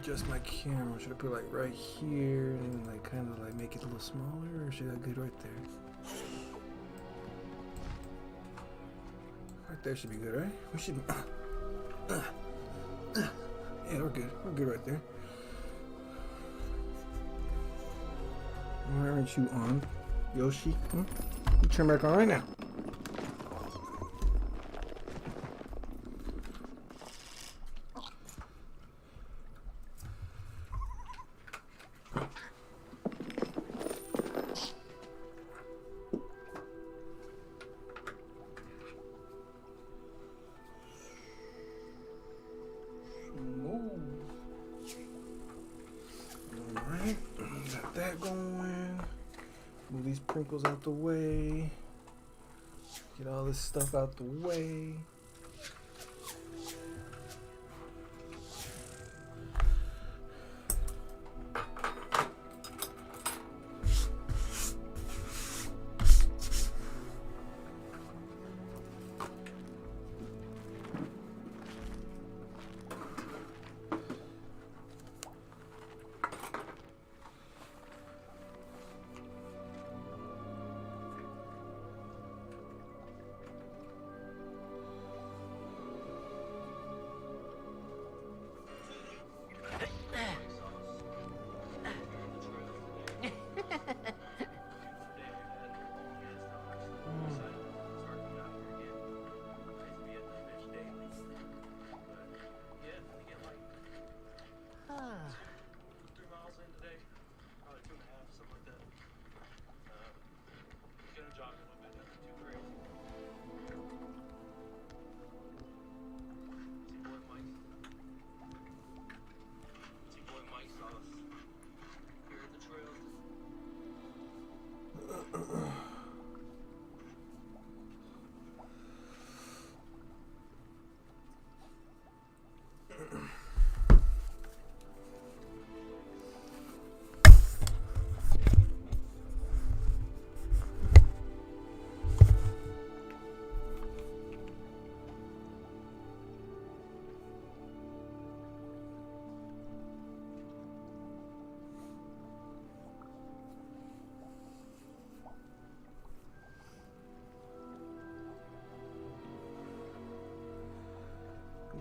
adjust my camera? Should I put like right here and like kind of like make it a little smaller, or should I get right there? Right there should be good, right? We should. Yeah, we're good. We're good right there. Why aren't you on, Yoshi? You turn back on right now. Alright, got that going. Move these prinkles out the way. Get all this stuff out the way.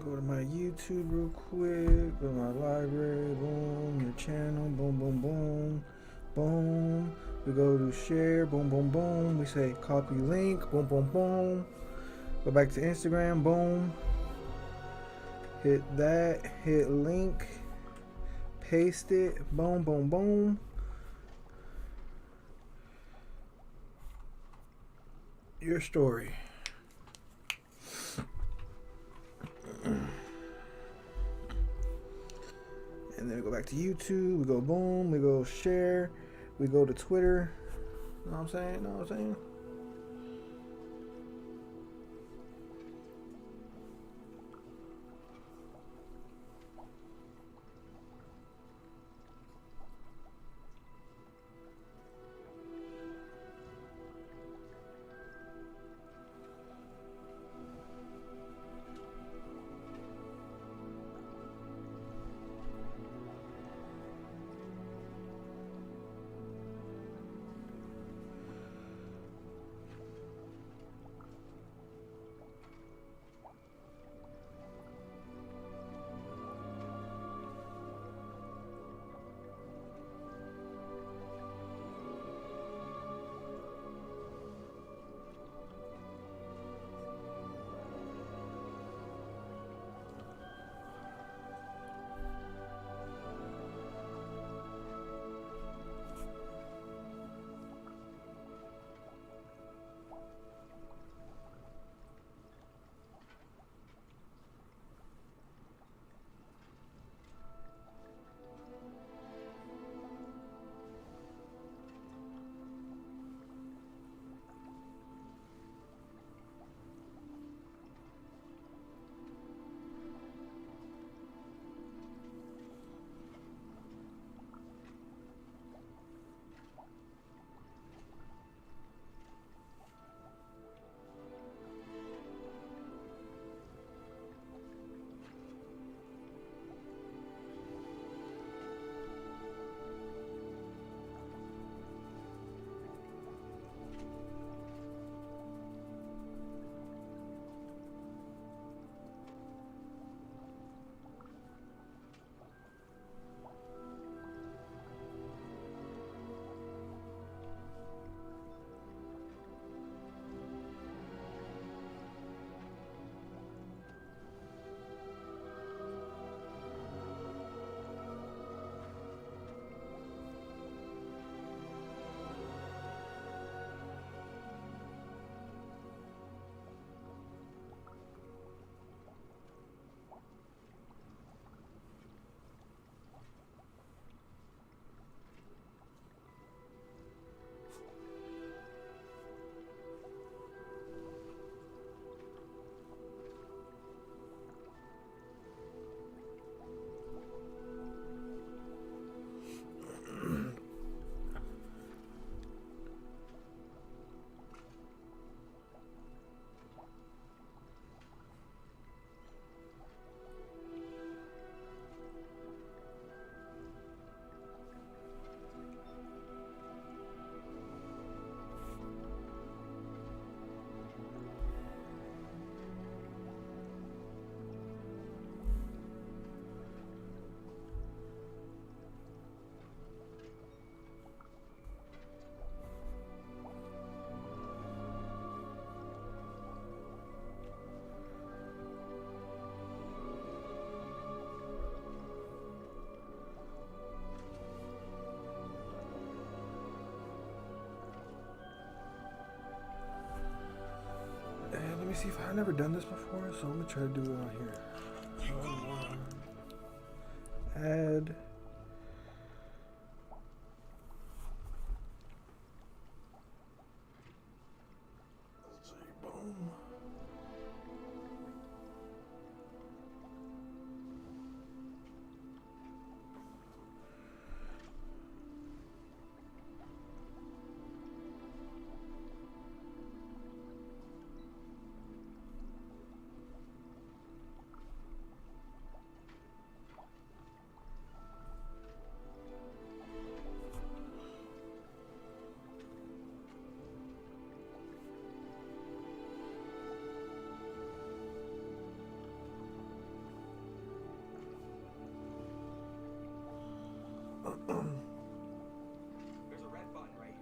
Go to my YouTube real quick. Go to my library. Boom. Your channel. Boom, boom, boom. Boom. We go to share. Boom, boom, boom. We say copy link. Boom, boom, boom. Go back to Instagram. Boom. Hit that. Hit link. Paste it. Boom, boom, boom. Your story. And then we go back to YouTube, we go boom, we go share, we go to Twitter. Know what I'm saying? Know what I'm saying? see if I've never done this before, so I'm gonna try to do it on here. Add. Let's see, boom. There's a red button right here.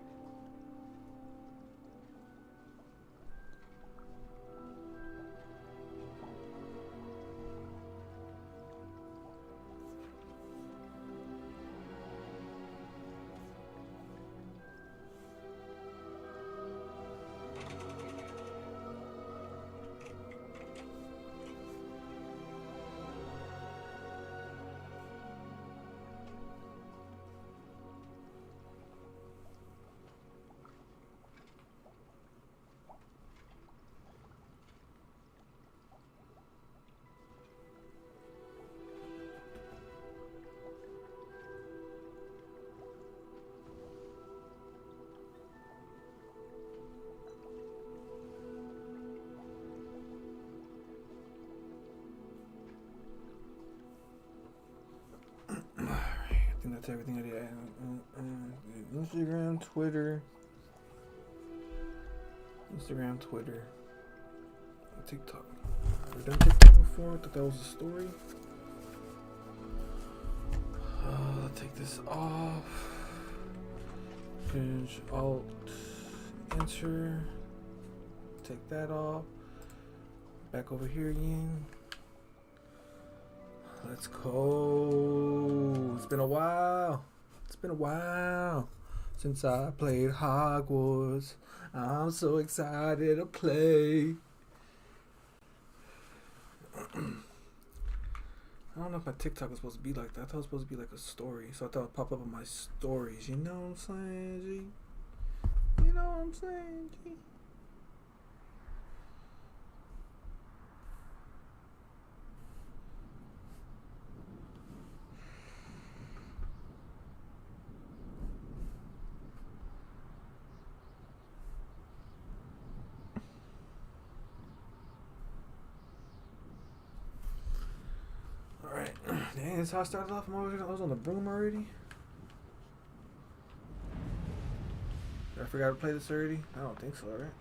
I think that's everything I did. Instagram, Twitter, TikTok. I've done TikTok before. I thought that was a story. Take this off. Finish Alt Enter. Take that off. Back over here again. Let's go. It's been a while. Since I played Hogwarts. I'm so excited to play. I don't know if my TikTok was supposed to be like that. I thought it was supposed to be like a story. So I thought it would pop up on my stories. You know what I'm saying, G? You know what I'm saying, G? Alright. Dang, that's how I started off. I was on the broom already. I forgot to play this already? I don't think so, right?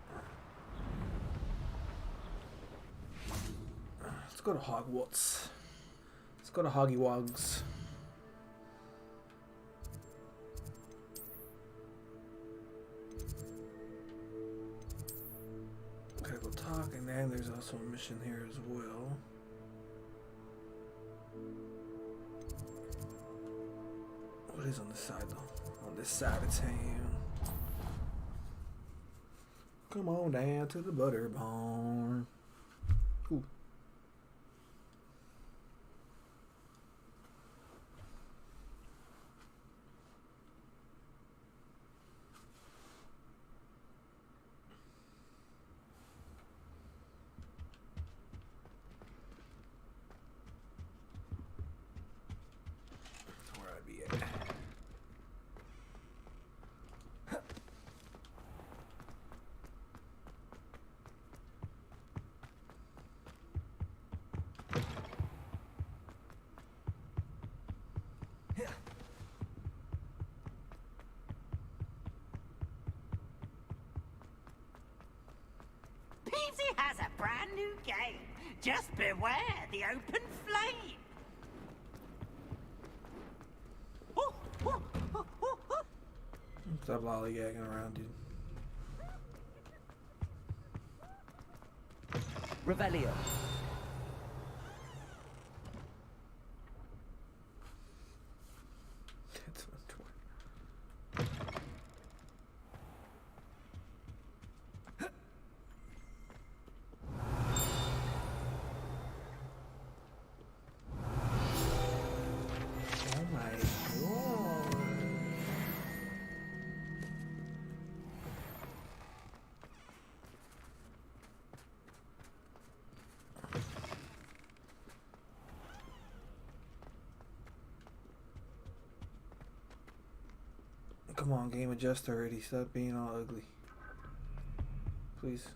Let's go to Hogwarts. Let's go to Hoggy Wogs. Gotta go talk, and then there's also a mission here as well. What is on this side though? On this side of town. Come on down to the butter barn. Ooh. That's where I'd be at. Peasy has a brand new game. Just beware the open flame. Oh, oh, oh, oh, oh. Stop lollygagging around, dude. Revelio. That's what Come on, game, adjust already. Stop being all ugly. Please.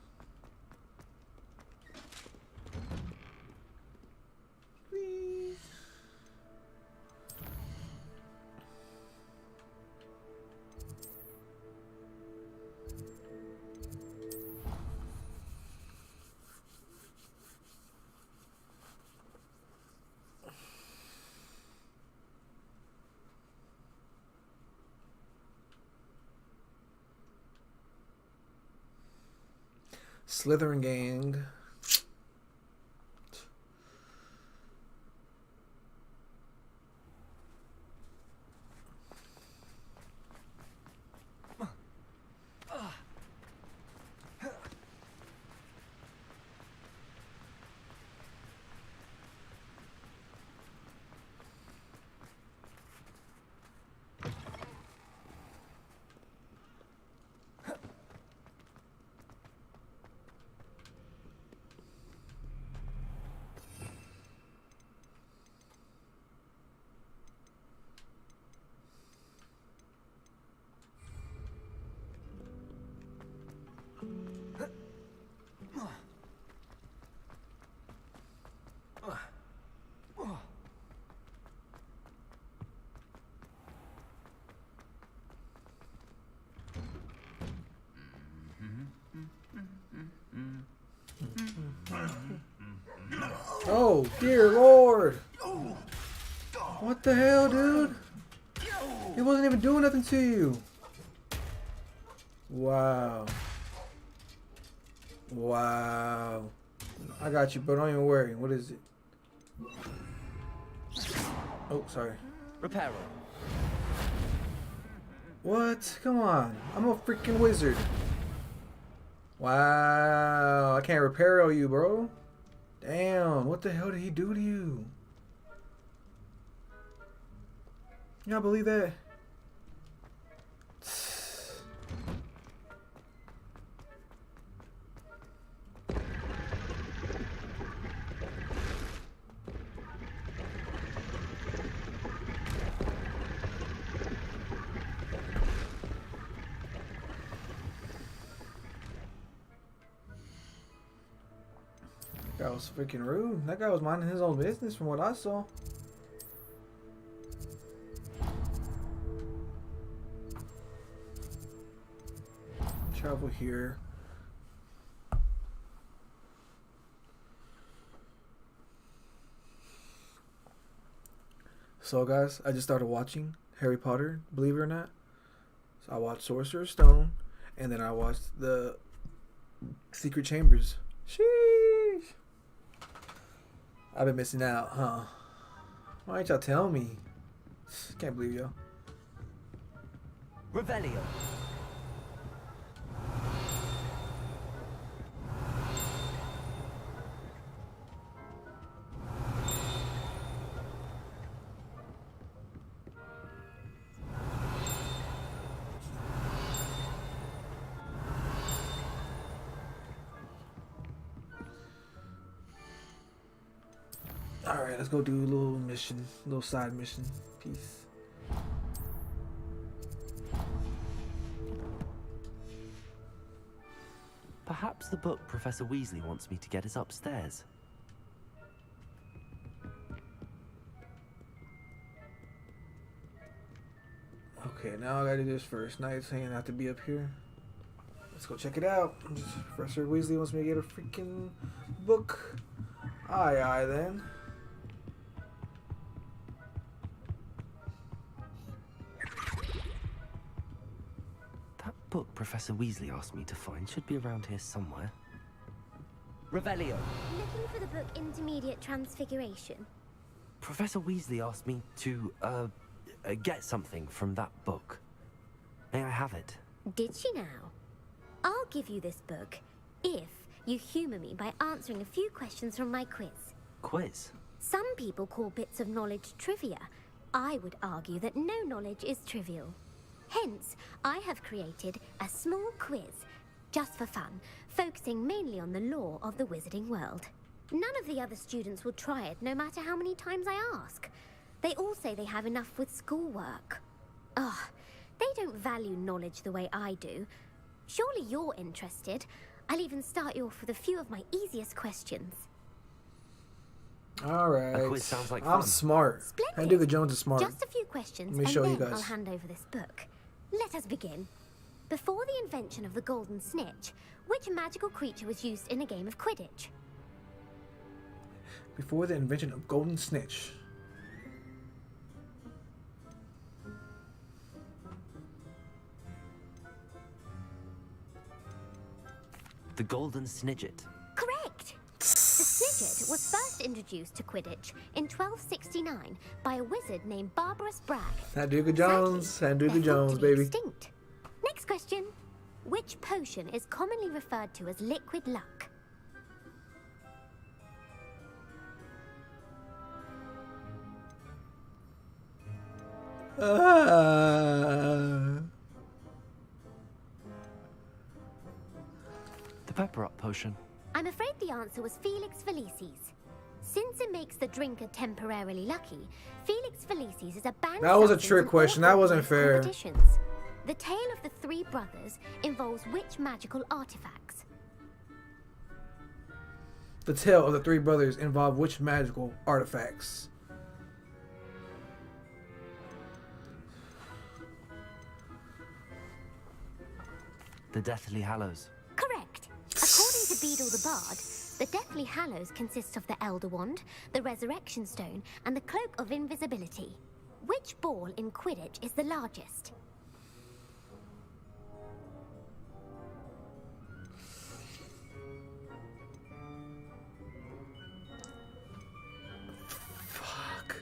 Please. Slytherin gang. Oh, dear Lord. What the hell, dude? He wasn't even doing nothing to you. Wow. Wow. I got you, but don't even worry. What is it? Oh, sorry. Reparo. What? Come on. I'm a freaking wizard. Wow. I can't repair you, bro. Damn. What the hell did he do to you? Y'all believe that? That guy was freaking rude. That guy was minding his own business from what I saw. Travel here. So guys, I just started watching Harry Potter, believe it or not. So I watched Sorcerer's Stone, and then I watched the Secret Chambers. Sheesh. I've been missing out, huh? Why ain't y'all tell me? Can't believe y'all. Revelio. Alright, let's go do a little mission, a little side mission. Peace. Perhaps the book Professor Weasley wants me to get is upstairs. Okay, now I gotta do this first. Now it's saying I have to be up here. Let's go check it out. Professor Weasley wants me to get a freaking book. Aye, then. That book Professor Weasley asked me to find should be around here somewhere. Revelio. Looking for the book Intermediate Transfiguration. Professor Weasley asked me to, get something from that book. May I have it? Did she now? I'll give you this book if you humour me by answering a few questions from my quiz. Quiz? Some people call bits of knowledge trivia. I would argue that no knowledge is trivial. Hence, I have created a small quiz, just for fun, focusing mainly on the lore of the wizarding world. None of the other students will try it, no matter how many times I ask. They all say they have enough with schoolwork. Ugh, They don't value knowledge the way I do. Surely you're interested. I'll even start you off with a few of my easiest questions. Alright. A quiz sounds like I'm fun. smart. Splendid. Handuka Jones is smart. Just a few questions, Let me and show you then guys. I'll hand over this book. Let us begin. Before the invention of the golden snitch, which magical creature was used in a game of Quidditch? Before the invention of golden snitch. The Golden Snidget. Correct! The Snidget was first introduced to Quidditch in 1269 by a wizard named Barbarous Bragg. Handuka Jones. Sadly, Handuka they're Jones, thought to be baby. extinct. Next question. Which potion is commonly referred to as liquid luck? The Pepper Up potion. I'm afraid the answer was Felix Felicis. Since it makes the drinker temporarily lucky, Felix Felicis is a banned That was a substance trick in question. all That wasn't Hogwarts fair. competitions. The tale of the three brothers involves which magical artifacts? The tale of the three brothers involved which magical artifacts? The Deathly Hallows. Correct. According to Beedle the Bard, the Deathly Hallows consist of the Elder Wand, the Resurrection Stone, and the Cloak of Invisibility. Which ball in Quidditch is the largest? Fuck.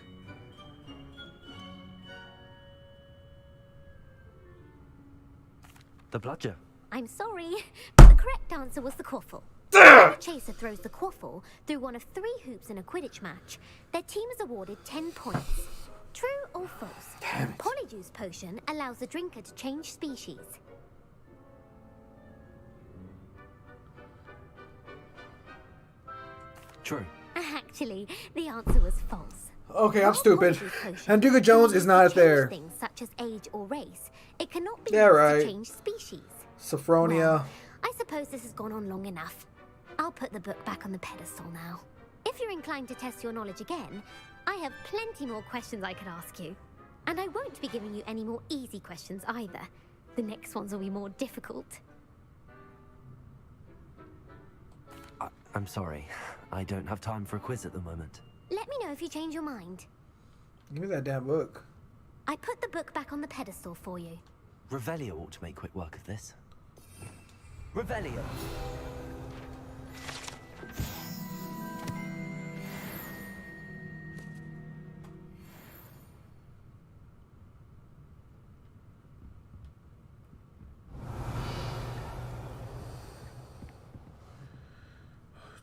The Bludger. I'm sorry, but the correct answer was the quaffle. When a chaser throws the quaffle through one of 3 hoops in a Quidditch match, their team is awarded 10 points. True or false? Damn it. Polyjuice potion allows the drinker to change species. True. Actually, the answer was false. Okay, I'm While stupid. Polyjuice potion Handuka can Jones be is used not to change there. Things such as age or race. It cannot be Yeah, used right. to change species. Sophronia. Well, I suppose this has gone on long enough. I'll put the book back on the pedestal now. If you're inclined to test your knowledge again, I have plenty more questions I could ask you. And I won't be giving you any more easy questions either. The next ones will be more difficult. I'm sorry. I don't have time for a quiz at the moment. Let me know if you change your mind. Give me that damn book. I put the book back on the pedestal for you. Revelio ought to make quick work of this. Revelio!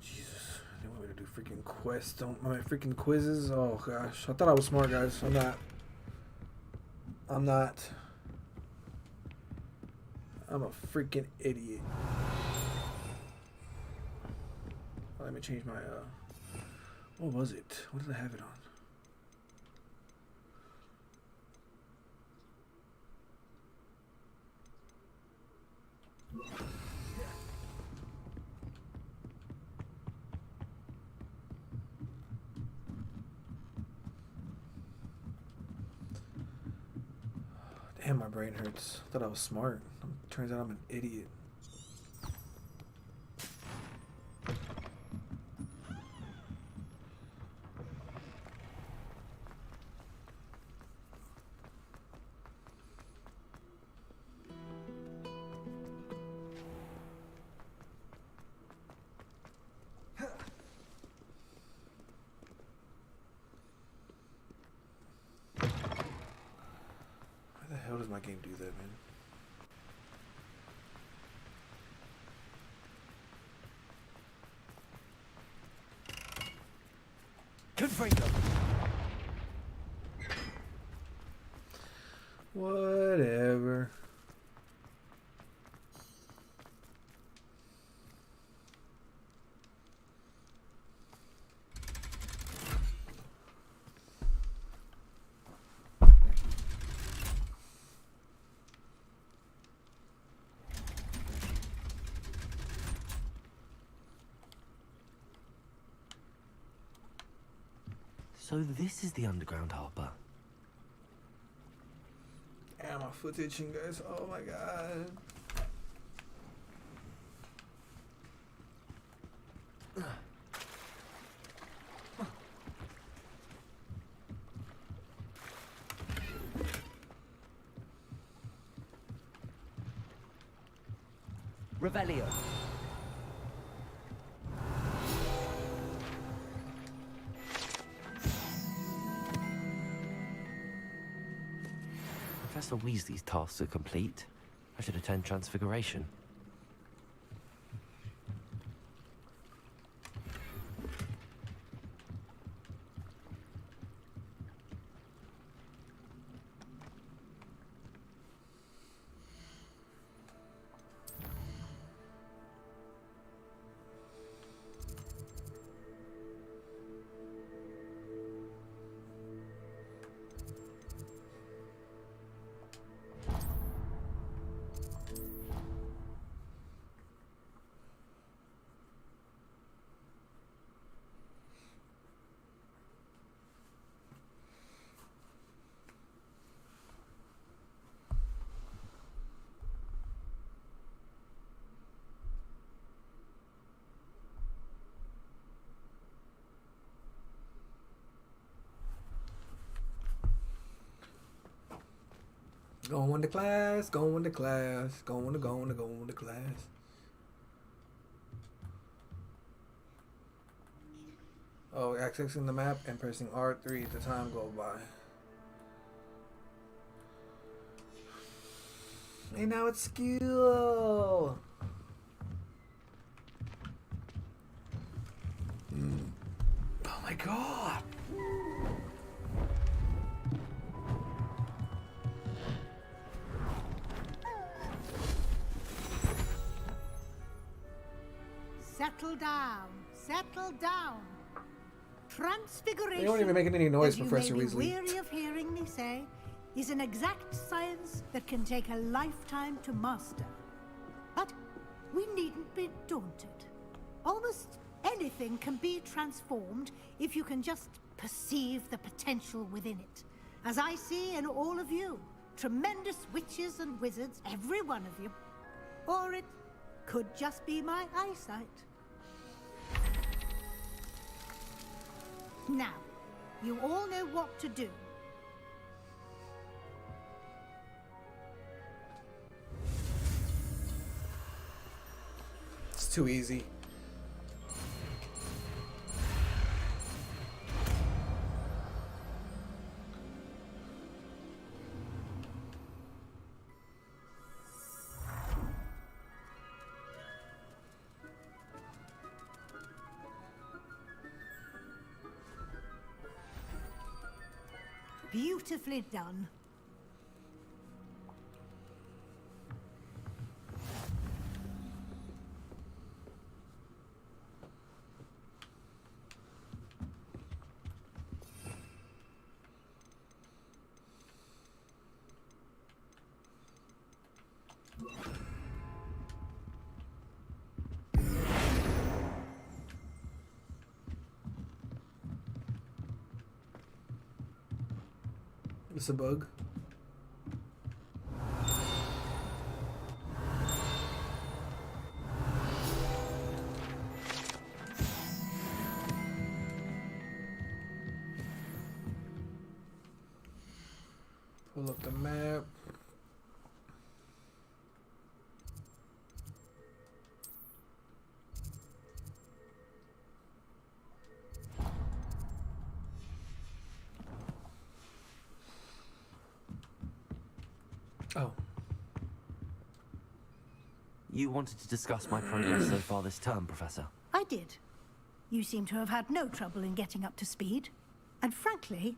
Jesus, they want me to do freaking quests. Freaking quizzes. Oh gosh, I thought I was smart, guys. I'm not. I'm not. I'm a freaking idiot. Let me change my. What was it? What did I have it on? Damn, my brain hurts. I thought I was smart. Turns out I'm an idiot. Why the hell does my game do that, man? Confringo! Whatever. So this is the underground harbor. And my foot's itching, guys. Oh my god. Revelio. Professor Weasley's tasks are complete. I should attend Transfiguration. Going to class, going to class, going to class. Oh, accessing the map and pressing R3 as the time go by. And now it's skill. Oh my god. Settle down. Settle down. Transfiguration, You don't even making any noise, as you Professor may be Weasley. weary of hearing me say, is an exact science that can take a lifetime to master. But we needn't be daunted. Almost anything can be transformed if you can just perceive the potential within it. As I see in all of you, tremendous witches and wizards, every one of you. Or it could just be my eyesight. Now, you all know what to do. It's too easy. Beautifully done. It's a bug. Pull up the map. Oh. You wanted to discuss my progress so far this term, Professor. I did. You seem to have had no trouble in getting up to speed. And frankly,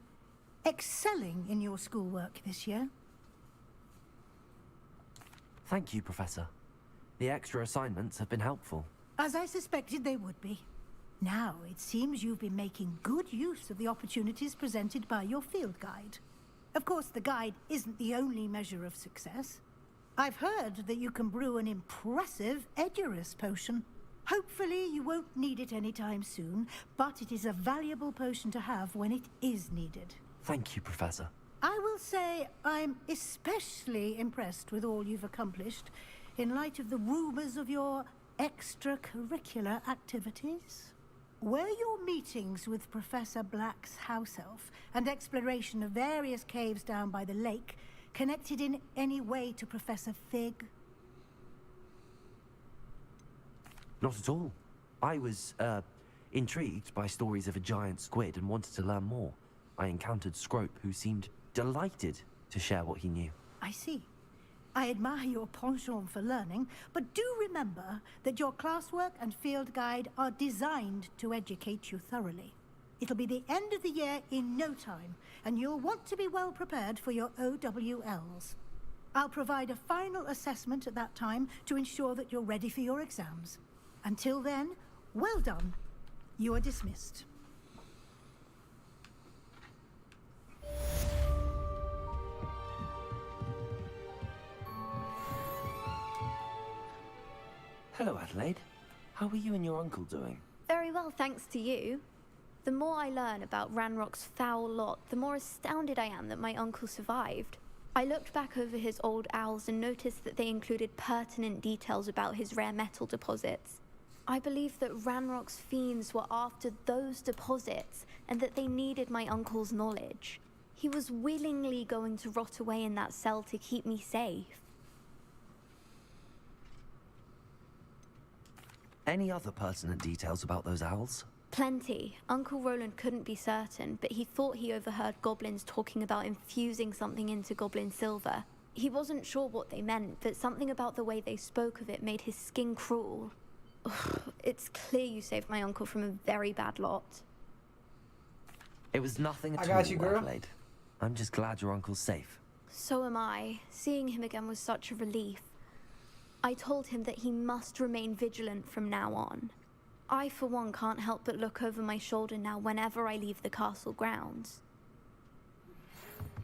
excelling in your schoolwork this year. Thank you, Professor. The extra assignments have been helpful. As I suspected they would be. Now, it seems you've been making good use of the opportunities presented by your field guide. Of course, the guide isn't the only measure of success. I've heard that you can brew an impressive Edurus potion. Hopefully you won't need it anytime soon, but it is a valuable potion to have when it is needed. Thank you, Professor. I will say I'm especially impressed with all you've accomplished in light of the rumors of your extracurricular activities. Were your meetings with Professor Black's house elf and exploration of various caves down by the lake connected in any way to Professor Fig? Not at all. I was, intrigued by stories of a giant squid and wanted to learn more. I encountered Scrope, who seemed delighted to share what he knew. I see. I admire your penchant for learning, but do remember that your classwork and field guide are designed to educate you thoroughly. It'll be the end of the year in no time, and you'll want to be well prepared for your OWLs. I'll provide a final assessment at that time to ensure that you're ready for your exams. Until then, well done. You are dismissed. Hello, Adelaide. How are you and your uncle doing? Very well, thanks to you. The more I learn about Ranrock's foul lot, the more astounded I am that my uncle survived. I looked back over his old owls and noticed that they included pertinent details about his rare metal deposits. I believe that Ranrock's fiends were after those deposits and that they needed my uncle's knowledge. He was willingly going to rot away in that cell to keep me safe. Any other pertinent details about those owls? Plenty. Uncle Roland couldn't be certain, but he thought he overheard goblins talking about infusing something into goblin silver. He wasn't sure what they meant, but something about the way they spoke of it made his skin crawl. Ugh, it's clear you saved my uncle from a very bad lot. It was nothing at all, I got you, girl. Adelaide. I'm just glad your uncle's safe. So am I. Seeing him again was such a relief. I told him that he must remain vigilant from now on. I, for one, can't help but look over my shoulder now whenever I leave the castle grounds.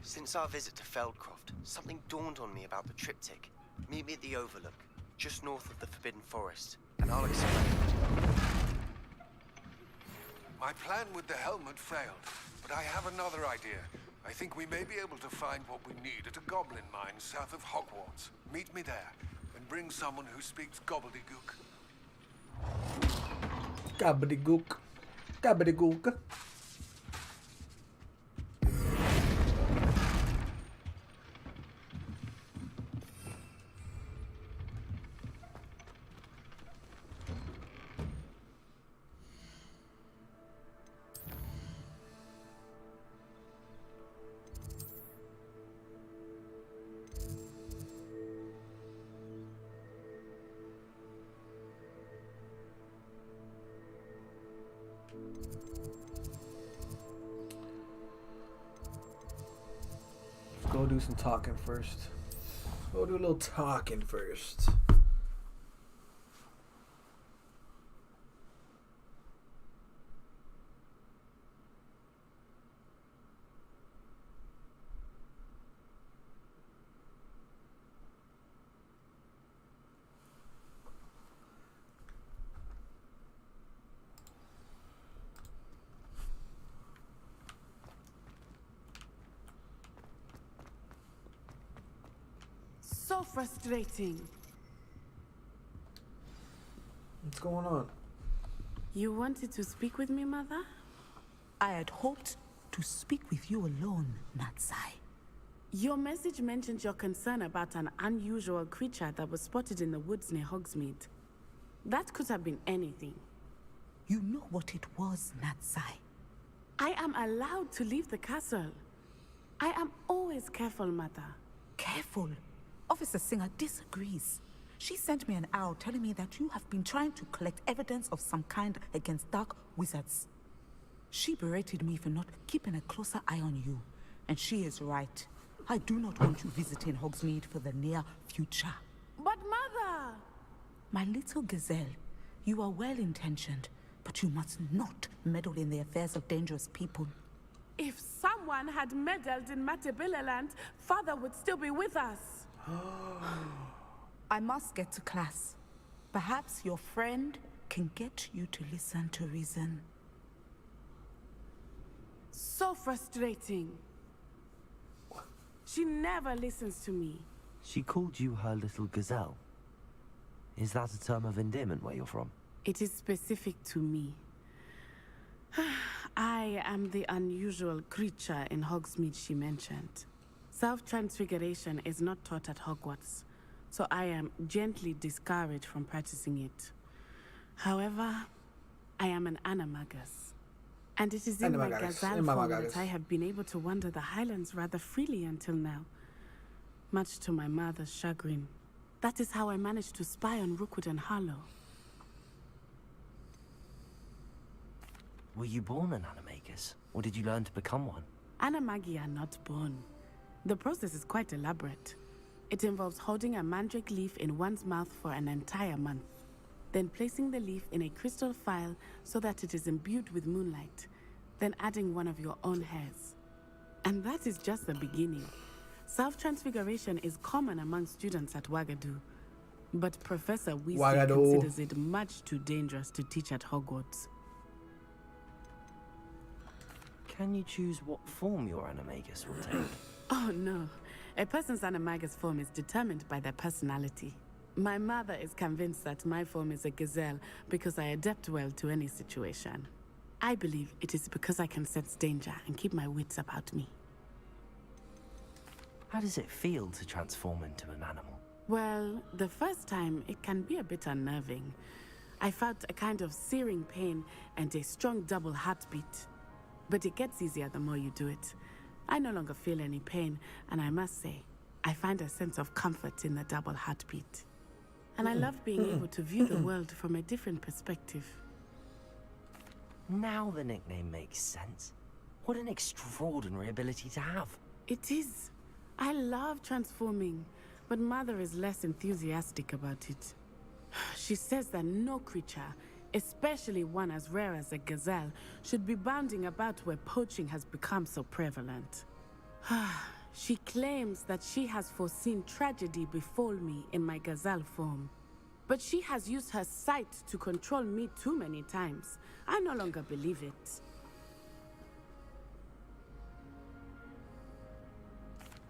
Since our visit to Feldcroft, something dawned on me about the triptych. Meet me at the Overlook, just north of the Forbidden Forest, and I'll explain. My plan with the helmet failed, but I have another idea. I think we may be able to find what we need at a goblin mine south of Hogwarts. Meet me there, and bring someone who speaks gobbledygook. Gobbledygook. Gobbledygook. Go do some talking first. Go do a little talking first. So frustrating. What's going on? You wanted to speak with me, Mother? I had hoped to speak with you alone, Natsai. Your message mentioned your concern about an unusual creature that was spotted in the woods near Hogsmeade. That could have been anything. You know what it was, Natsai. I am allowed to leave the castle. I am always careful, Mother. Careful. Officer Singer disagrees. She sent me an owl telling me that you have been trying to collect evidence of some kind against dark wizards. She berated me for not keeping a closer eye on you. And she is right. I do not want you visiting Hogsmeade for the near future. But Mother! My little gazelle, you are well-intentioned, but you must not meddle in the affairs of dangerous people. If someone had meddled in Matabeleland, Father would still be with us. I must get to class. Perhaps your friend can get you to listen to reason. So frustrating. She never listens to me. She called you her little gazelle. Is that a term of endearment where you're from? It is specific to me. I am the unusual creature in Hogsmeade she mentioned. Self-transfiguration is not taught at Hogwarts, so I am gently discouraged from practicing it. However, I am an animagus. And it is in my gazelle form that I have been able to wander the Highlands rather freely until now. Much to my mother's chagrin. That is how I managed to spy on Rookwood and Harlow. Were you born an animagus, or did you learn to become one? Animagi are not born. The process is quite elaborate. It involves holding a mandrake leaf in one's mouth for an entire month, then placing the leaf in a crystal phial so that it is imbued with moonlight, then adding one of your own hairs. And that is just the beginning. Self-transfiguration is common among students at Wagadu, but Professor Weasley considers it much too dangerous to teach at Hogwarts. Can you choose what form your animagus will take? Oh no, a person's animagus form is determined by their personality. My mother is convinced that my form is a gazelle because I adapt well to any situation. I believe it is because I can sense danger and keep my wits about me. How does it feel to transform into an animal? Well, the first time it can be a bit unnerving. I felt a kind of searing pain and a strong double heartbeat. But it gets easier the more you do it. I no longer feel any pain, and I must say, I find a sense of comfort in the double heartbeat. And I love being able to view the world from a different perspective. Now the nickname makes sense. What an extraordinary ability to have. It is. I love transforming, but Mother is less enthusiastic about it. She says that no creature, especially one as rare as a gazelle, should be bounding about where poaching has become so prevalent. She claims that she has foreseen tragedy befall me in my gazelle form. But she has used her sight to control me too many times. I no longer believe it.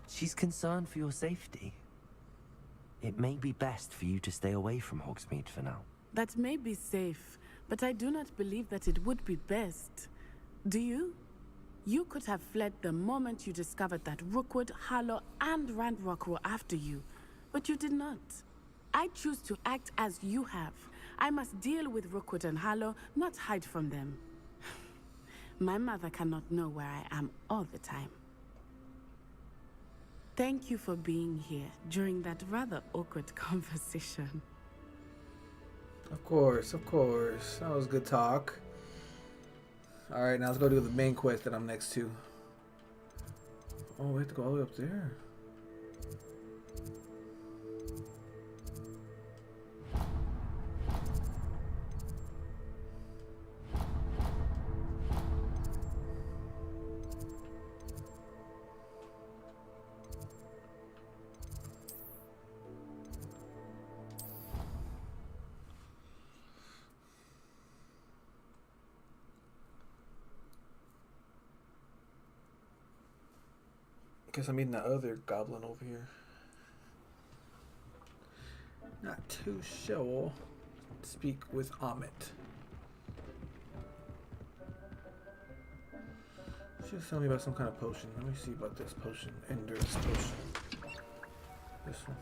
She's concerned for your safety. It may be best for you to stay away from Hogsmeade for now. That may be safe, but I do not believe that it would be best. Do you? You could have fled the moment you discovered that Rookwood, Harlow, and Ranrock were after you, but you did not. I choose to act as you have. I must deal with Rookwood and Harlow, not hide from them. My mother cannot know where I am all the time. Thank you for being here during that rather awkward conversation. Of course, of course. That was good talk. Alright, now let's go do the main quest that I'm next to. Oh, we have to go all the way up there. Guess I'm meeting the other goblin over here. Not too sure. Speak with Amit. She was telling me about some kind of potion. Let me see about this potion. Endurance potion. This one.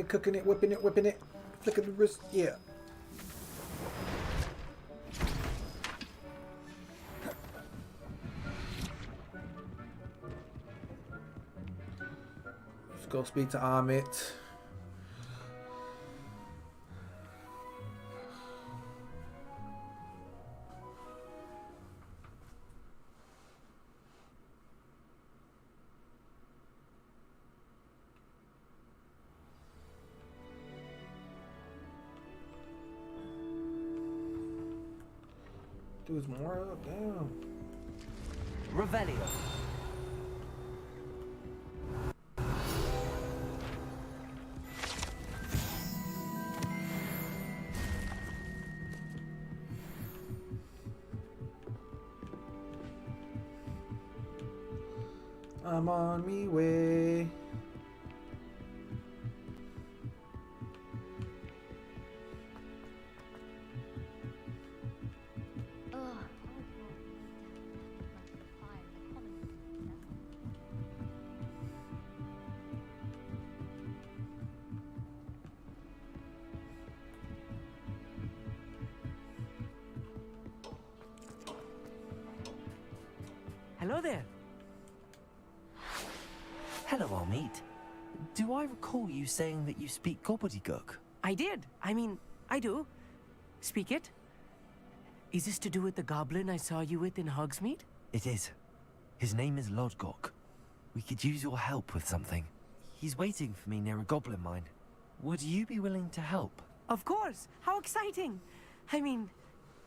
Cooking it, whipping it, flicking the wrist, yeah. Let's go speak to Amit. Dude's more up. Damn. Revelio. I'm on me way. Hello there. Hello, Almeet. Do I recall you saying that you speak gobbledygook? I did. I mean, I do. Speak it. Is this to do with the goblin I saw you with in Hogsmeade? It is. His name is Lodgok. We could use your help with something. He's waiting for me near a goblin mine. Would you be willing to help? Of course. How exciting. I mean,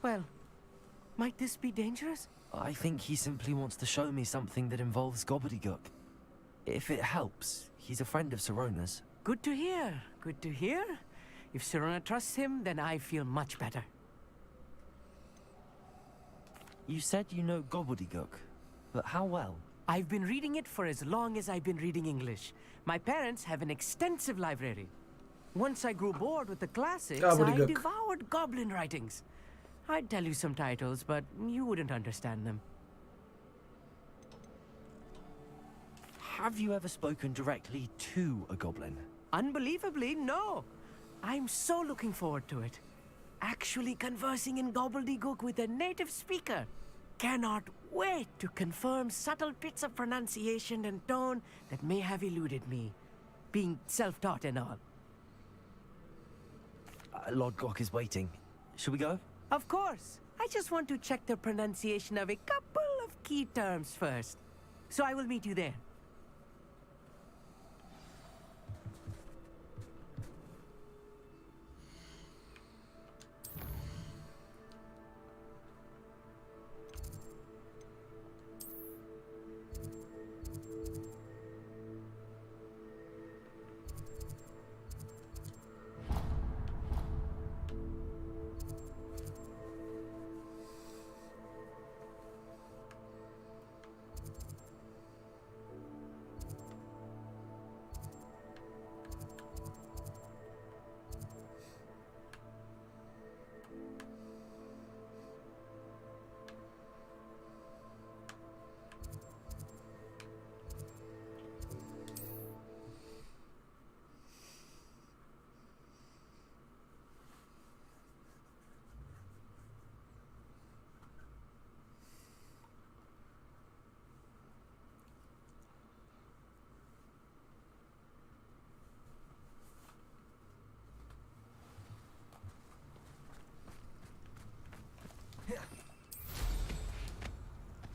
well, might this be dangerous? I think he simply wants to show me something that involves gobbledygook. If it helps, he's a friend of Sirona's. Good to hear. Good to hear. If Sirona trusts him, then I feel much better. You said you know gobbledygook, but how well? I've been reading it for as long as I've been reading English. My parents have an extensive library. Once I grew bored with the classics, I devoured goblin writings. I'd tell you some titles, but you wouldn't understand them. Have you ever spoken directly to a goblin? Unbelievably, no. I'm so looking forward to it. Actually conversing in gobbledygook with a native speaker. Cannot wait to confirm subtle bits of pronunciation and tone that may have eluded me, being self-taught and all. Lodgok is waiting. Shall we go? Of course. I just want to check the pronunciation of a couple of key terms first. So I will meet you there.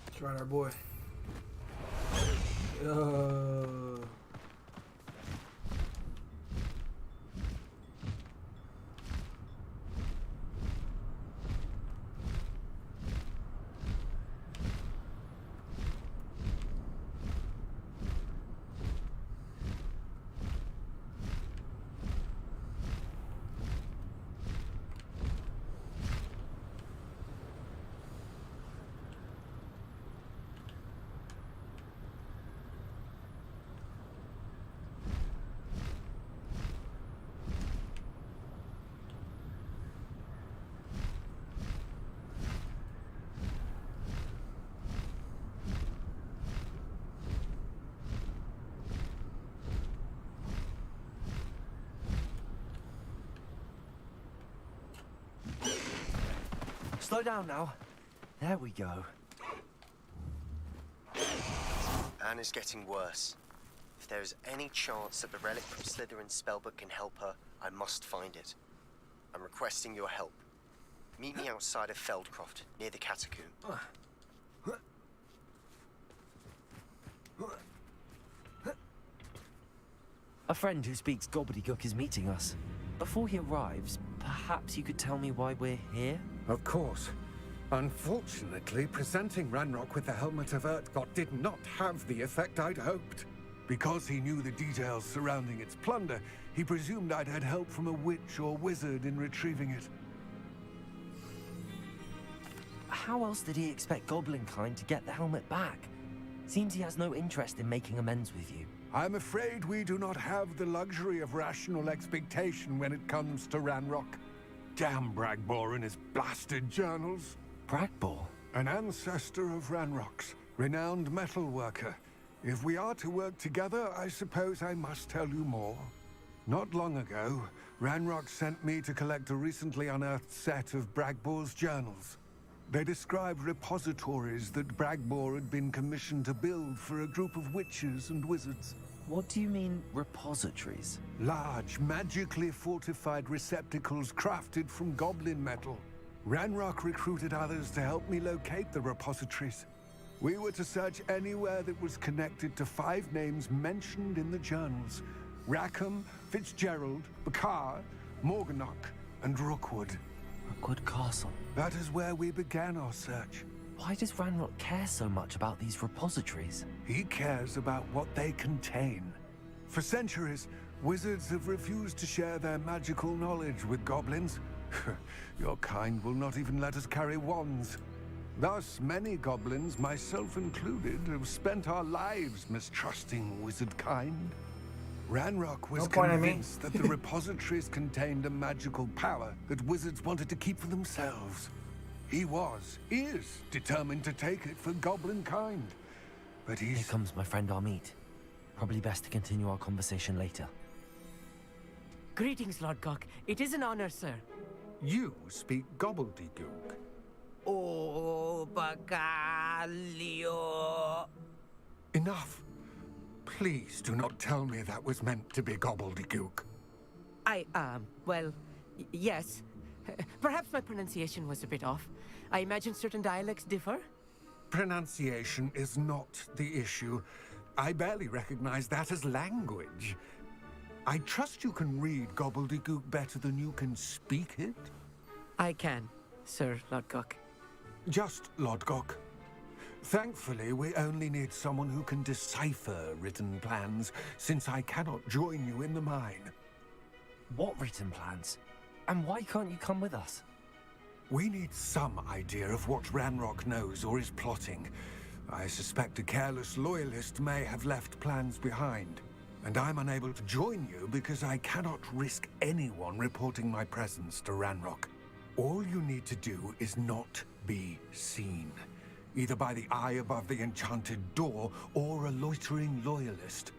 That's right, our boy. Slow down now. There we go. Anna's getting worse. If there is any chance that the relic from Slytherin's spellbook can help her, I must find it. I'm requesting your help. Meet me outside of Feldcroft, near the catacomb. A friend who speaks gobbledygook is meeting us. Before he arrives, perhaps you could tell me why we're here? Of course. Unfortunately, presenting Ranrock with the Helmet of Urtkot did not have the effect I'd hoped. Because he knew the details surrounding its plunder, he presumed I'd had help from a witch or wizard in retrieving it. How else did he expect Goblinkind to get the helmet back? Seems he has no interest in making amends with you. I'm afraid we do not have the luxury of rational expectation when it comes to Ranrock. Damn Bragbor and his blasted journals. Bragbor? An ancestor of Ranrock's, renowned metal worker. If we are to work together, I suppose I must tell you more. Not long ago, Ranrock sent me to collect a recently unearthed set of Bragbor's journals. They described repositories that Bragbor had been commissioned to build for a group of witches and wizards. What do you mean, repositories? Large, magically fortified receptacles crafted from goblin metal. Ranrock recruited others to help me locate the repositories. We were to search anywhere that was connected to 5 names mentioned in the journals. Rackham, Fitzgerald, Bakar, Morganach, and Rookwood. Rookwood Castle. That is where we began our search. Why does Ranrock care so much about these repositories? He cares about what they contain. For centuries, wizards have refused to share their magical knowledge with goblins. Your kind will not even let us carry wands. Thus, many goblins, myself included, have spent our lives mistrusting wizard kind. Ranrock was convinced that the repositories contained a magical power that wizards wanted to keep for themselves. He is determined to take it for goblin kind. But Here comes my friend Amit. Probably best to continue our conversation later. Greetings, Lord Cock. It is an honor, sir. You speak gobbledygook. Oh, Bacalio. Enough. Please do not tell me that was meant to be gobbledygook. Well, yes. Perhaps my pronunciation was a bit off. I imagine certain dialects differ? Pronunciation is not the issue. I barely recognize that as language. I trust you can read gobbledygook better than you can speak it? I can, Sir Lodgok. Just Lodgok. Thankfully, we only need someone who can decipher written plans, since I cannot join you in the mine. What written plans? And why can't you come with us? We need some idea of what Ranrock knows or is plotting. I suspect a careless loyalist may have left plans behind. And I'm unable to join you because I cannot risk anyone reporting my presence to Ranrock. All you need to do is not be seen. Either by the eye above the enchanted door, or a loitering loyalist.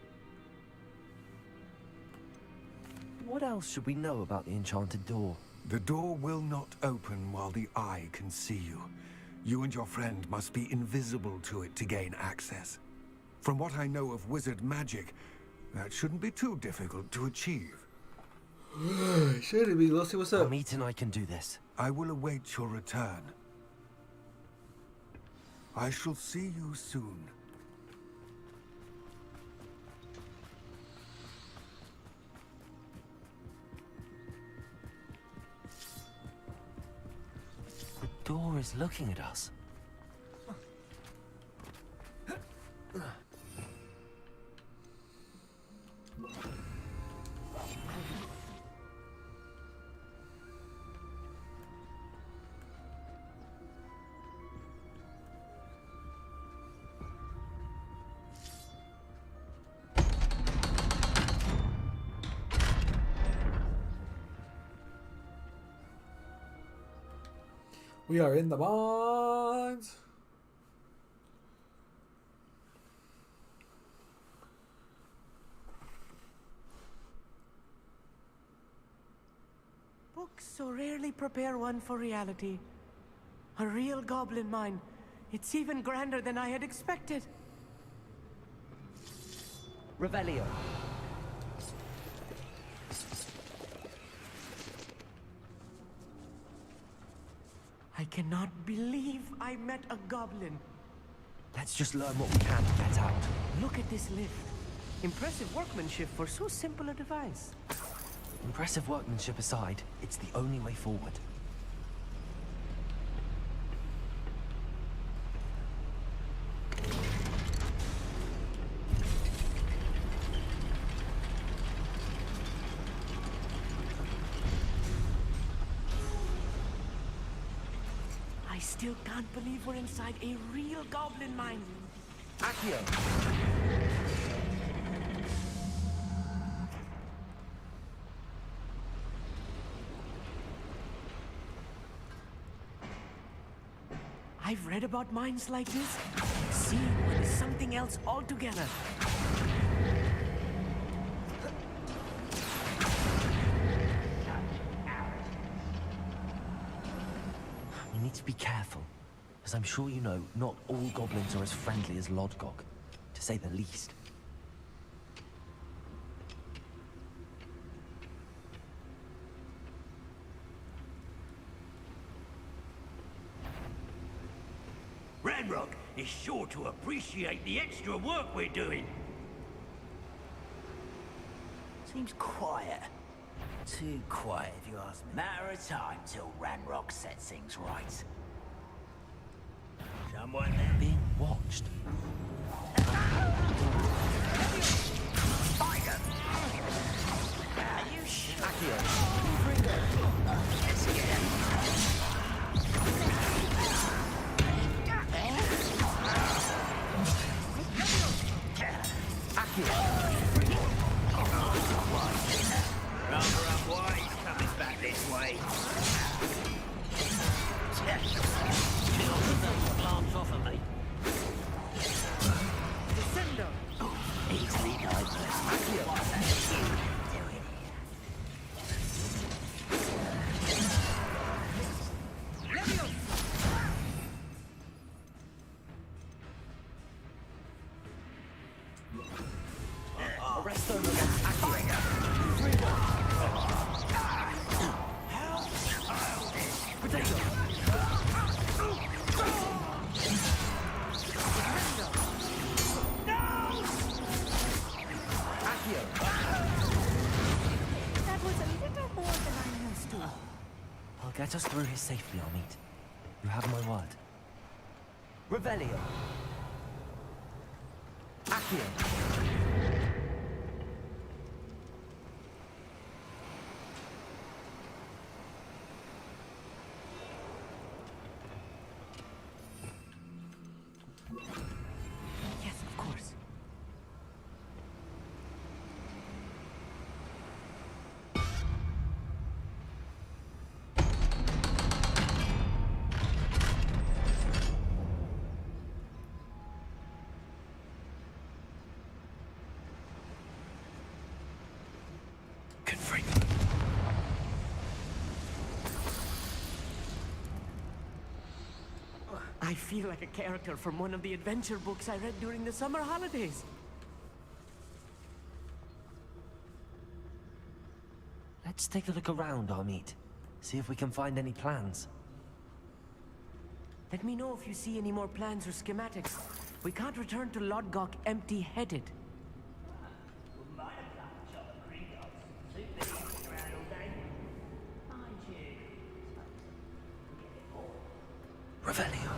What else should we know about the enchanted door? The door will not open while the eye can see you. You and your friend must be invisible to it to gain access. From what I know of wizard magic, that shouldn't be too difficult to achieve. Shouldn't be. Let's see what's up. Amit and I can do this. I will await your return. I shall see you soon. The door is looking at us. We are in the mines. Books so rarely prepare one for reality. A real goblin mine. It's even grander than I had expected. Revelio. I cannot believe I met a goblin. Let's just learn what we can and get out. Look at this lift. Impressive workmanship for so simple a device. Impressive workmanship aside, it's the only way forward. still can't believe we're inside a real goblin mine. Accio! I've read about mines like this. Seeing one is something else altogether. We need to be careful. As I'm sure you know, not all goblins are as friendly as Lodgok, to say the least. Ranrock is sure to appreciate the extra work we're doing. Seems quiet. Too quiet, if you ask me. Matter of time till Ranrock sets things right. Someone there? Being watched. Spider! Are you sure? Accio! Let's get him. Number up wide, he's coming back this way. Feel the glance off of me. Descendo! Easily diverted. What are you doing here? Arresto against Accio! Potato! Accio! That was a little more than I'm used to. I'll get us through here safely, Amit. You have my word. Revelio. Accio! Yes, of course. Confront. I feel like a character from one of the adventure books I read during the summer holidays. Let's take a look around, Amit. See if we can find any plans. Let me know if you see any more plans or schematics. We can't return to Lodgok empty-headed. Revelio.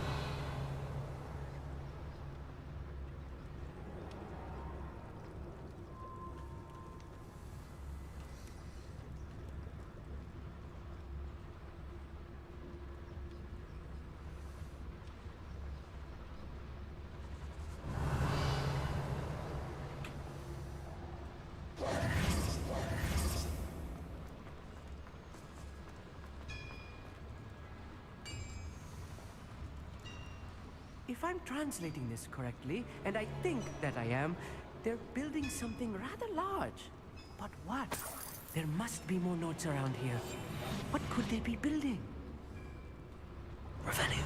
If I'm translating this correctly, and I think that I am, they're building something rather large. But what? There must be more notes around here. What could they be building? Revelio.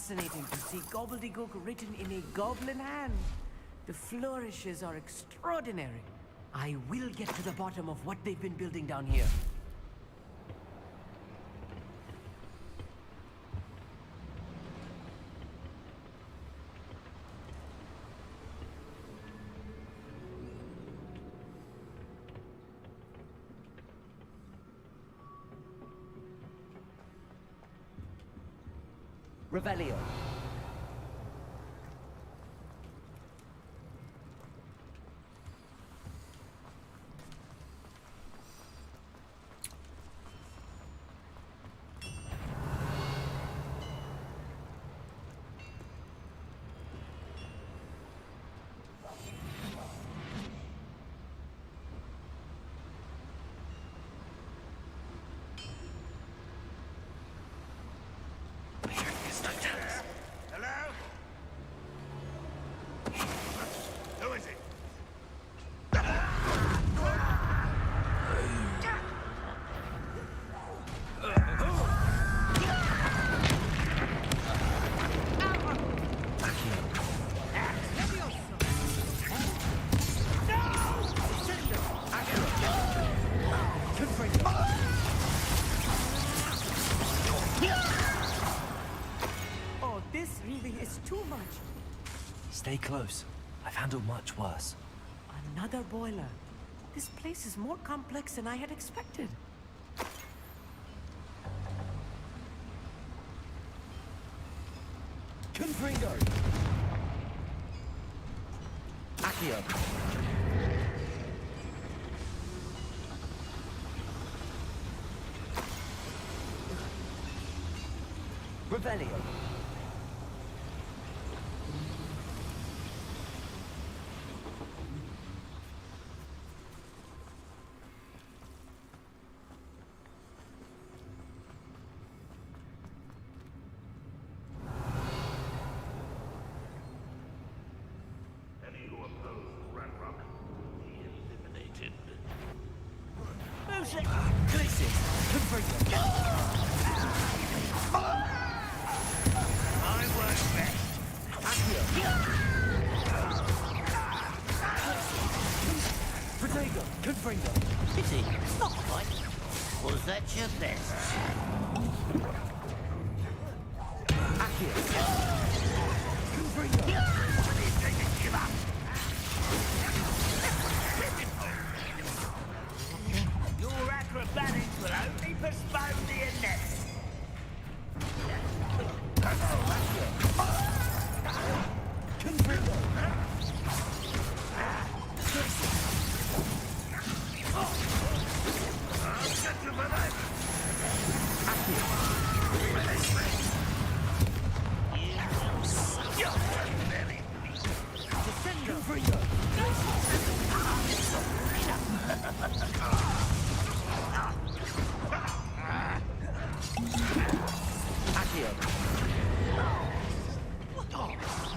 fascinating to see gobbledygook written in a goblin hand. The flourishes are extraordinary. I will get to the bottom of what they've been building down here. Revelio. Hello? Who is it? Oh, this really is too much. Stay close. I've handled much worse. Another boiler. This place is more complex than I had expected. Confringo. Accio. Revelio. Any who oppose Ranrock will be eliminated. Gracias. Confringo. I work best. Protego. Confringo. Pity, it's not quite. Was that your best? Accio. Confringo. Give up. Your acrobatics will only postpone the inevitable.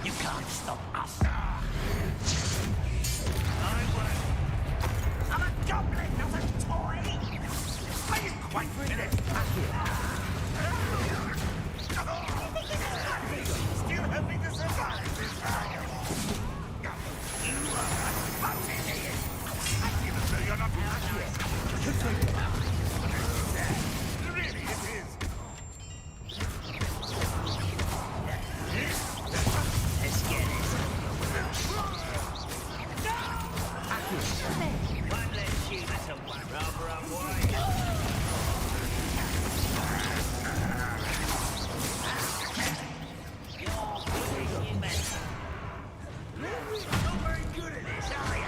You can't stop us. I'm a goblin, not a toy. Are you quite finished? Still hoping to survive this time. You are a fucking idiot. Even though you're not really, it is. Let's get it. One less shoot at one rubber on You're not very good at this, are you?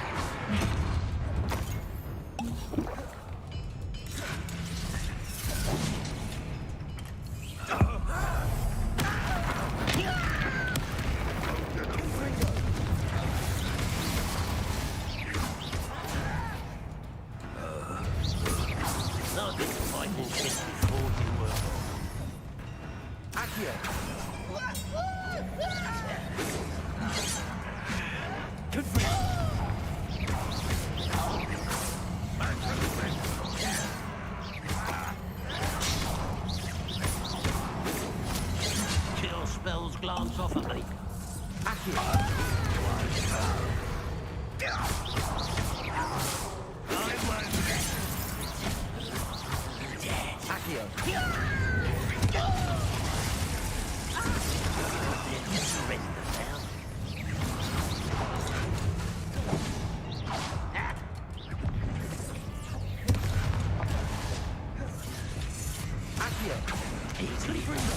Accio. Accio. Easily Gringo.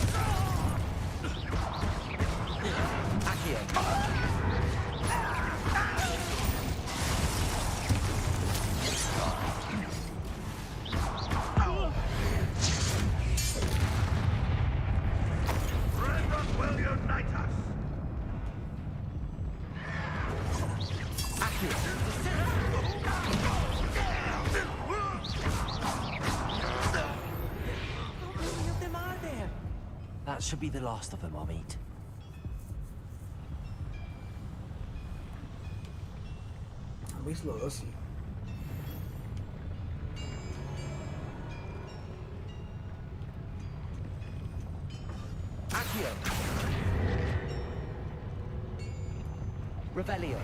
Accio. Ranrock will unite us! How many of them are there? That should be the last of them I'll meet. At least look, let's see. Accio. Revelio.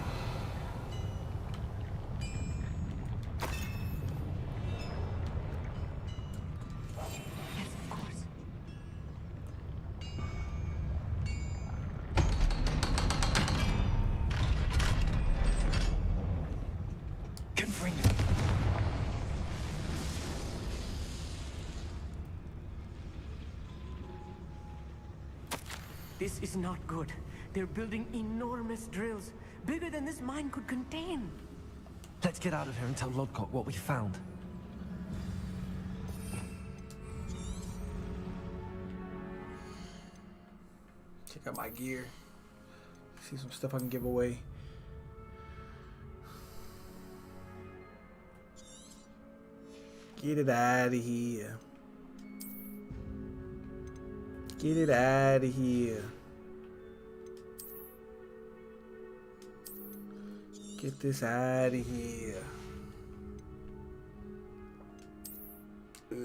Yes, of course. Confringo. This is not good. They're building enormous drills, bigger than this mine could contain. Let's get out of here and tell Lodcock what we found. Check out my gear. See some stuff I can give away. Get it out of here. Get it out of here. Get this out of here. Ugh.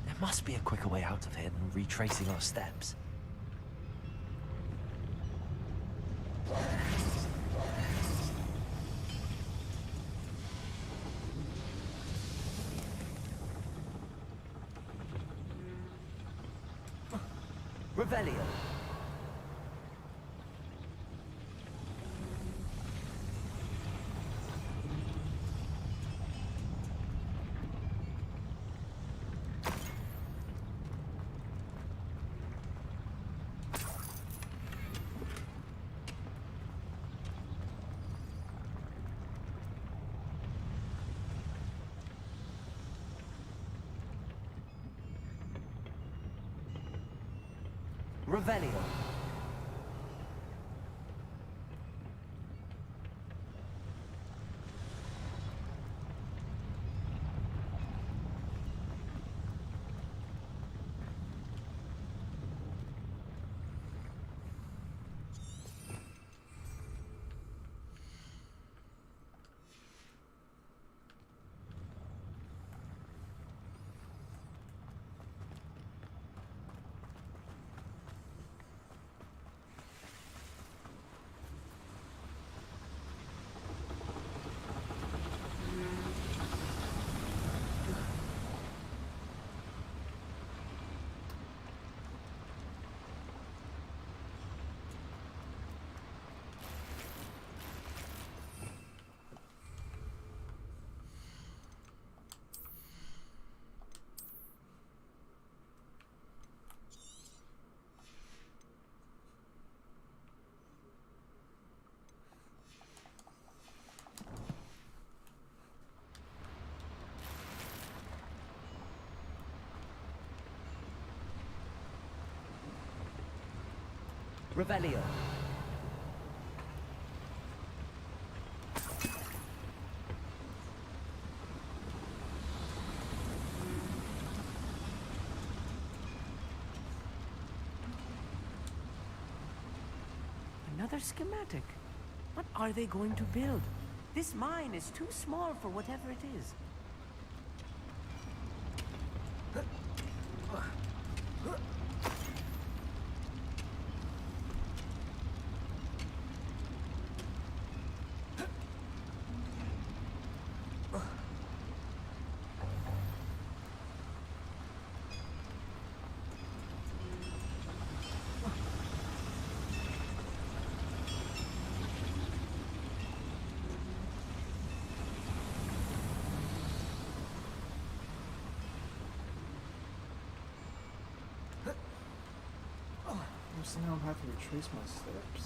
There must be a quicker way out of here than retracing our steps. Revelio. Revelio. Revelio. Another schematic. What are they going to build? This mine is too small for whatever it is. So now I'm having to retrace my steps.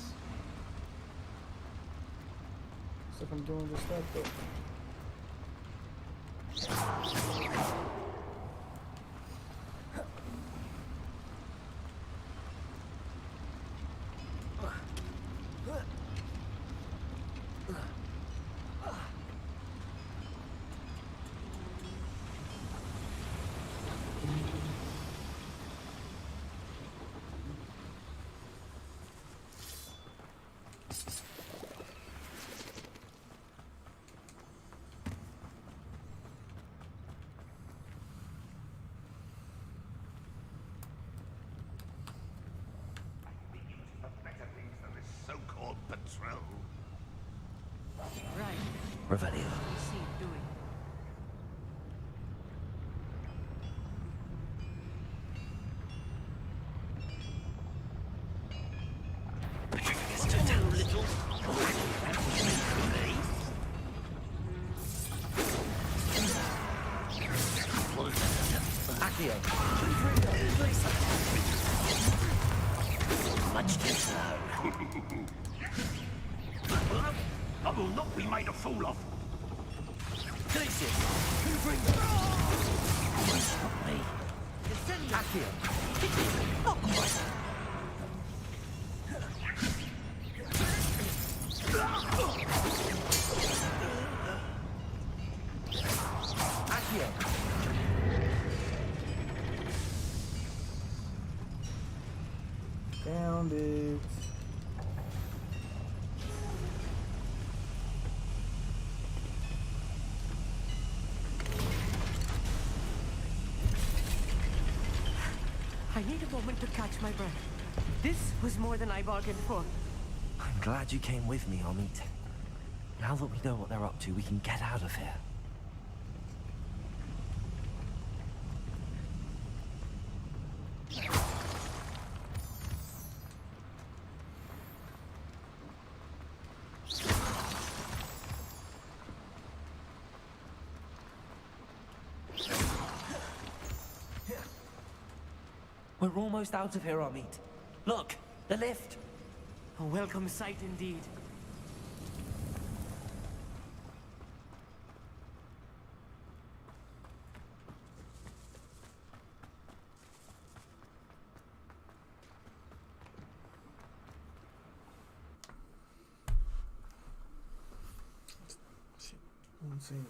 Looks like I'm doing this stuff though. So-called patrol. Right. Revelio. We see it doing. Accio. Much too slow. I will not be made a fool of. Glacius. Stop me. Accio. Not quite. Accio. Found it. I need a moment to catch my breath. This was more than I bargained for. I'm glad you came with me, Amit. Now that we know what they're up to, we can get out of here. We're almost out of here, Amit. Look, the lift. A welcome sight indeed. One second.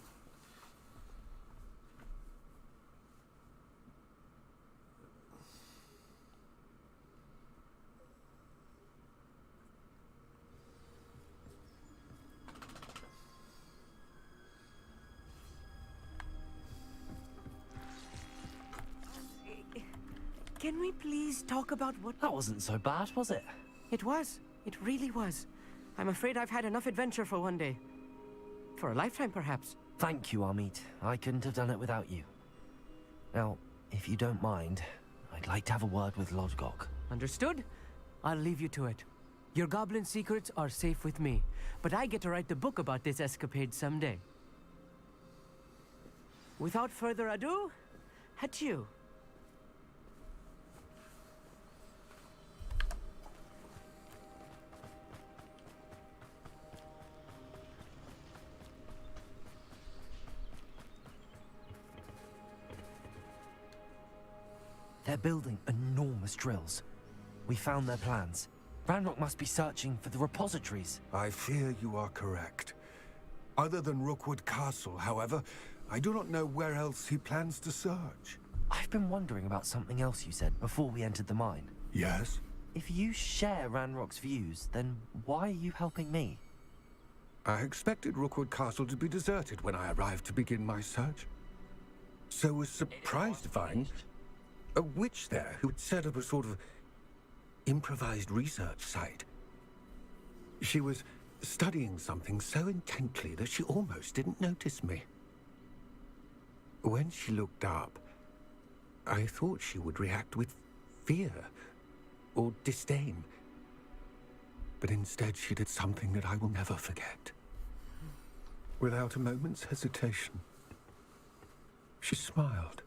Can we please talk about what... That wasn't so bad, was it? It was. It really was. I'm afraid I've had enough adventure for one day. For a lifetime, perhaps. Thank you, Amit. I couldn't have done it without you. Now, if you don't mind, I'd like to have a word with Lodgok. Understood? I'll leave you to it. Your goblin secrets are safe with me, but I get to write the book about this escapade someday. Without further ado, adieu. They're building enormous drills. We found their plans. Ranrock must be searching for the repositories. I fear you are correct. Other than Rookwood Castle, however, I do not know where else he plans to search. I've been wondering about something else you said before we entered the mine. Yes? If you share Ranrock's views, then why are you helping me? I expected Rookwood Castle to be deserted when I arrived to begin my search. So was surprised to find a witch there who had set up a sort of improvised research site. She was studying something so intently that she almost didn't notice me. When she looked up, I thought she would react with fear or disdain. But instead she did something that I will never forget. Without a moment's hesitation, she smiled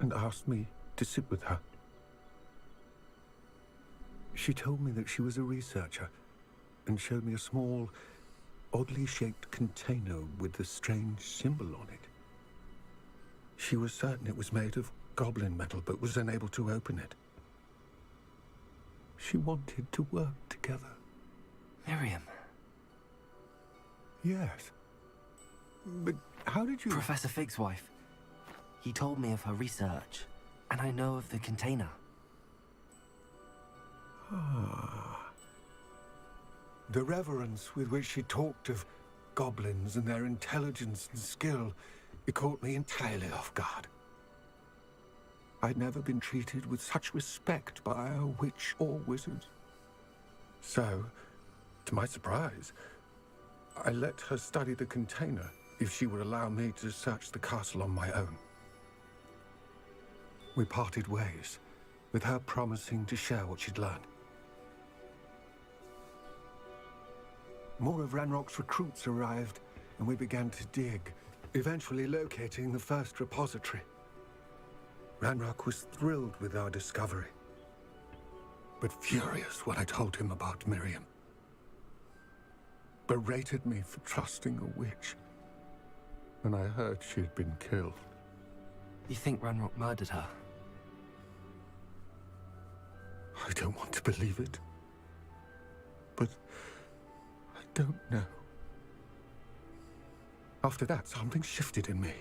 and asked me to sit with her. She told me that she was a researcher and showed me a small, oddly shaped container with a strange symbol on it. She was certain it was made of goblin metal, but was unable to open it. She wanted to work together. Miriam. Yes. But how did you... Professor Fig's wife. He told me of her research, and I know of the container. Ah. The reverence with which she talked of goblins and their intelligence and skill, it caught me entirely off guard. I'd never been treated with such respect by a witch or wizard. So, to my surprise, I let her study the container if she would allow me to search the castle on my own. We parted ways, with her promising to share what she'd learned. More of Ranrock's recruits arrived, and we began to dig, eventually locating the first repository. Ranrock was thrilled with our discovery, but furious when I told him about Miriam. Berated me for trusting a witch when I heard she had been killed. You think Ranrock murdered her? I don't want to believe it, but I don't know. After that, something shifted in me.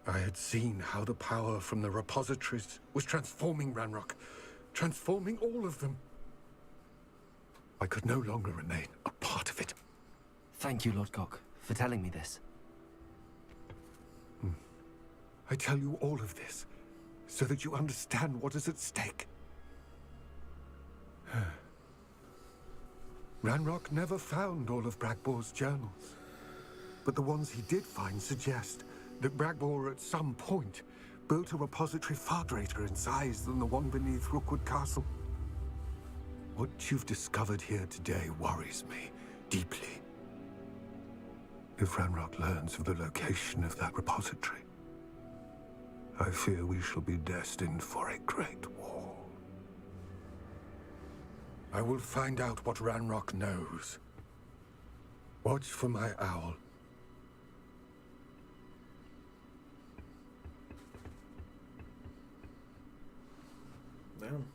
I had seen how the power from the repositories was transforming Ranrock, transforming all of them. I could no longer remain a part of it. Thank you, Lord Cock, for telling me this. I tell you all of this so that you understand what is at stake. Ranrock never found all of Bragbor's journals, but the ones he did find suggest that Bragbor at some point built a repository far greater in size than the one beneath Rookwood Castle. What you've discovered here today worries me deeply. If Ranrock learns of the location of that repository, I fear we shall be destined for a great war. I will find out what Ranrock knows. Watch for my owl. Damn.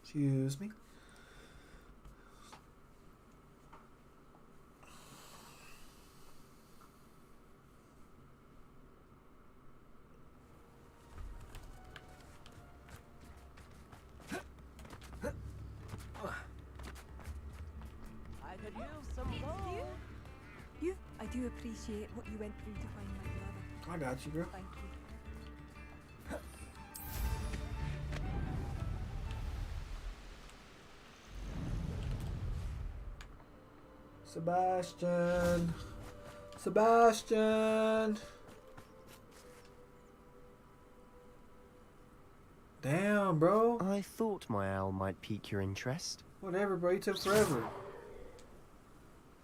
Excuse me. I could use some gold. I do appreciate what you went through to find my brother. I got you, girl. Thank you. Sebastian. Sebastian. Damn, bro. I thought my owl might pique your interest. Whatever, bro. You took forever.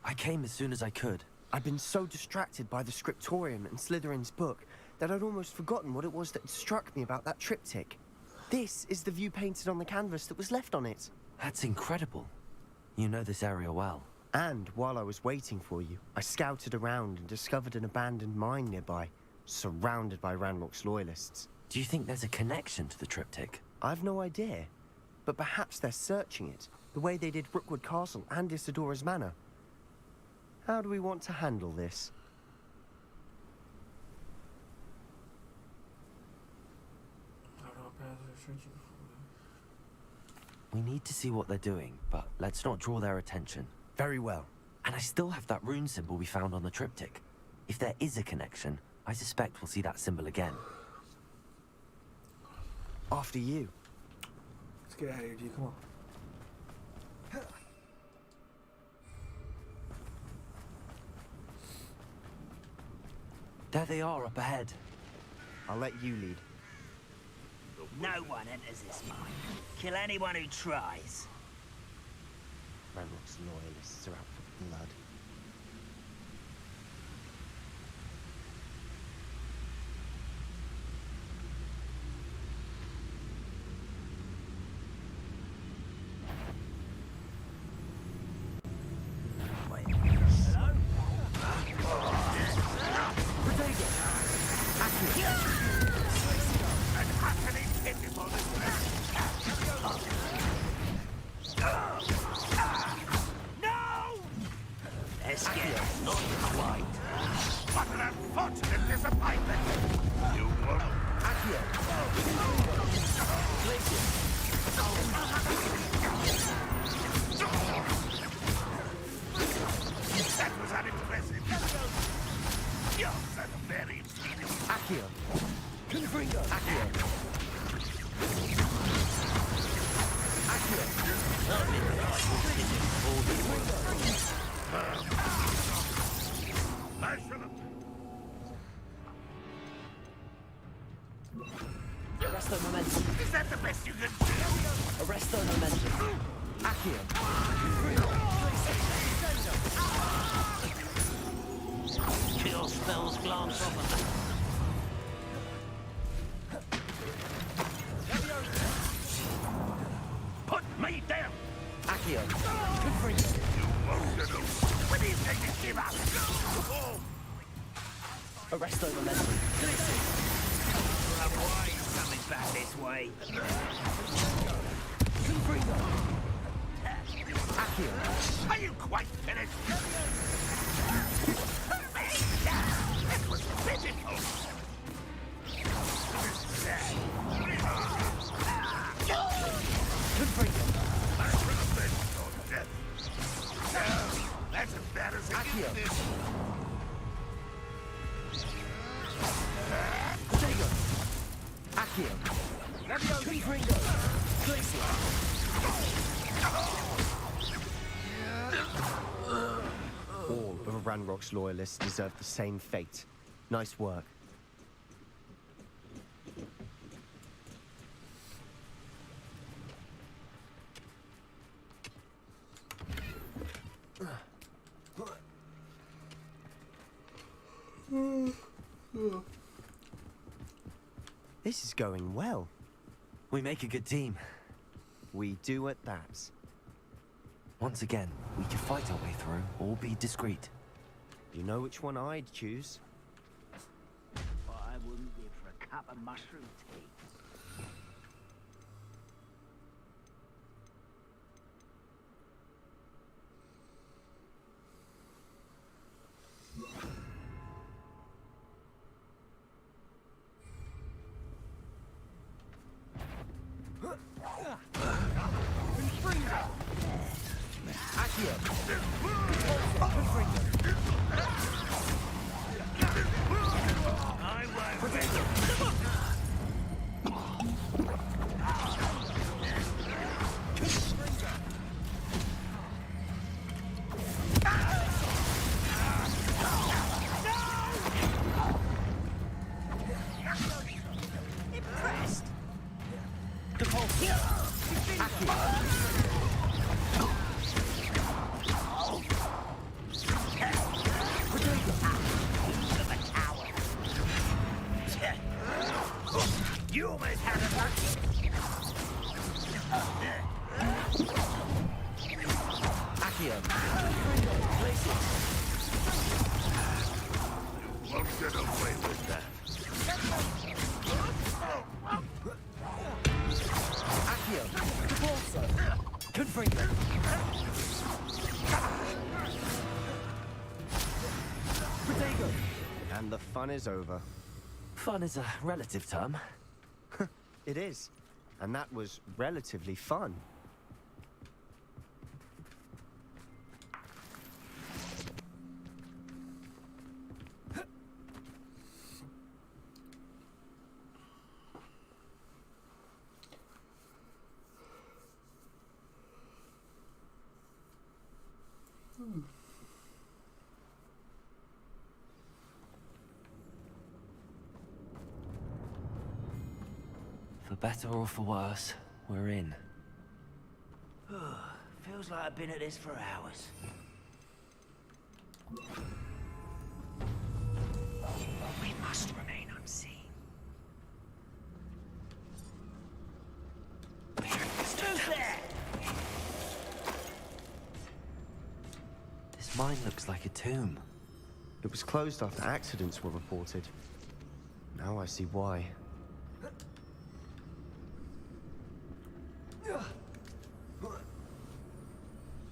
I came as soon as I could. I'd been so distracted by the scriptorium and Slytherin's book that I'd almost forgotten what it was that struck me about that triptych. This is the view painted on the canvas that was left on it. That's incredible. You know this area well. And while I was waiting for you, I scouted around and discovered an abandoned mine nearby, surrounded by Ranrock's loyalists. Do you think there's a connection to the triptych? I've no idea, but perhaps they're searching it, the way they did Rookwood Castle and Isidora's Manor. How do we want to handle this? We need to see what they're doing, but let's not draw their attention. Very well. And I still have that rune symbol we found on the triptych. If there is a connection, I suspect we'll see that symbol again. After you. Let's get out of here, G. Come on. There they are up ahead. I'll let you lead. No one enters this mine. Kill anyone who tries. Ranrock's loyalists are out for blood. Arrest their momentum. Is that the best you can do? Arrest their momentum. Kill spells glance off of them. Put me down! Accio. You won't do. When do you think you give up? Arrest their momentum. Why are you coming back this way? Are you quite finished? It was pitiful. That's as bad as it gets. All of Ranrock's loyalists deserve the same fate. Nice work. This is going well. We make a good team. We do at that. Once again, we can fight our way through or be discreet. You know which one I'd choose? I wouldn't live for a cup of mushroom tea. You almost had a Accio. Place it. You won't get away with that. Accio. Repulsor. Confringo. Protego. And the fun is over. Fun is a relative term. It is. And that was relatively fun. For better or for worse, we're in. Feels like I've been at this for hours. We must remain unseen. Who's there? This mine looks like a tomb. It was closed after accidents were reported. Now I see why.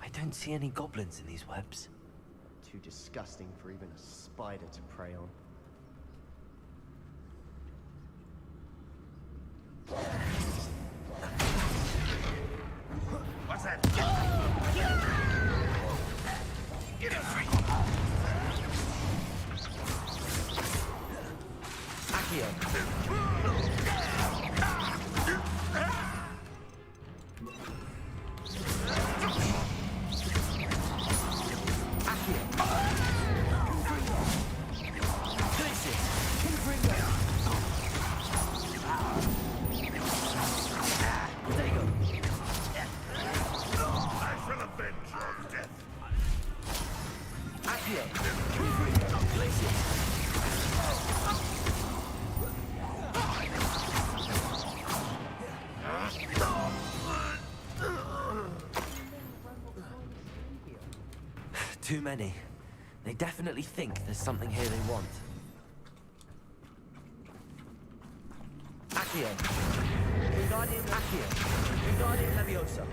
I don't see any goblins in these webs. Too disgusting for even a spider to prey on. What's that? Get it free! Accio. I shall avenge your death. Too many. They definitely think there's something here they want. Accio. Wingardium Accio. Wingardium Leviosa.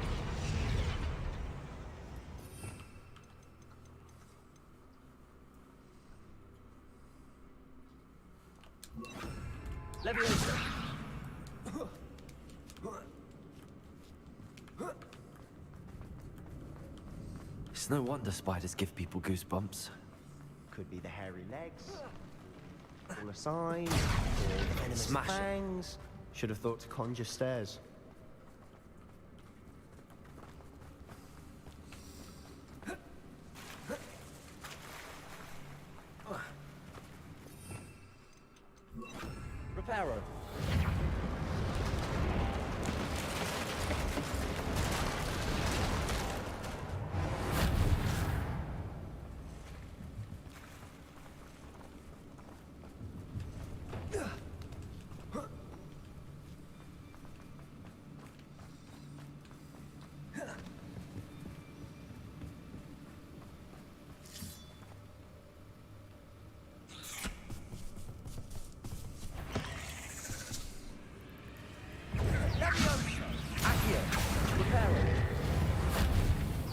Leviosa. It's no wonder spiders give people goosebumps. Could be the hairy legs, or a sign, or the venomous Smash it. fangs. Should have thought to conjure stairs. Reparo. Accio. Reparo.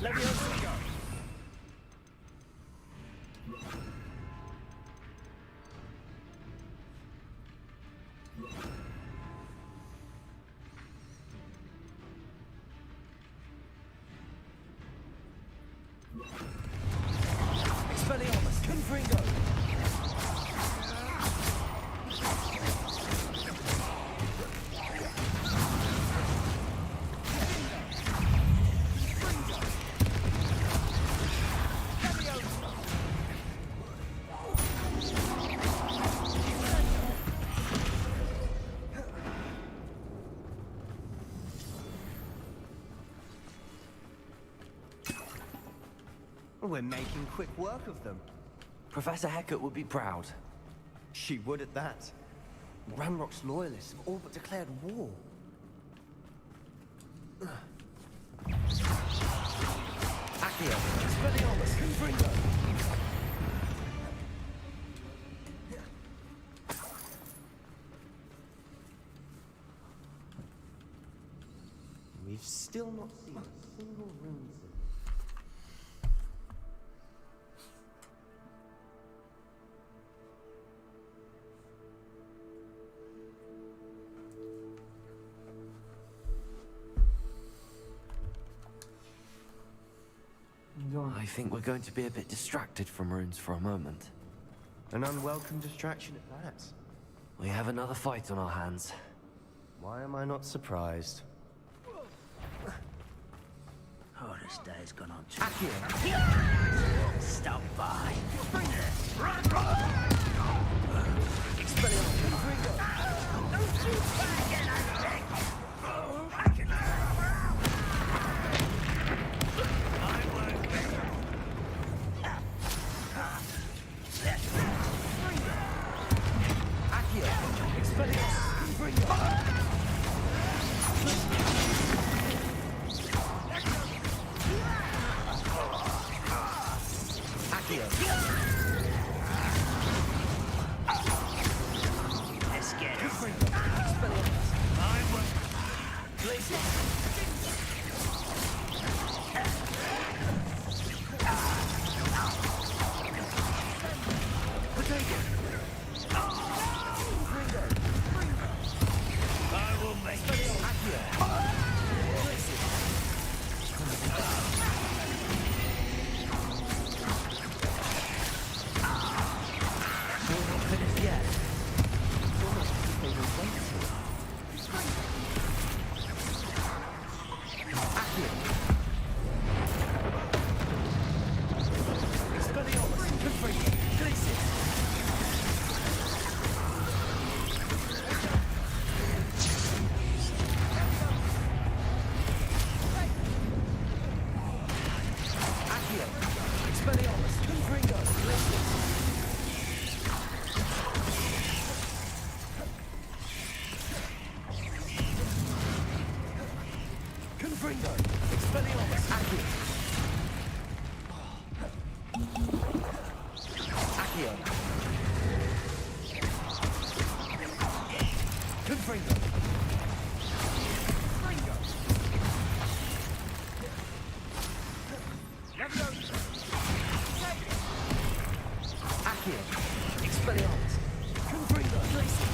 Leviosa. Expelliarmus. Confringo. We're making quick work of them. Professor Hecat would be proud. She would at that. Ranrock's loyalists have all but declared war. Accio, Expelliarmus, Confringo. We've still not seen a single rune symbol. I think we're going to be a bit distracted from runes for a moment. An unwelcome distraction at that. We have another fight on our hands. Why am I not surprised? Oh, this day's gone on too. Accio! Stop by. Expelliarmus, Confringo. Don't you back again, I think. Accio, Expelliarmus, Confringo. Let's get it. Expelliarmus. I will make it. We're not finished yet. It's almost as if they were waiting. Accio. Expelliarmus, Confringo. Glacis. Accio, Expelliarmus, Confringo. Glacis. Confringo, Expelliarmus, Accio. Accio. Confringo. Accio, Expelliarmus, Confringo, Glacis.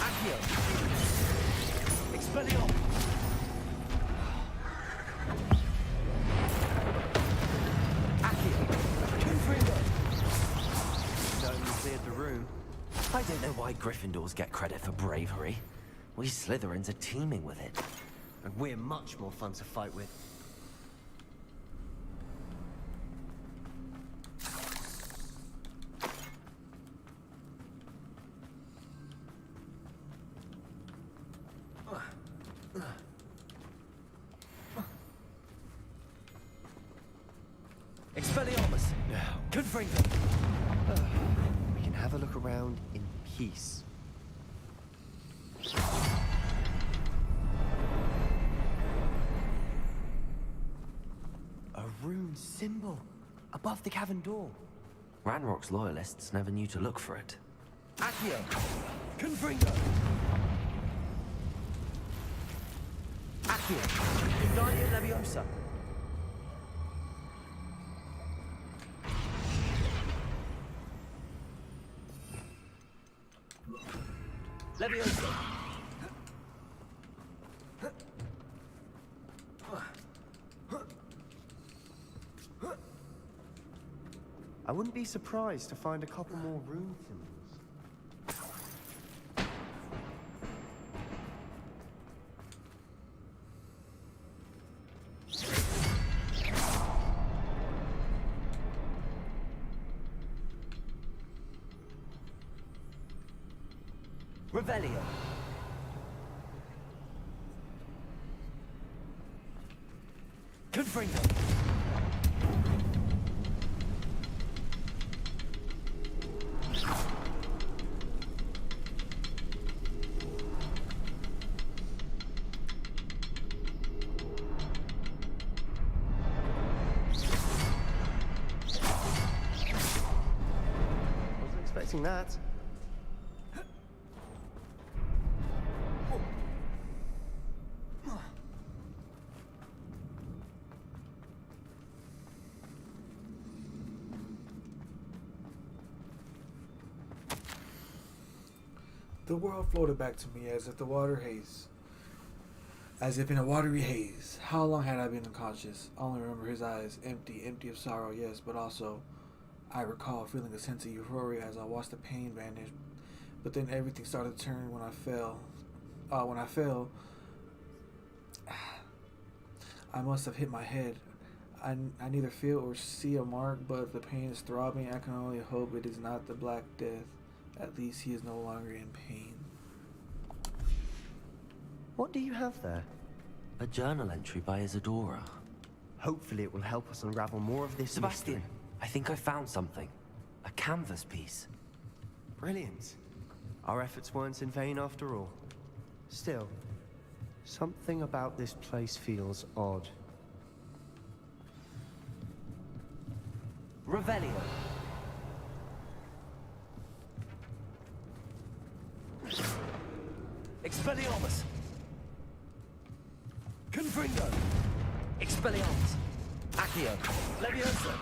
Accio, Expelliarmus. Accio, Confringo. Certainly cleared the room. I don't know why Gryffindors get credit for bravery. We Slytherins are teeming with it. And we're much more fun to fight with. Expelliarmus, Now, Confringo. we can have a look around in peace. A rune symbol above the cavern door. Ranrock's loyalists never knew to look for it. Accio, Confringo. Accio, Wingardium Leviosa. Leviosa. I wouldn't be surprised to find a couple more rune symbols. Revelio. Confringo. expecting that. The world floated back to me as if the water haze. As if in a watery haze. How long had I been unconscious? I only remember his eyes, empty of sorrow, yes, but also I recall feeling a sense of euphoria as I watched the pain vanish. But then everything started to turn when I fell. I must have hit my head. I neither feel or see a mark, but the pain is throbbing. I can only hope it is not the Black Death. At least he is no longer in pain. What do you have there? A journal entry by Isadora. Hopefully it will help us unravel more of this Sebastian, mystery. I think I found something. A canvas piece. Brilliant. Our efforts weren't in vain after all. Still, something about this place feels odd. Revelio. Expelliarmus! Confringo! Expelliarmus! Accio! Leviosa!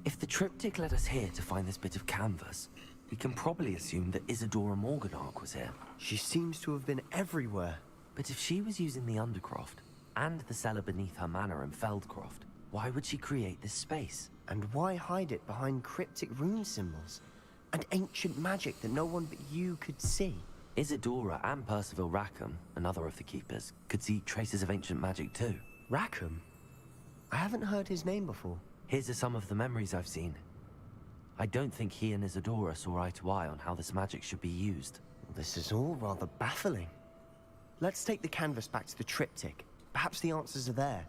If the triptych led us here to find this bit of canvas, we can probably assume that Isadora Morganach was here. She seems to have been everywhere. But if she was using the Undercroft, and the cellar beneath her manor in Feldcroft, why would she create this space? And why hide it behind cryptic rune symbols? And ancient magic that no one but you could see? Isadora and Percival Rackham, another of the Keepers, could see traces of ancient magic too. Rackham? I haven't heard his name before. Here's are some of the memories I've seen. I don't think he and Isadora saw eye to eye on how this magic should be used. This is all rather baffling. Let's take the canvas back to the triptych. Perhaps the answers are there.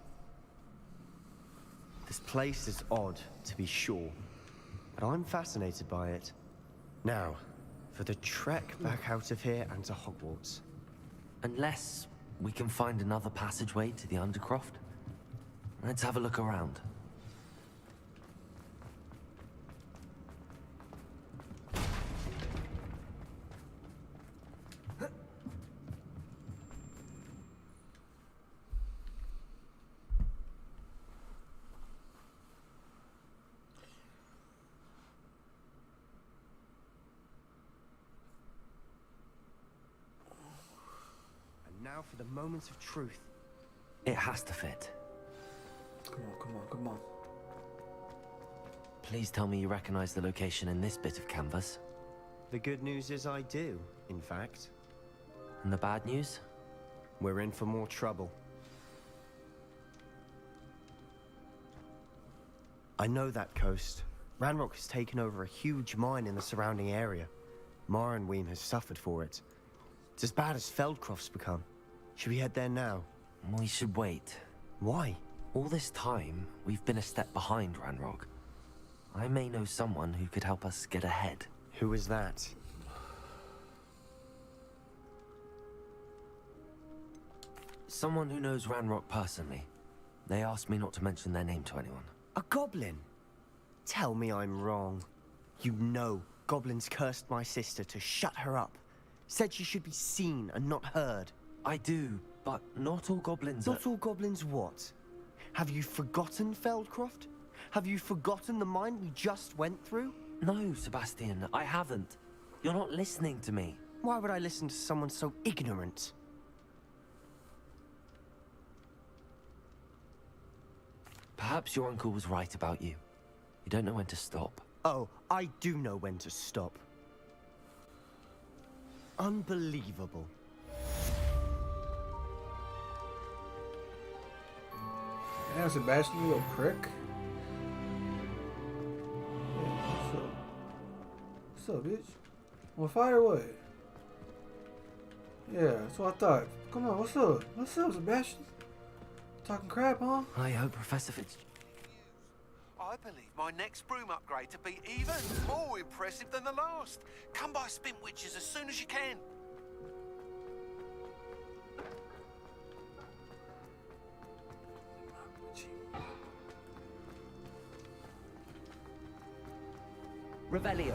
This place is odd, to be sure, but I'm fascinated by it. Now, for the trek back out of here and to Hogwarts. Unless we can find another passageway to the Undercroft. Let's have a look around. Now for the moment of truth. It has to fit. Come on. Please tell me you recognize the location in this bit of canvas. The good news is I do, in fact. And the bad news? We're in for more trouble. I know that coast. Ranrock has taken over a huge mine in the surrounding area. Mornweem has suffered for it. It's as bad as Feldcroft's become. Should we head there now? We should wait. Why? All this time, we've been a step behind Ranrock. I may know someone who could help us get ahead. Who is that? Someone who knows Ranrock personally. They asked me not to mention their name to anyone. A goblin? Tell me I'm wrong. You know goblins cursed my sister to shut her up. Said she should be seen and not heard. I do, but not all goblins Not all goblins what? Have you forgotten Feldcroft? Have you forgotten the mine we just went through? No, Sebastian, I haven't. You're not listening to me. Why would I listen to someone so ignorant? Perhaps your uncle was right about you. You don't know when to stop. Oh, I do know when to stop. Unbelievable. Damn, Sebastian, you little prick. Yeah, what's up? What's up, bitch? On fire or what? Yeah, that's what I thought. Come on, what's up? What's up, Sebastian? Talking crap, huh? I hope Professor Fitz... I believe my next broom upgrade to be even more impressive than the last. Come by Spin Witches as soon as you can. Revelio.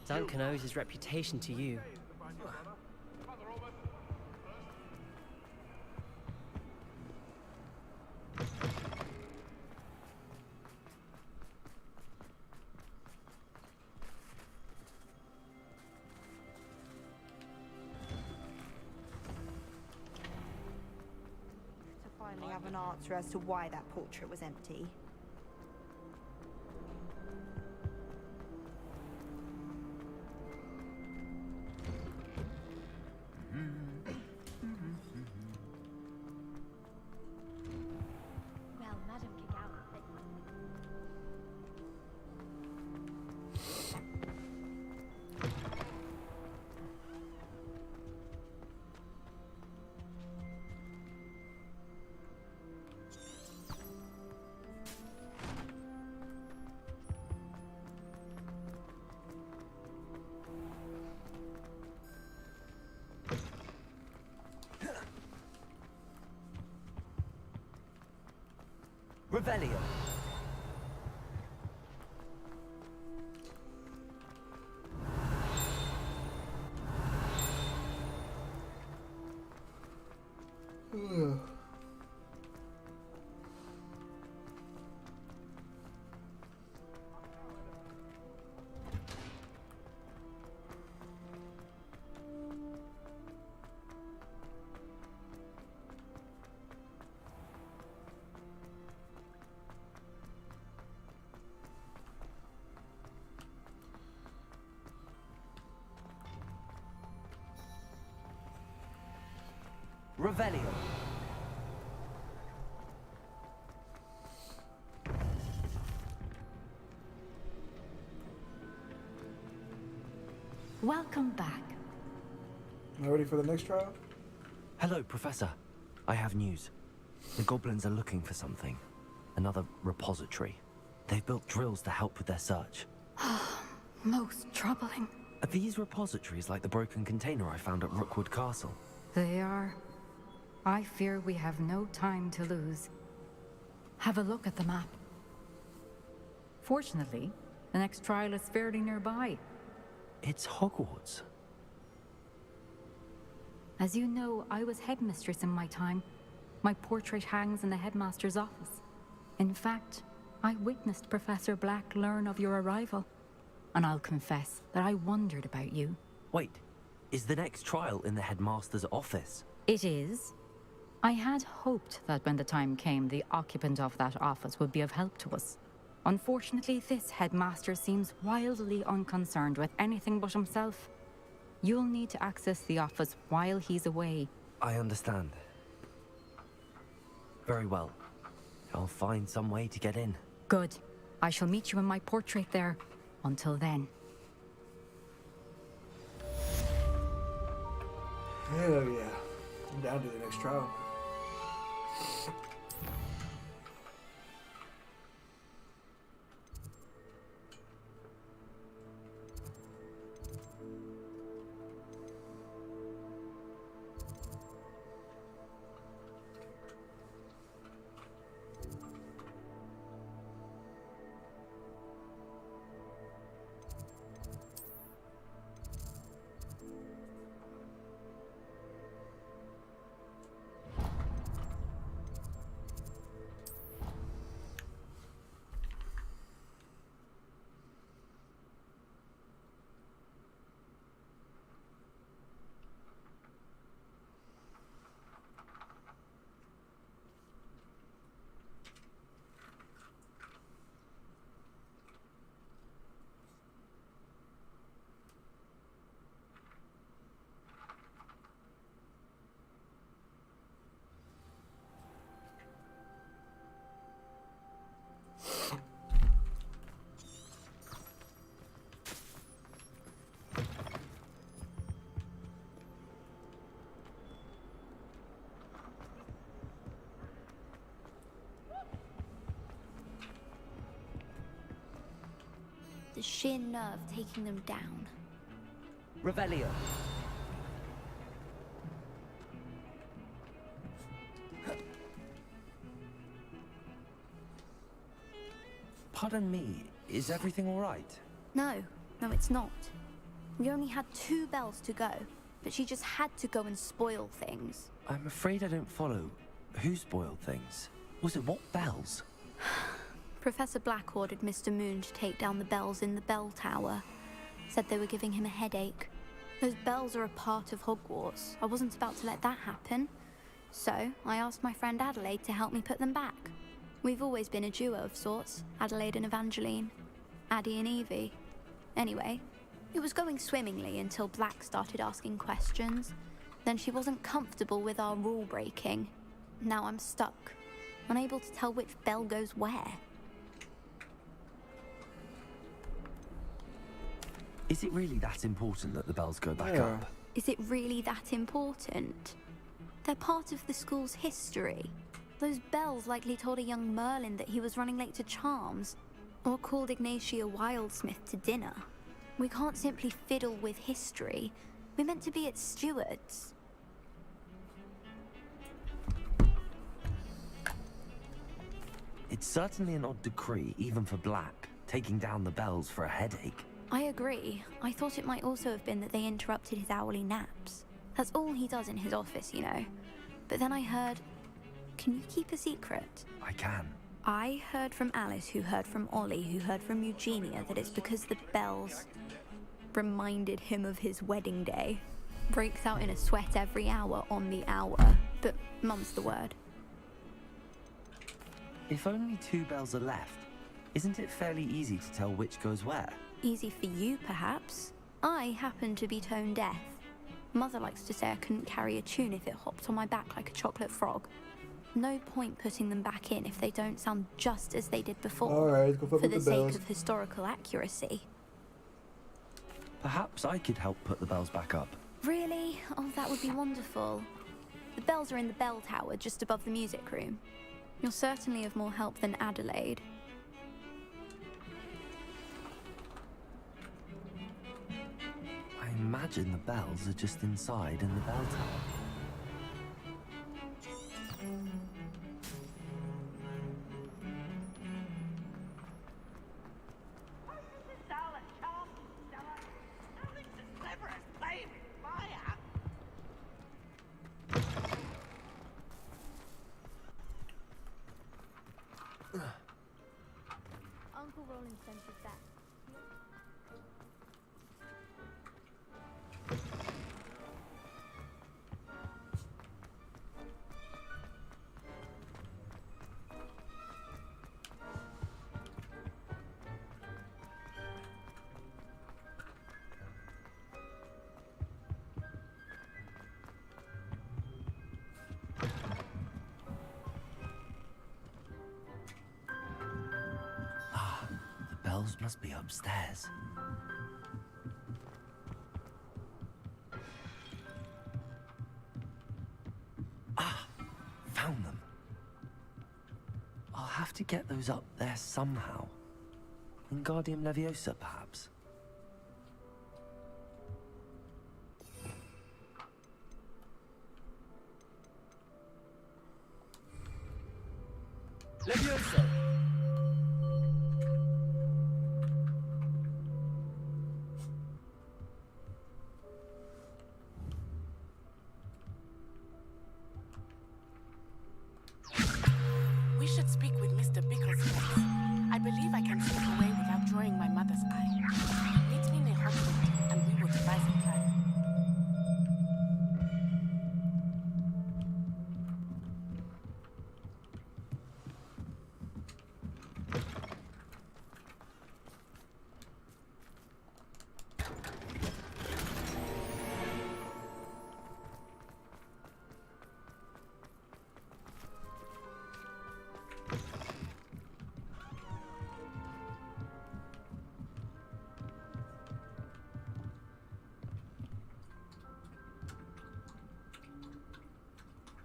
Duncan owes his reputation to you. To finally have an answer as to why that portrait was empty. Well, Madame Kagao. Revelio. Revelio. Welcome back. Am I ready for the next trial? Hello, Professor. I have news. The goblins are looking for something. Another repository. They've built drills to help with their search. Most troubling. Are these repositories like the broken container I found at Rookwood Castle? They are. I fear we have no time to lose. Have a look at the map. Fortunately, the next trial is fairly nearby. It's Hogwarts. As you know, I was headmistress in my time. My portrait hangs in the headmaster's office. In fact, I witnessed Professor Black learn of your arrival. And I'll confess that I wondered about you. Wait, is the next trial in the headmaster's office? It is. I had hoped that when the time came, the occupant of that office would be of help to us. Unfortunately, this headmaster seems wildly unconcerned with anything but himself. You'll need to access the office while he's away. I understand. Very well. I'll find some way to get in. Good. I shall meet you in my portrait there. Until then. Hell yeah. I'm down to the next trial. sheer nerve taking them down. Revelio. Pardon me, is everything all right? No, it's not. We only had 2 bells to go, but she just had to go and spoil things. I'm afraid I don't follow. Who spoiled things? Was it what bells? Professor Black ordered Mr. Moon to take down the bells in the bell tower. Said they were giving him a headache. Those bells are a part of Hogwarts. I wasn't about to let that happen. So, I asked my friend Adelaide to help me put them back. We've always been a duo of sorts, Adelaide and Evangeline. Addie and Evie. Anyway, it was going swimmingly until Black started asking questions. Then she wasn't comfortable with our rule breaking. Now I'm stuck, unable to tell which bell goes where. Is it really that important that the bells go back up? Is it really that important? They're part of the school's history. Those bells likely told a young Merlin that he was running late to Charms, or called Ignatia Wildsmith to dinner. We can't simply fiddle with history. We're meant to be its stewards. It's certainly an odd decree, even for Black, taking down the bells for a headache. I agree. I thought it might also have been that they interrupted his hourly naps. That's all he does in his office, you know. But then I heard... Can you keep a secret? I can. I heard from Alice, who heard from Ollie, who heard from Eugenia, that it's because the bells reminded him of his wedding day. Breaks out in a sweat every hour on the hour. But mum's the word. If only 2 bells are left, isn't it fairly easy to tell which goes where? Easy for you, perhaps. I happen to be tone deaf. Mother likes to say I couldn't carry a tune if it hopped on my back like a chocolate frog. No point putting them back in if they don't sound just as they did before. Alright, go fuck for with the the sake bells. of historical accuracy. Perhaps I could help put the bells back up. Really? Oh, that would be wonderful. The bells are in the bell tower just above the music room. You're certainly of more help than Adelaide. I imagine the bells are just inside in the bell tower. Uncle Roland sent us back. The bells must be upstairs. Found them. I'll have to get those up there somehow. Wingardium Leviosa, perhaps. Leviosa! We should speak with Mr. Bickles next. I believe I can slip away without drawing my mother's eye. Meet me near Hogwarts, and we will devise a plan.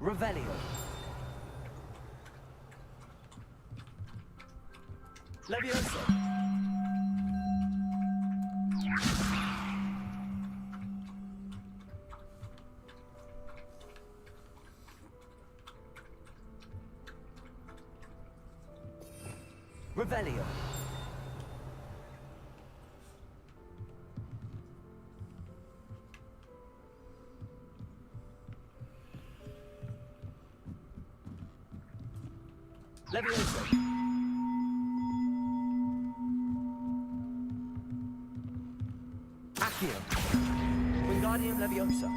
Revelio. Leviosa! Revelio. Levioso. Accio. Wingardium Leviosa.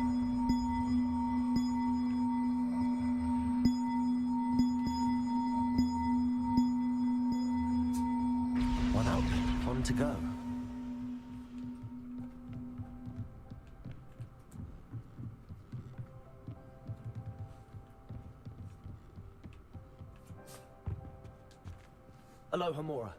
One up, on to go. Alohomora.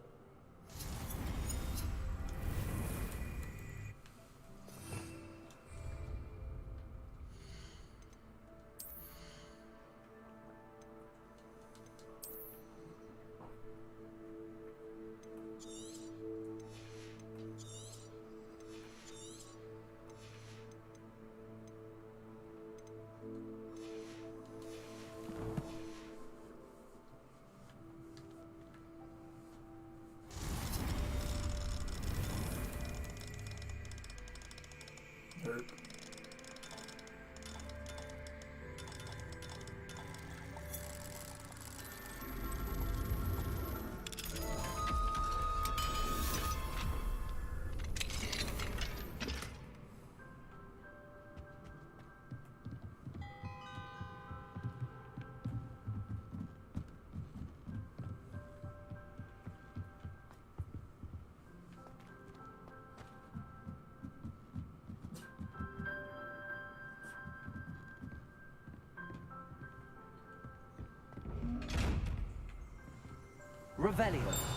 Revelio.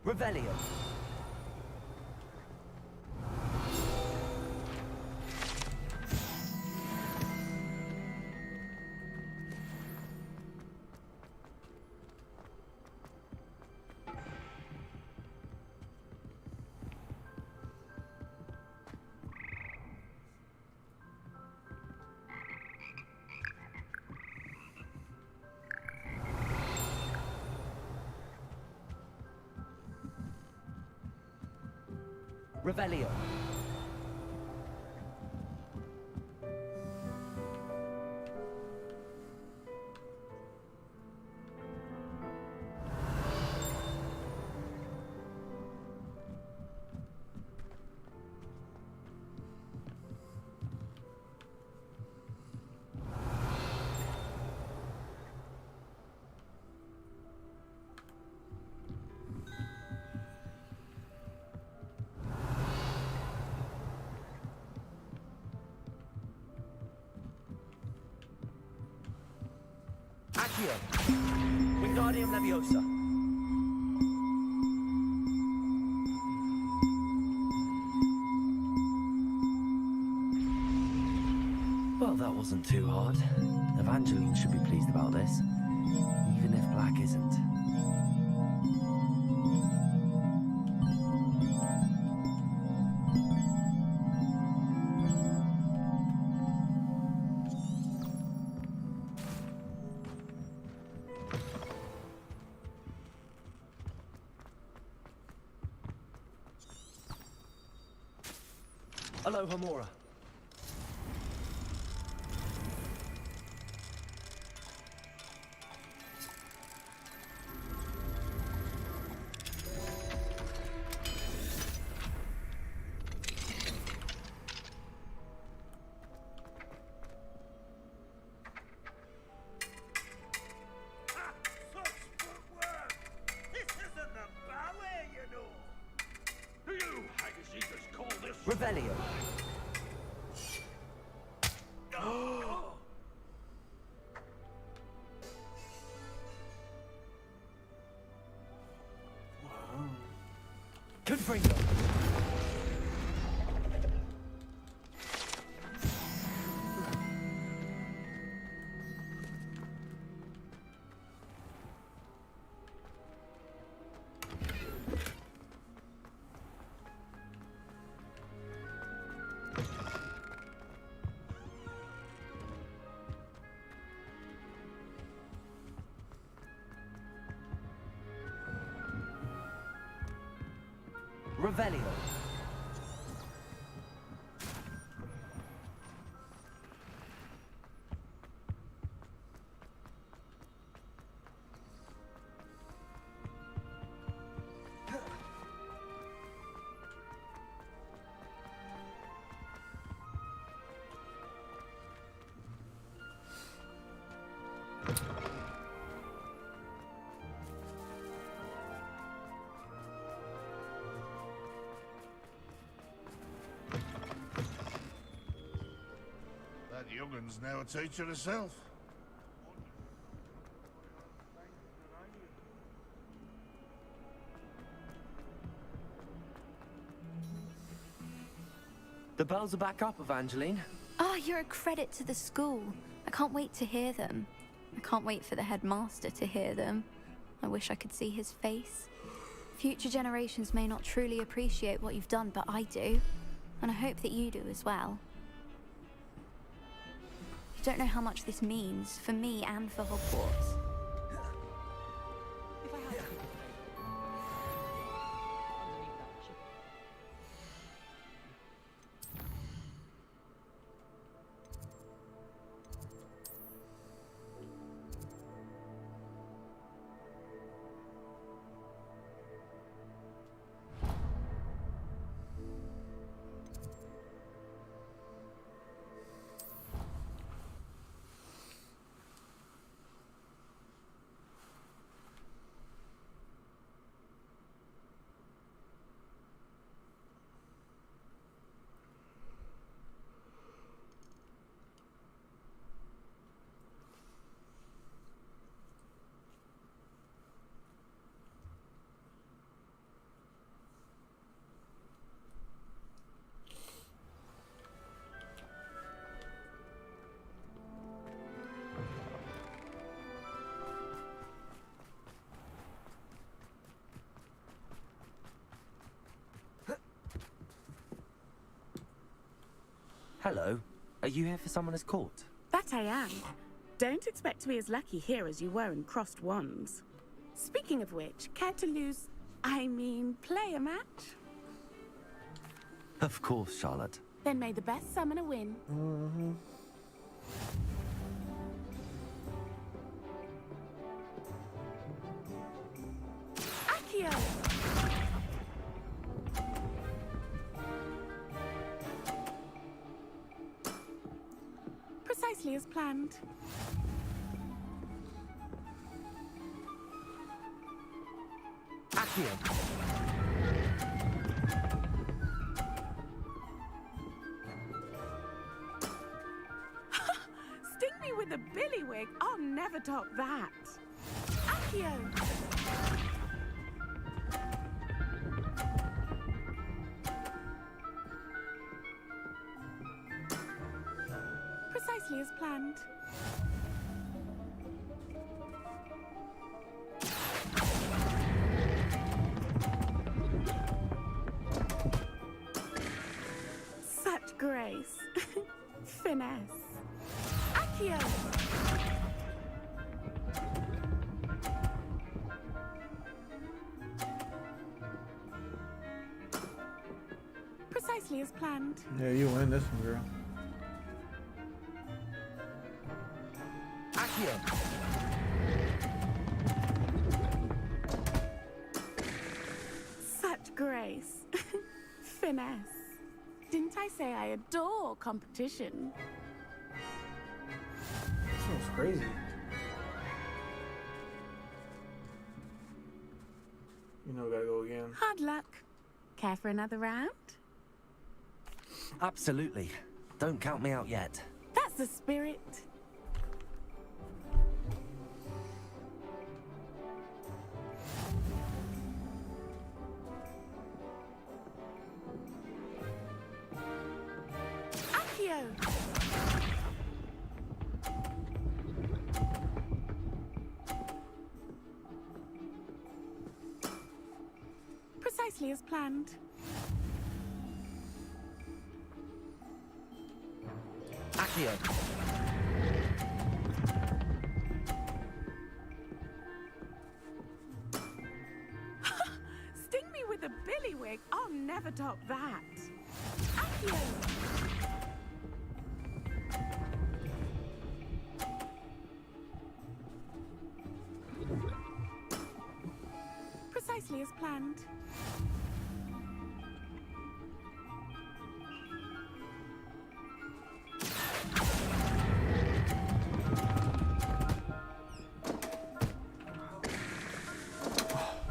Revelio. Revelio. Accio. Wingardium Leviosa. Well, that wasn't too hard. Evangeline should be pleased about this, even if Black isn't. Hello, Homora. Revelio. Confringo. Revelio. That youngun's now a teacher herself. The bells are back up, Evangeline. Oh, you're a credit to the school. I can't wait to hear them. I can't wait for the headmaster to hear them. I wish I could see his face. Future generations may not truly appreciate what you've done, but I do. And I hope that you do as well. You don't know how much this means for me and for Hogwarts. Hello. Are you here for someone's court? That I am. Don't expect to be as lucky here as you were in Crossed Wands. Speaking of which, care to play a match? Of course, Charlotte. Then may the best summoner win. Mm-hmm. Accio! Precisely as planned. Accio! Sting me with a billywig. I'll never top that. Accio! Precisely as planned. Such grace. Finesse. Accio! Precisely as planned. Yeah, you win this one, girl. Accio! Such grace. Finesse. Didn't I say I adore competition? This one's crazy. You know, gotta go again. Hard luck. Care for another round? Absolutely. Don't count me out yet. That's the spirit. Accio! Precisely as planned. Accio! Sting me with a billywig. I'll never top that. Accio! Precisely as planned.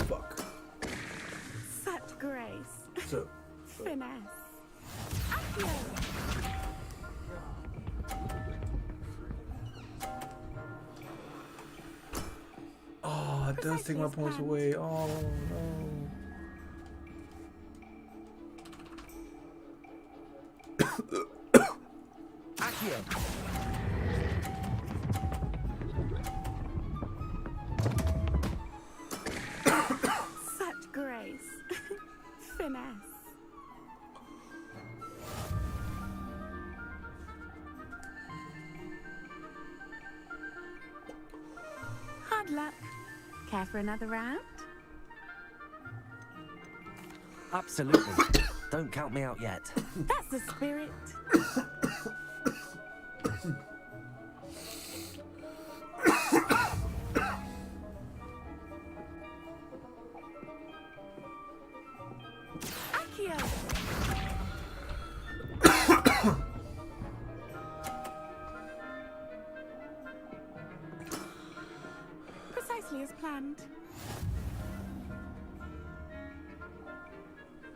Fuck. Such grace. So. Finesse. Accio! Oh, it does take my points away. Oh, no. Accio! Such grace. Finesse. Hard luck. Care for another round? Absolutely. Don't count me out yet. That's the spirit. Accio! Precisely as planned.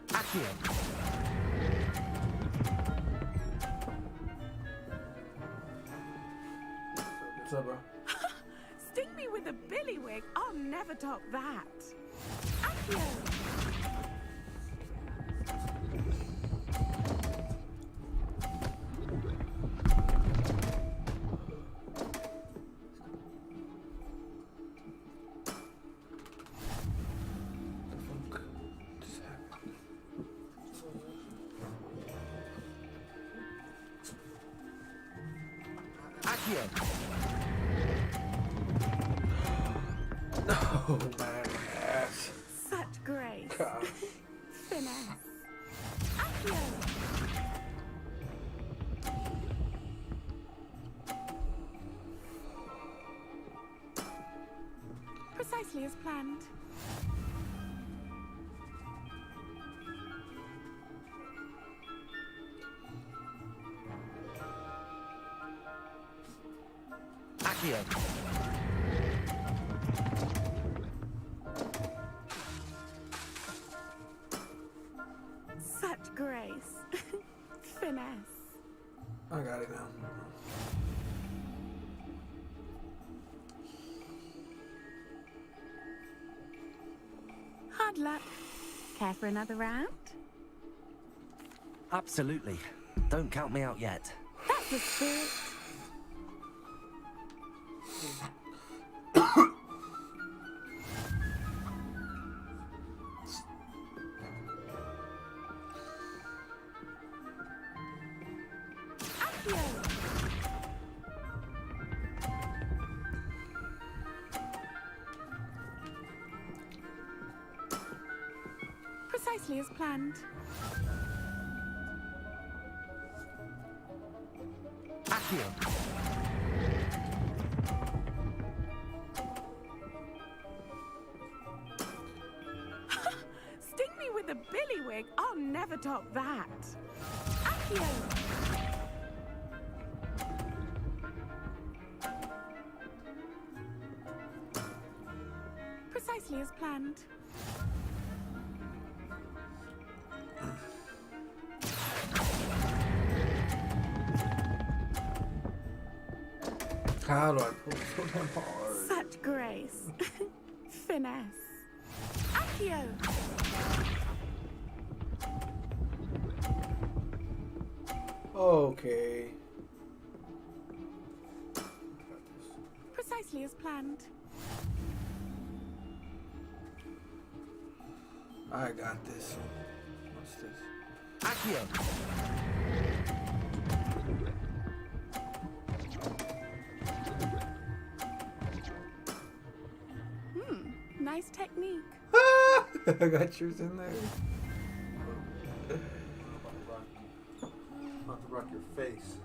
Accio! What's up, bro? Sting me with a billywig. I'll never top that. Accio! Accio! Oh, man, my ass. Such grace. God. Finesse. Accio! Precisely as planned. Accio. Such grace. Finesse. I got it now. Hard luck. Care for another round? Absolutely. Don't count me out yet. That's the spirit. Precisely as planned. Accio. Sting me with a billywig. I'll never top that. Accio. Precisely as planned. How do I pull so damn hard? Such grace. Finesse. Accio. Okay. Precisely as planned. I got this. What's this? Accio. Nice technique. I got yours in there. About to rock your face.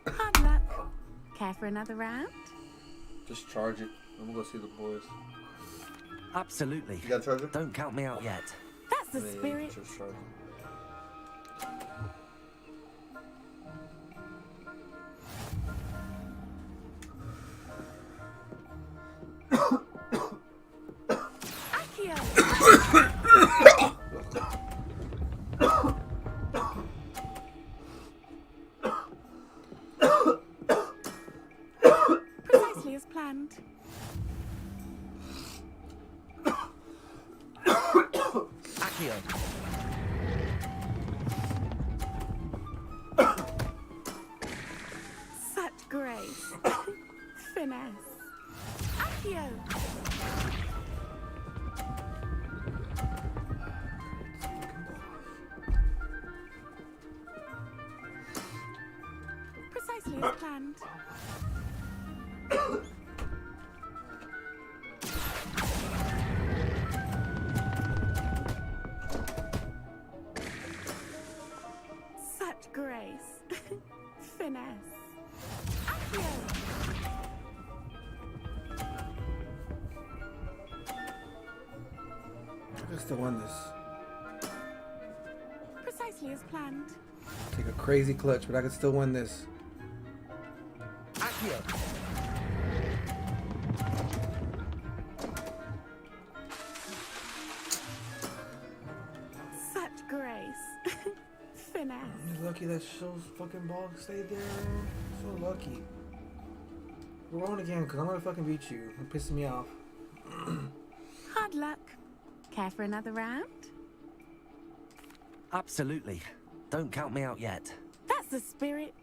Hard luck. Care for another round? Just charge it. I'm gonna go see the boys. Absolutely. You got a charger? Don't count me out yet. That's the spirit. Just charge it. Precisely as planned. Accio. Such grace. Finesse. Accio. Precisely as planned. Such grace. Finesse. Accio. I can still win this. Precisely as planned. Take a crazy clutch, but I can still win this. Accio. Such grace. Finesse. You're lucky that show's fucking ball stayed there. So lucky. We're rolling again, because I'm gonna fucking beat you. You're pissing me off. Hard luck. Care for another round? Absolutely. Don't count me out yet. That's the spirit.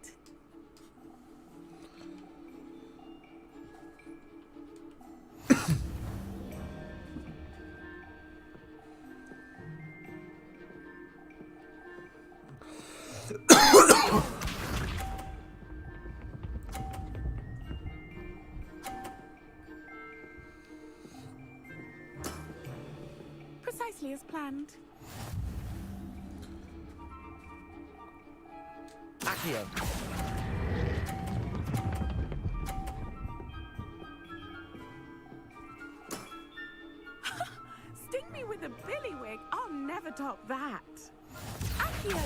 Precisely as planned. Accio. top that. Accio!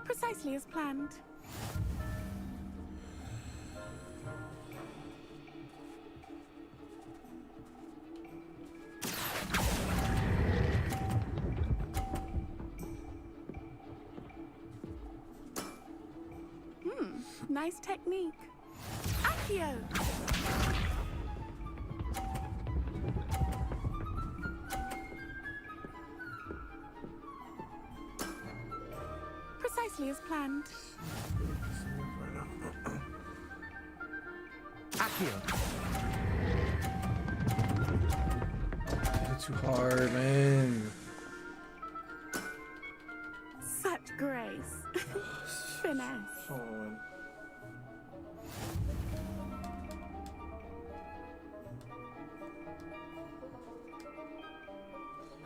Precisely as planned. Nice technique. Accio! Precisely as planned. Accio! It's too hard, man. Such grace. Finesse. Hold on.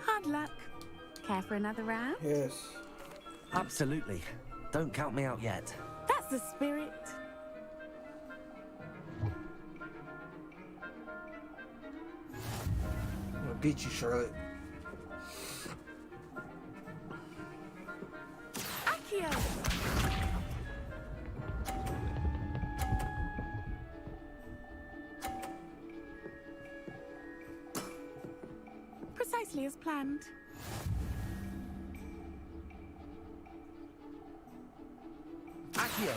Hard luck. Care for another round? Yes. Absolutely. Don't count me out yet. That's the spirit. I'm gonna beat you, Charlotte. Accio! Precisely as planned. Accio!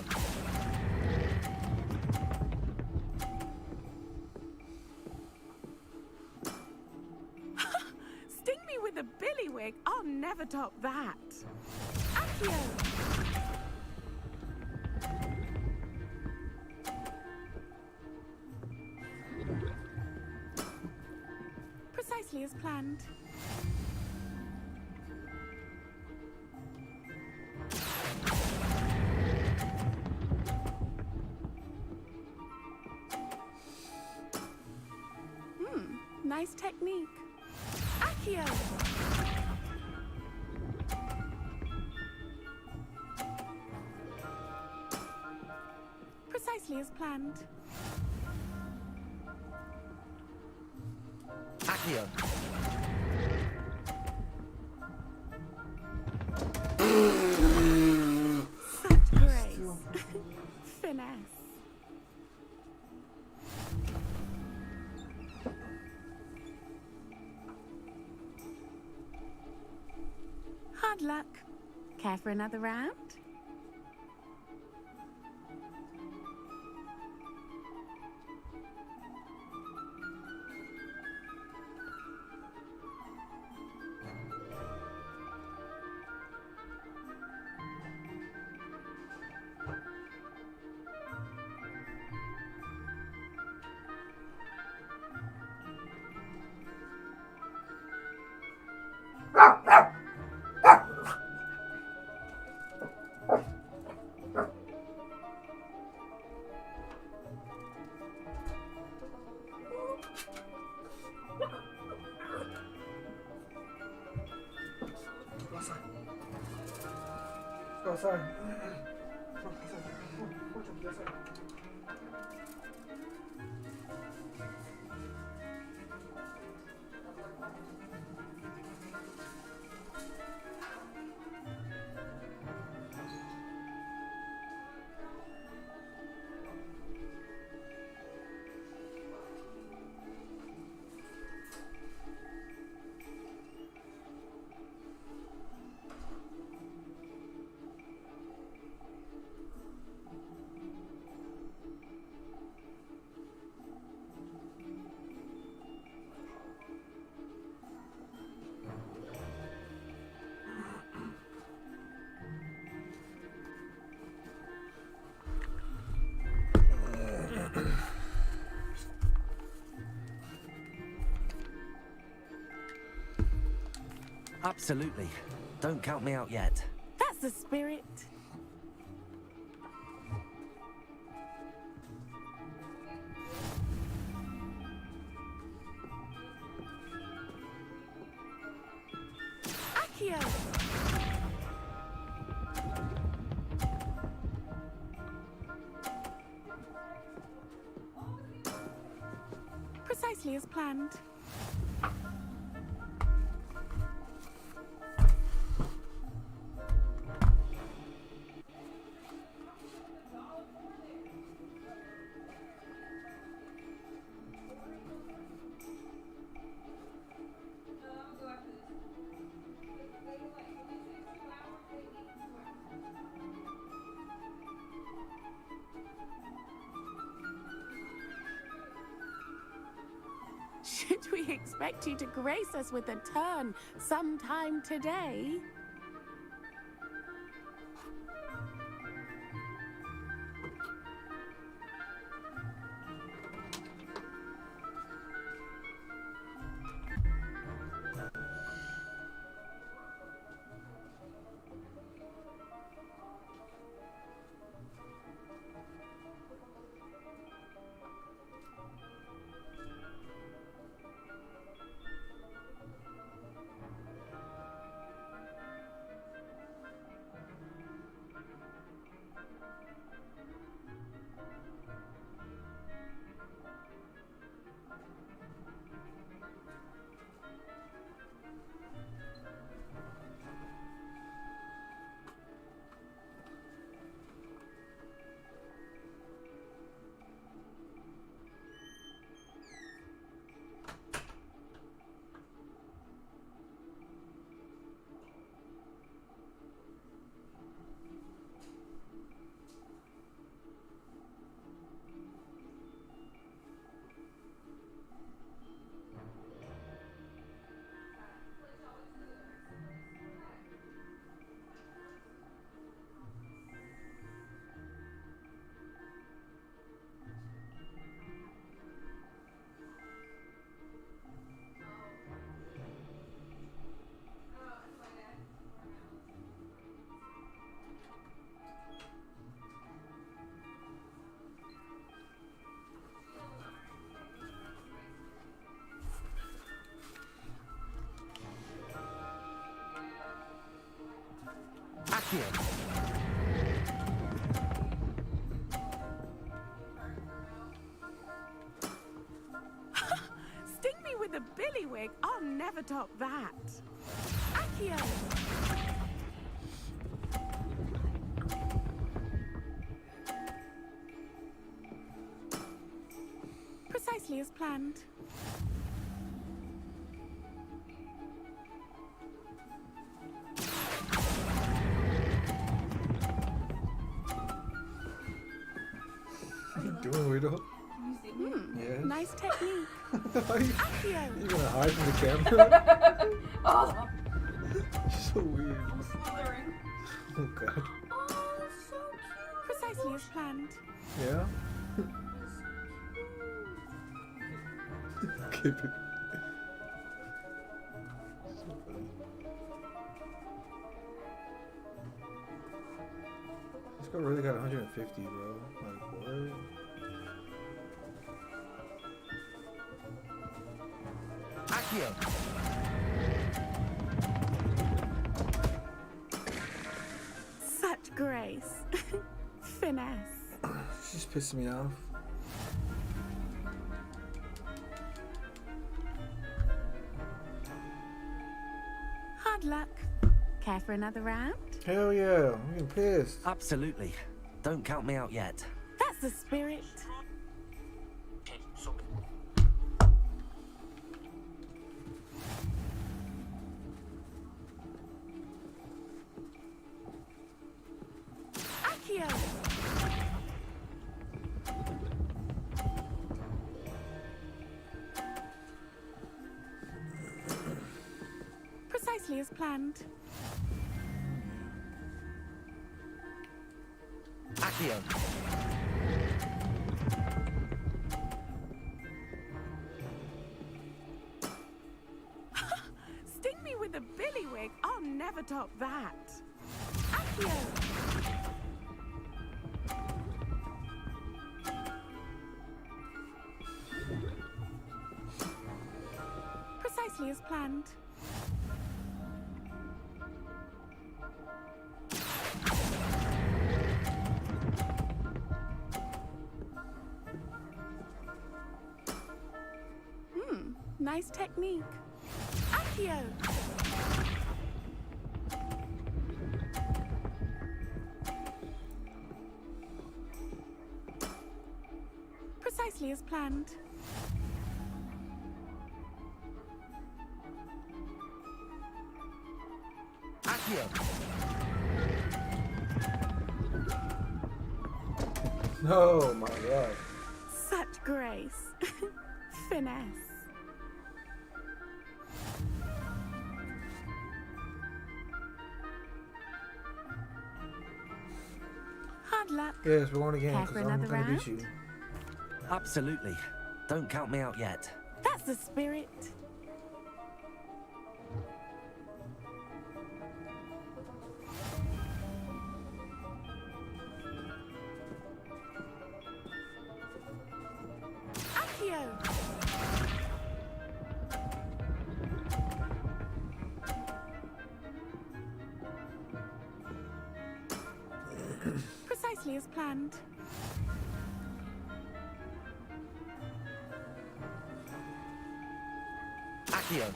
Sting me with a billywig. I'll never top that. Accio! Precisely as planned. Nice technique. Accio! Precisely as planned. Accio! Such grace. Finesse. Hard luck. Care for another round? Go outside. Absolutely. Don't count me out yet. That's the spirit. Accio! Precisely as planned. Should we expect you to grace us with a turn sometime today? Accio. Sting me with a billywig. I'll never top that. Accio. Precisely as planned. Doing weirdo? Yes. Nice technique. You're gonna hide from the camera? Oh. So weird. Oh god. Oh, so cute. Precisely as planned. Yeah? Keep it. So funny. This girl really got 150, bro. Like, what? Accio. Such grace. Finesse. She's pissing me off. Hard luck. Care for another round? Hell yeah. I'm getting pissed. Absolutely. Don't count me out yet. That's the spirit. Accio. Precisely as planned. Accio. Sting me with a billywig. I'll never top that. Accio. Precisely as planned. Nice technique. Accio! Precisely as planned. Accio! Oh my god. Such grace. Finesse. Hard luck. Yes, we're going again Care because for I'm another gonna round? beat you. Absolutely. Don't count me out yet. That's the spirit. Accio! Precisely as planned. Accio!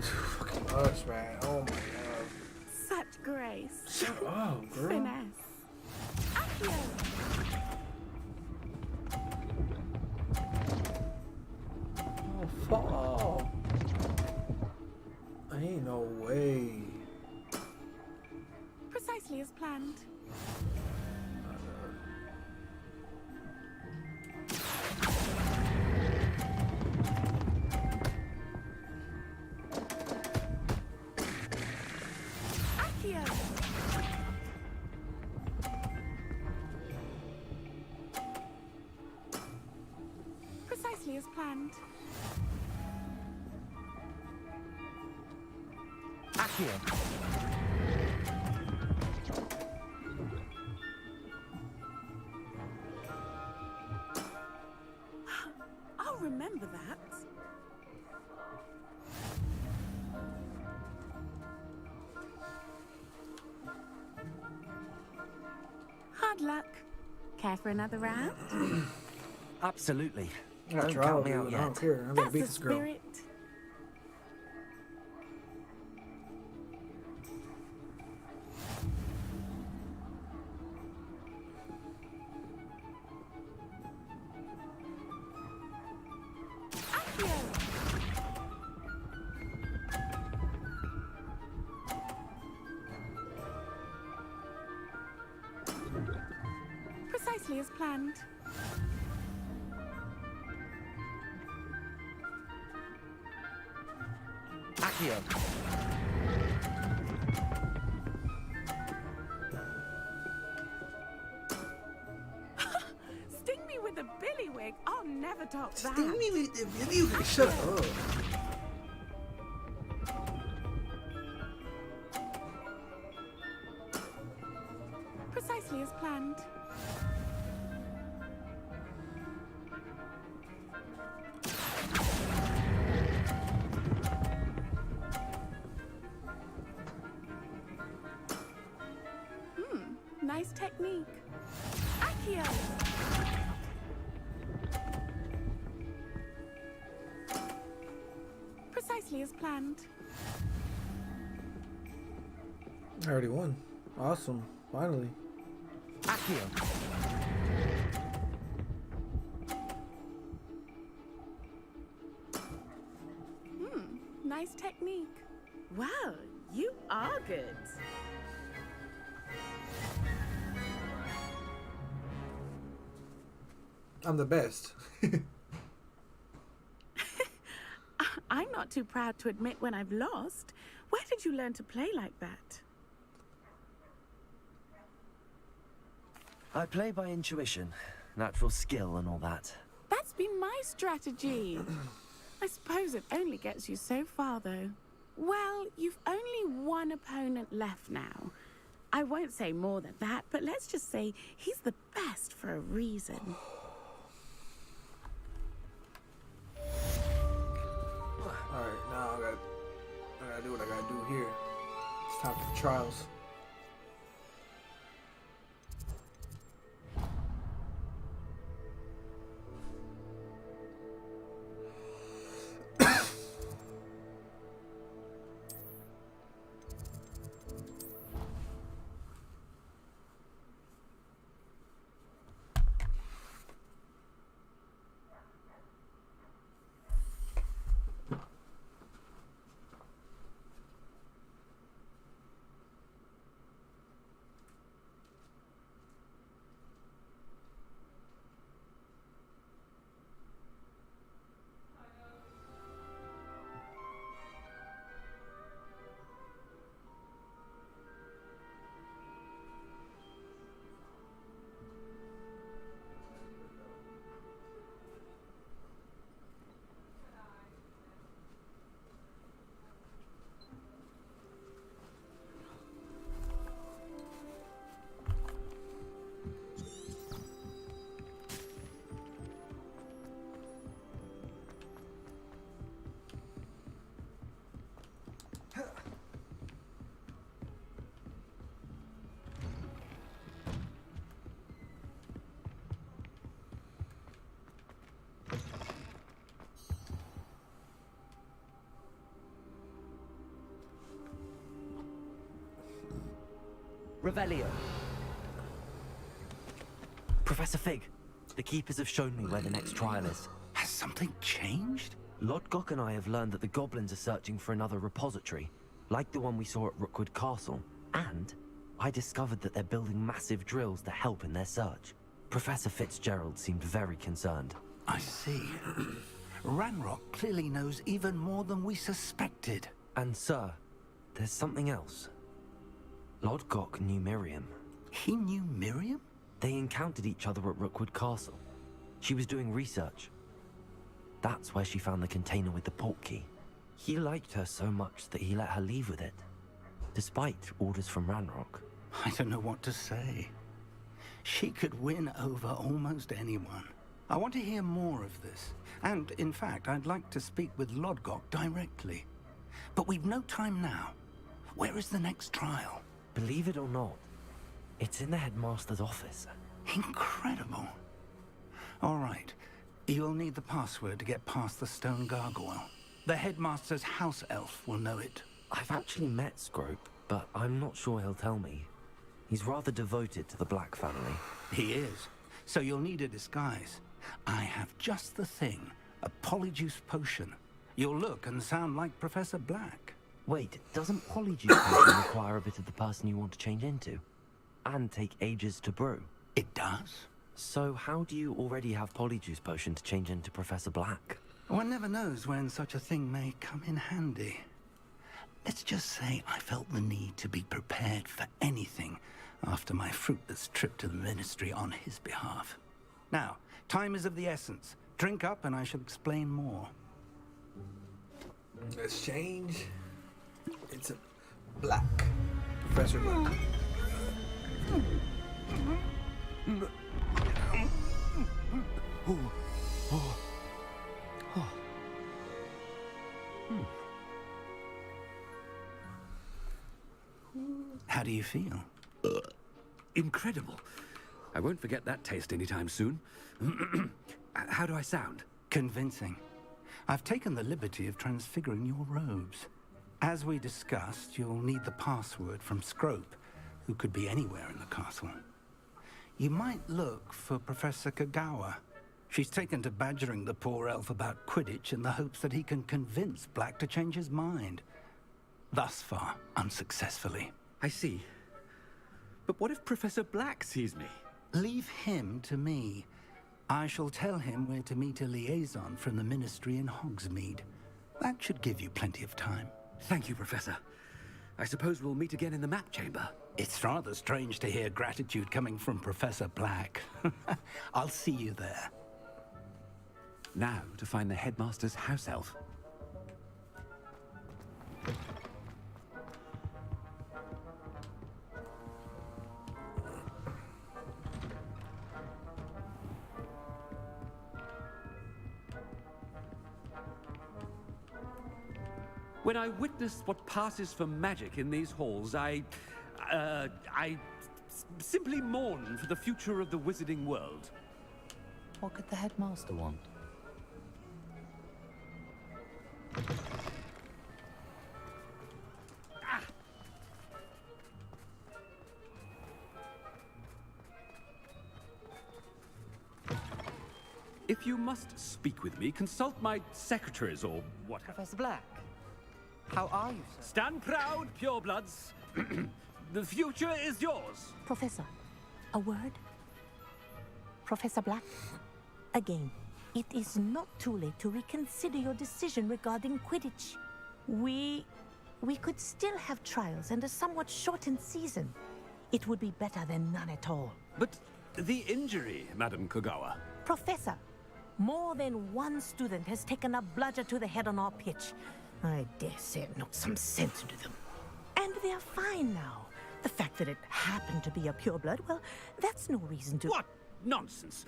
Fucking us, man. Oh my god. Such grace. Shut up, girl. Finesse. Accio! Oh, fall. Ain't no way. Precisely as planned. Accio! Precisely as planned. Accio! I'll remember that. Hard luck. Care for another round? Absolutely. I Don't try count to me do out it. I yet. don't care. I'm gonna That's beat the this girl. spirit. Accio! Precisely as planned. Accio! Sting me with a billywig. I'll never top that. Sting me with the video. Shut up. Precisely as planned. Nice technique. Accio! Precisely as planned. I already won. Awesome. Finally. Accio! Nice technique. Wow, you are good. I'm the best. I'm not too proud to admit when I've lost. Where did you learn to play like that? I play by intuition, natural skill and all that. That's been my strategy. I suppose it only gets you so far, though. Well, you've only one opponent left now. I won't say more than that, but let's just say he's the best for a reason. Alright, now I gotta do what I gotta do here. It's time for the trials. Revelio. Professor Fig, the Keepers have shown me where the next trial is. Has something changed? Lodgok and I have learned that the goblins are searching for another repository, like the one we saw at Rookwood Castle. And I discovered that they're building massive drills to help in their search. Professor Fitzgerald seemed very concerned. I see. Ranrock clearly knows even more than we suspected. And sir, there's something else. Lodgok knew Miriam. He knew Miriam? They encountered each other at Rookwood Castle. She was doing research. That's where she found the container with the port key. He liked her so much that he let her leave with it, despite orders from Ranrock. I don't know what to say. She could win over almost anyone. I want to hear more of this. And, in fact, I'd like to speak with Lodgok directly. But we've no time now. Where is the next trial? Believe it or not, it's in the headmaster's office. Incredible. All right. You'll need the password to get past the stone gargoyle. The headmaster's house elf will know it. I've actually met Scrope, but I'm not sure he'll tell me. He's rather devoted to the Black family. He is. So you'll need a disguise. I have just the thing. A polyjuice potion. You'll look and sound like Professor Black. Wait, doesn't polyjuice potion require a bit of the person you want to change into? And take ages to brew? It does. So how do you already have polyjuice potion to change into Professor Black? One never knows when such a thing may come in handy. Let's just say I felt the need to be prepared for anything after my fruitless trip to the Ministry on his behalf. Now, time is of the essence. Drink up and I shall explain more. Let's change. It's a Black. Professor Black. How do you feel? Incredible. I won't forget that taste anytime soon. How do I sound? Convincing. I've taken the liberty of transfiguring your robes. As we discussed, you'll need the password from Scrope, who could be anywhere in the castle. You might look for Professor Kagawa. She's taken to badgering the poor elf about Quidditch in the hopes that he can convince Black to change his mind. Thus far, unsuccessfully. I see. But what if Professor Black sees me? Leave him to me. I shall tell him where to meet a liaison from the Ministry in Hogsmeade. That should give you plenty of time. Thank you, Professor. I suppose we'll meet again in the map chamber. It's rather strange to hear gratitude coming from Professor Black. I'll see you there. Now to find the headmaster's house elf. When I witness what passes for magic in these halls, I simply mourn for the future of the wizarding world. What could the headmaster want? If you must speak with me, consult my secretaries or whatever. Professor Black, how are you, sir? Stand proud, purebloods. The future is yours. Professor, a word? Professor Black, again, it is not too late to reconsider your decision regarding Quidditch. We could still have trials and a somewhat shortened season. It would be better than none at all. But the injury, Madam Kagawa. Professor, more than one student has taken a bludger to the head on our pitch. I dare say it knocked some sense into them. And they're fine now. The fact that it happened to be a pureblood, well, that's no reason to... What nonsense!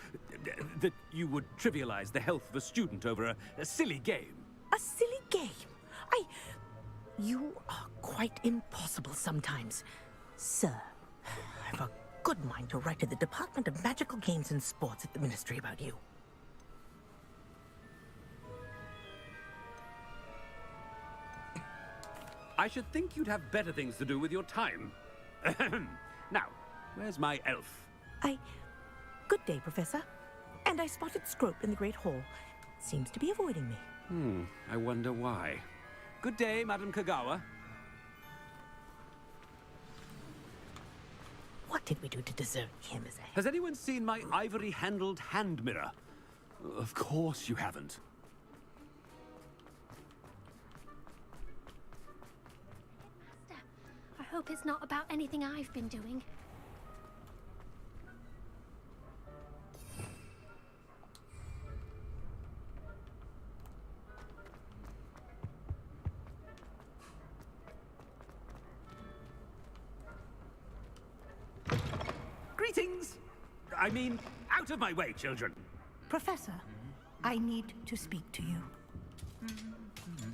That you would trivialize the health of a student over a silly game. A silly game? You are quite impossible sometimes. Sir, I've a good mind to write to the Department of Magical Games and Sports at the Ministry about you. I should think you'd have better things to do with your time. Now, where's my elf? Good day, Professor. And I spotted Scrope in the Great Hall. Seems to be avoiding me. I wonder why. Good day, Madam Kagawa. What did we do to deserve him as a... Has anyone seen my ivory-handled hand mirror? Of course you haven't. I hope it's not about anything I've been doing. Greetings! I mean, out of my way, children. Professor, I need to speak to you.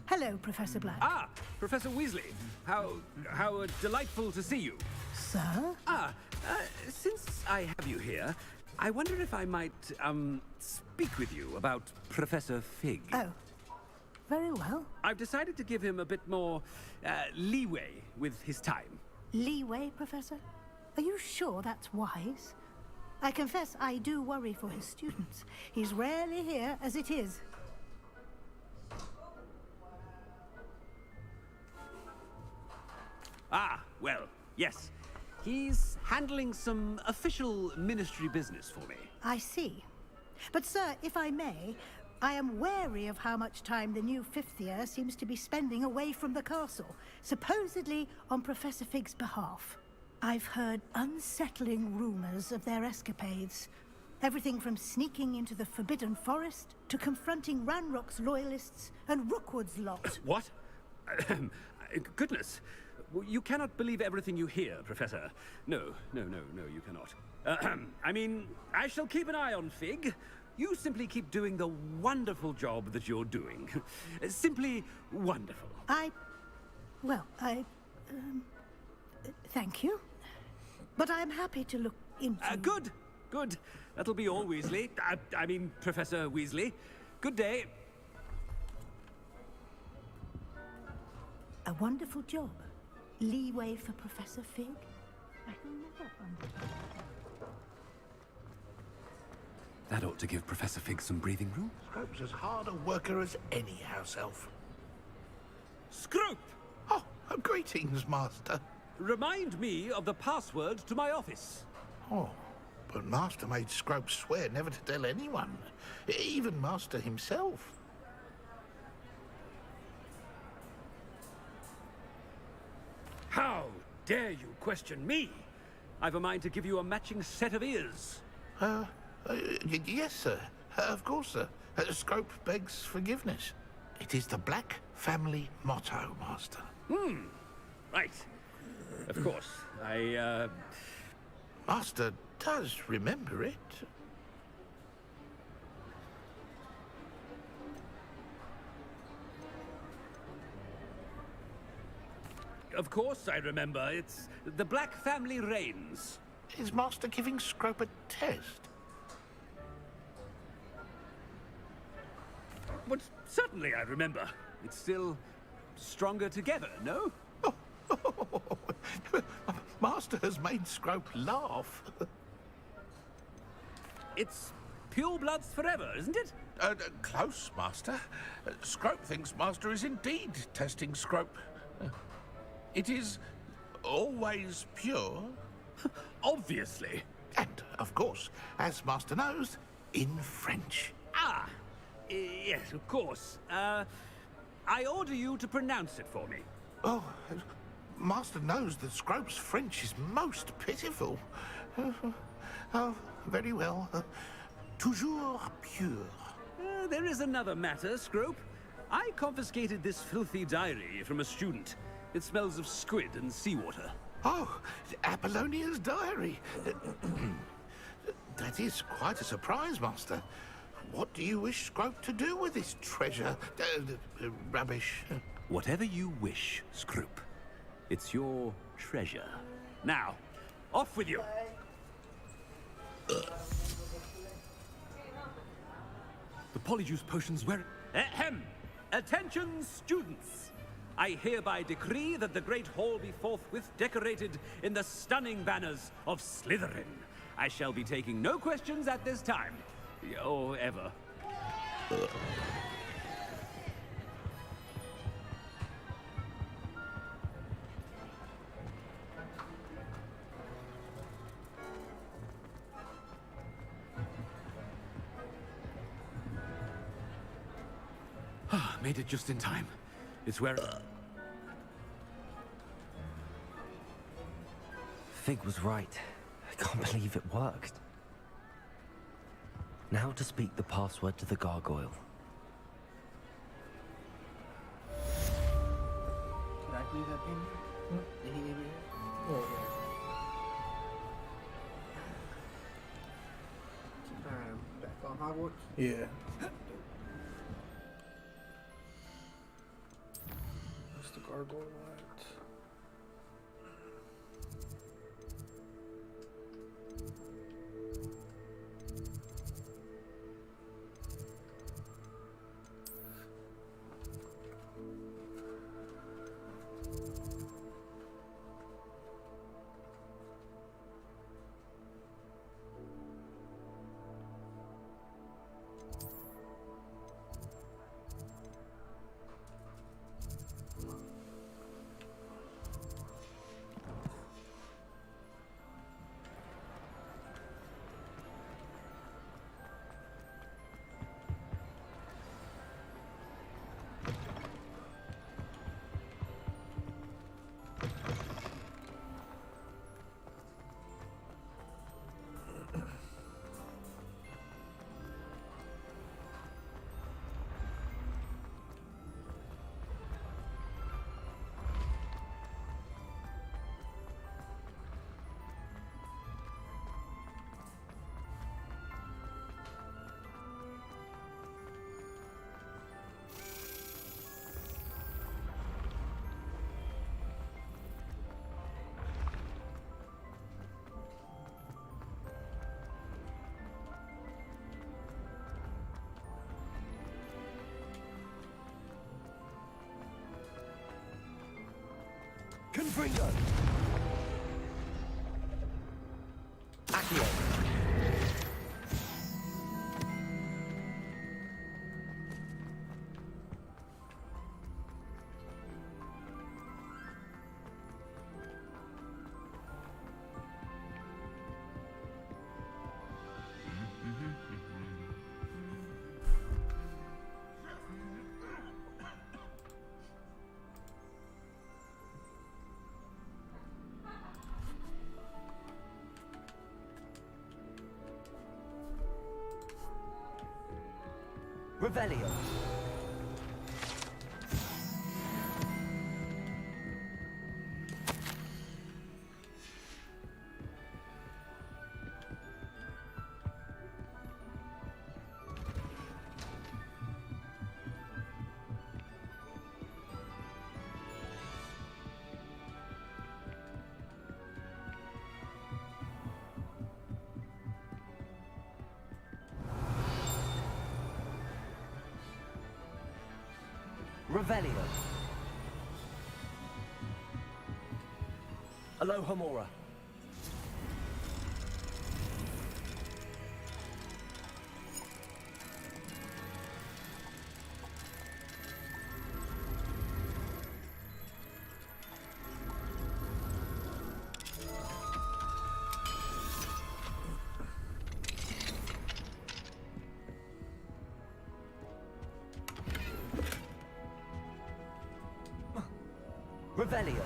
Hello, Professor Black. Ah, Professor Weasley. How delightful to see you. Sir? Since I have you here, I wonder if I might, speak with you about Professor Fig. Oh, very well. I've decided to give him a bit more, leeway with his time. Leeway, Professor? Are you sure that's wise? I confess I do worry for his students. He's rarely here as it is. Ah, well, yes. He's handling some official ministry business for me. I see. But, sir, if I may, I am wary of how much time the new fifth year seems to be spending away from the castle, supposedly on Professor Fig's behalf. I've heard unsettling rumors of their escapades. Everything from sneaking into the Forbidden Forest to confronting Ranrock's loyalists and Rookwood's lot. What? Goodness. You cannot believe everything you hear, Professor. No, you cannot. I mean, I shall keep an eye on Fig. You simply keep doing the wonderful job that you're doing. Simply wonderful. Thank you. But I'm happy to look into... Good. That'll be all, Weasley. I mean, Professor Weasley. Good day. A wonderful job. Leeway for Professor Fig? I never understood. That ought to give Professor Fig some breathing room. Scrope's as hard a worker as any house elf. Scrope! Oh, greetings, Master. Remind me of the password to my office. Oh, but Master made Scrope swear never to tell anyone, even Master himself. How dare you question me? I've a mind to give you a matching set of ears. Yes, sir. Of course, sir. Scrope begs forgiveness. It is the Black family motto, Master. Right. Of course. Master does remember it. Of course I remember. It's the Black family reigns. Is Master giving Scrope a test? But certainly I remember. It's still stronger together, no? Master has made Scrope laugh. It's pure bloods forever, isn't it? Close, Master. Scrope thinks Master is indeed testing Scrope. It is always pure. Obviously. And, of course, as Master knows, in French. Yes, of course. I order you to pronounce it for me. Oh, Master knows that Scrope's French is most pitiful. Oh, very well. Toujours pure. There is another matter, Scrope. I confiscated this filthy diary from a student. It smells of squid and seawater. Oh, Apollonia's diary. That is quite a surprise, Master. What do you wish Scrope to do with this treasure? Rubbish. Whatever you wish, Scrope. It's your treasure. Now, off with you. The polyjuice potions were... Ahem! Attention, students! I hereby decree that the Great Hall be forthwith decorated in the stunning banners of Slytherin. I shall be taking no questions at this time. Or ever. Made it just in time. It's where... Fig was right. I can't believe it worked. Now to speak the password to the gargoyle. Did I leave that in here? Did he leave it here? Oh, yeah. Alright, back on Hogwarts? Yeah. What's the gargoyle at? Confringo! Accio! Revelio. Revelio. Alohomora. Revelio.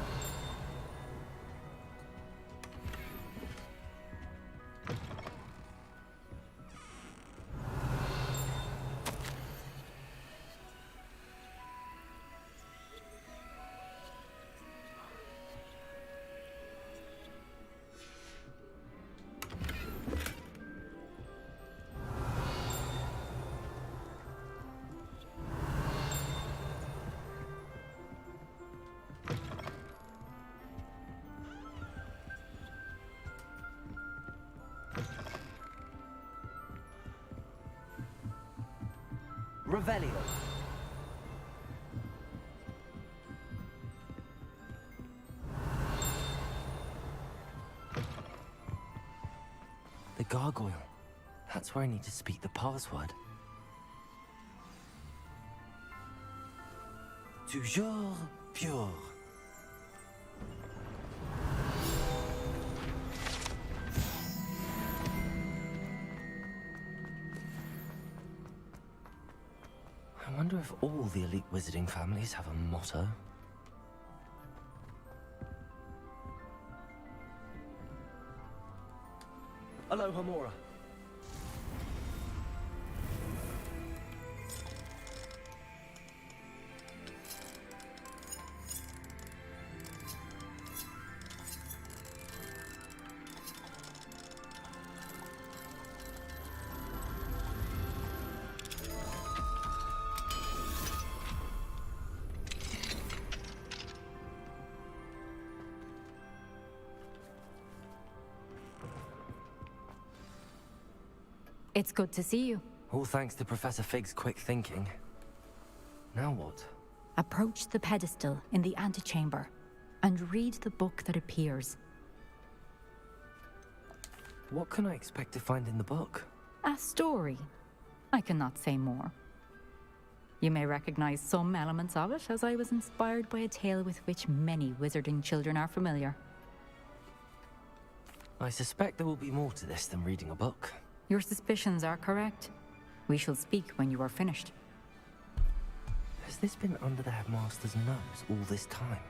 Revelio. gargoyle. That's where I need to speak the password. Toujours pure. I wonder if all the elite wizarding families have a motto. Hello, Homora. It's good to see you. All thanks to Professor Fig's quick thinking. Now what? Approach the pedestal in the antechamber and read the book that appears. What can I expect to find in the book? A story. I cannot say more. You may recognize some elements of it, as I was inspired by a tale with which many wizarding children are familiar. I suspect there will be more to this than reading a book. Your suspicions are correct. We shall speak when you are finished. Has this been under the headmaster's nose all this time?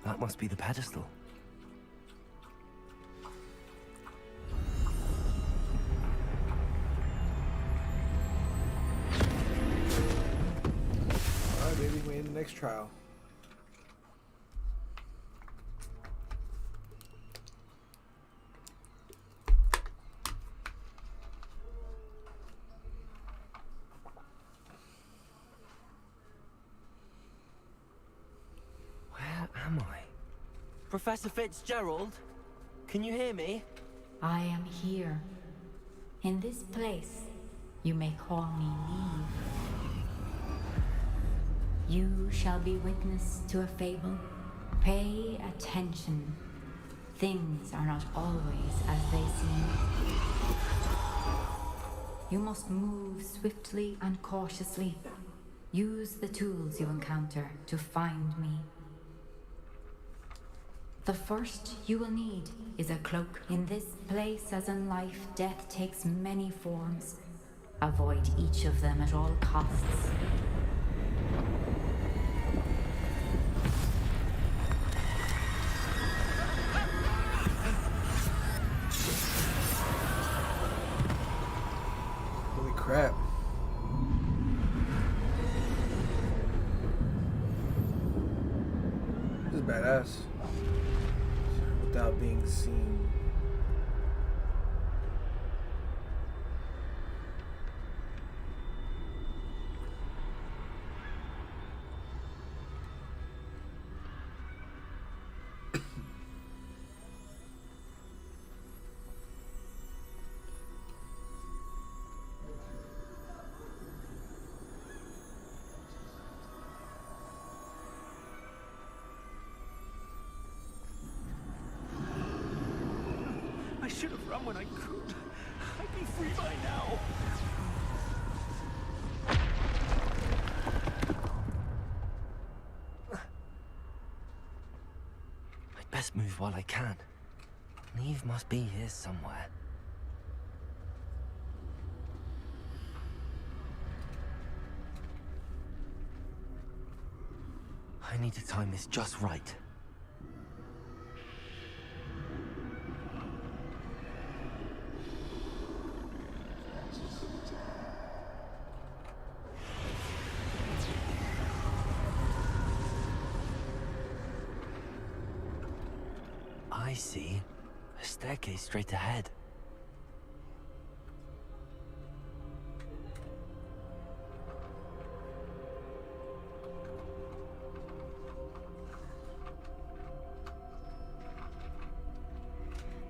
That must be the pedestal. Alright, baby, we in the next trial. Where am I? Professor Fitzgerald? Can you hear me? I am here. In this place, you may call me Neve. You shall be witness to a fable. Pay attention. Things are not always as they seem. You must move swiftly and cautiously. Use the tools you encounter to find me. The first you will need is a cloak. In this place, as in life, death takes many forms. Avoid each of them at all costs. Holy crap. This is badass. Without being seen. I should have run when I could. I'd be free by now. I'd best move while I can. Neve must be here somewhere. I need to time this just right. I see. A staircase straight ahead.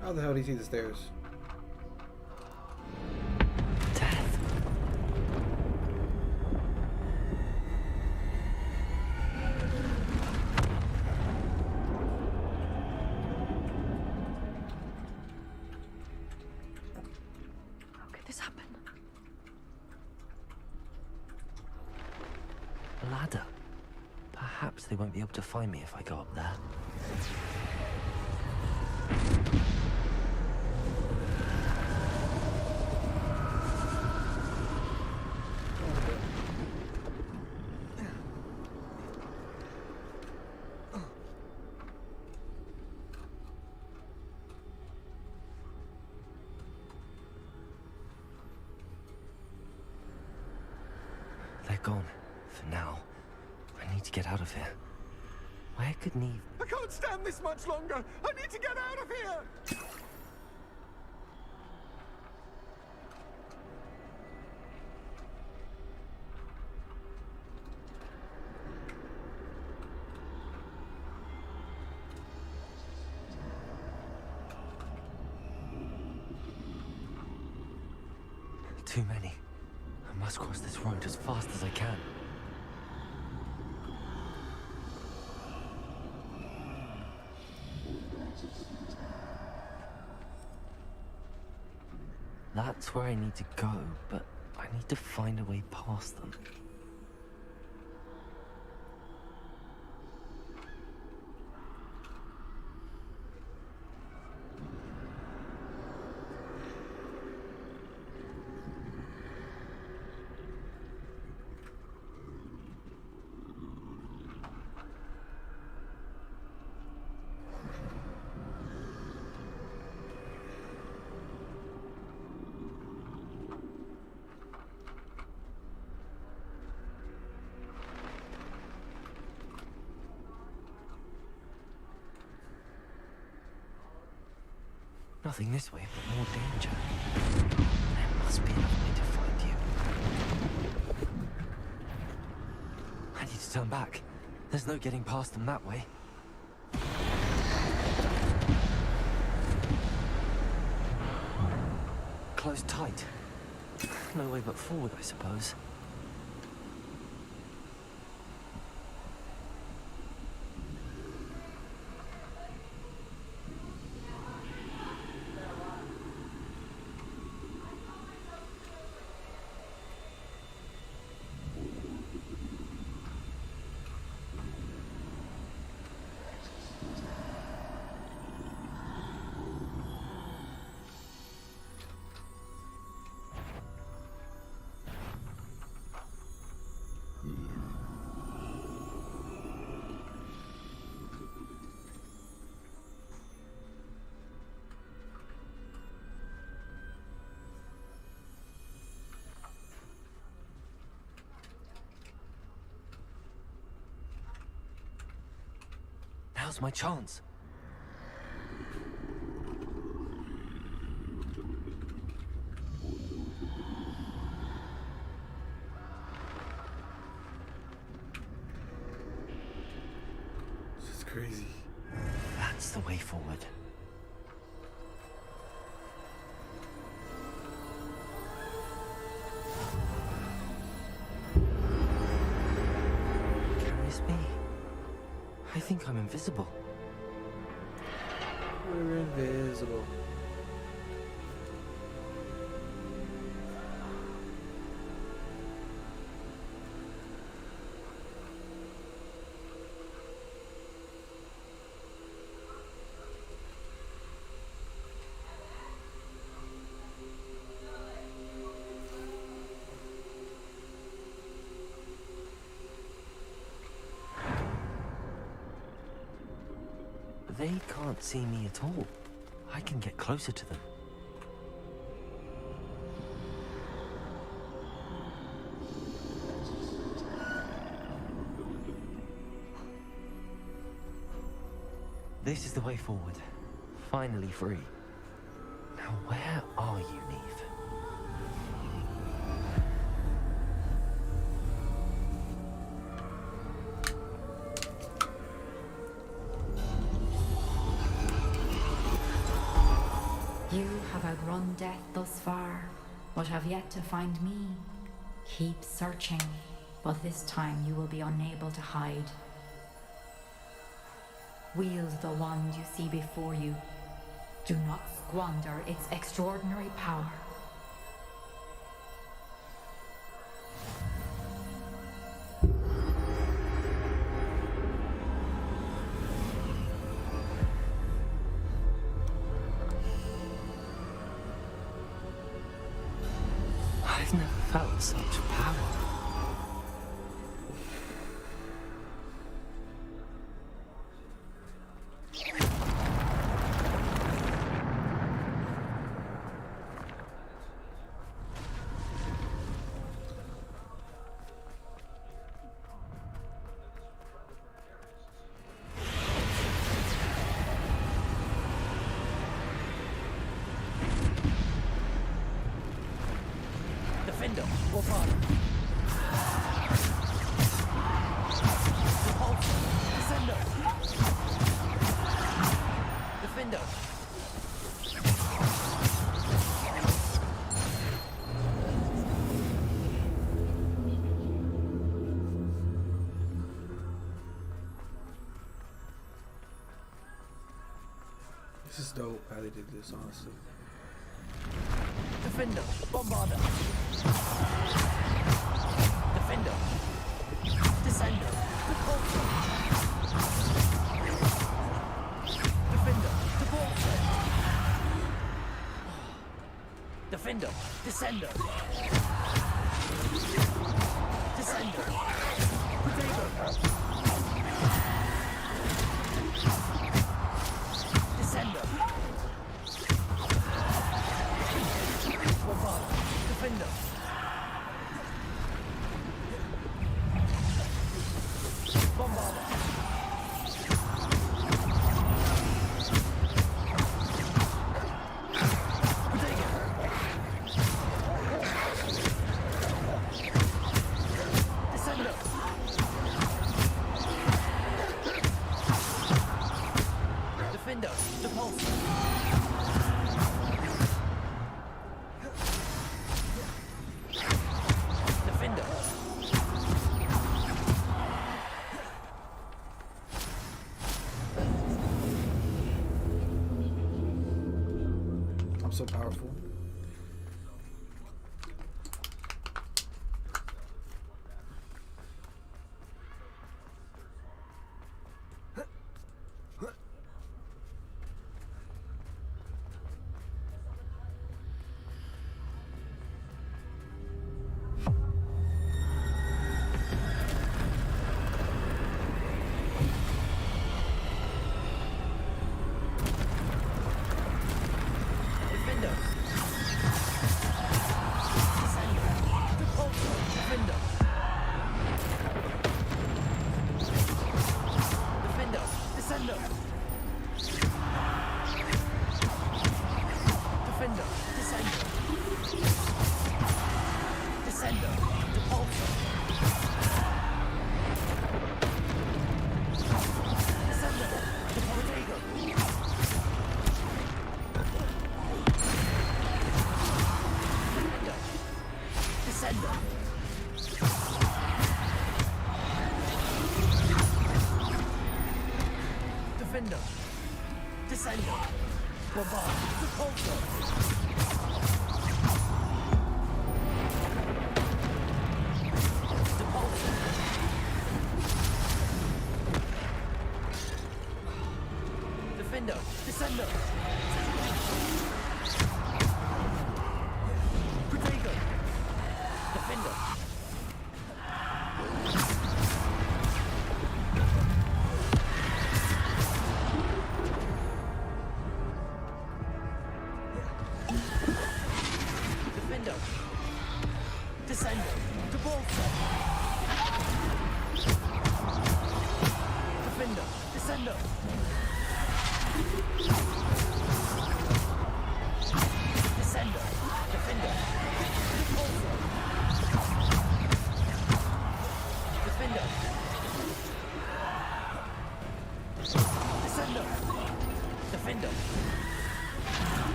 How the hell do you see the stairs? How could this happen? A ladder. Perhaps they won't be able to find me if I go up there. They're gone. For now. I need to get out of here. Where could Neve... I can't stand this much longer. I need to get out of here. Too many. I must cross this road as fast as I can. That's where I need to go, but I need to find a way past them. Nothing this way, but more danger. There must be another way to find you. I need to turn back. There's no getting past them that way. Closed tight. No way but forward, I suppose. Now's my chance. This is crazy. That's the way forward. Can this be? I think I'm invisible. We're invisible. They can't see me at all. I can get closer to them. This is the way forward. Finally free. Now where are you, Neve? You have outrun death thus far, but have yet to find me. Keep searching, but this time you will be unable to hide. Wield the wand you see before you. Do not squander its extraordinary power. I've never felt such power. Defender, go forward. Descender. Defender. This is dope how they did this, honestly. Defender, bombarder. Defender. Descender. Repulsor. Defender. Repulsor. Defender. Descender. Descender. Potato. Descender. Bombarder. Defender. Bombarder. I'm so powerful.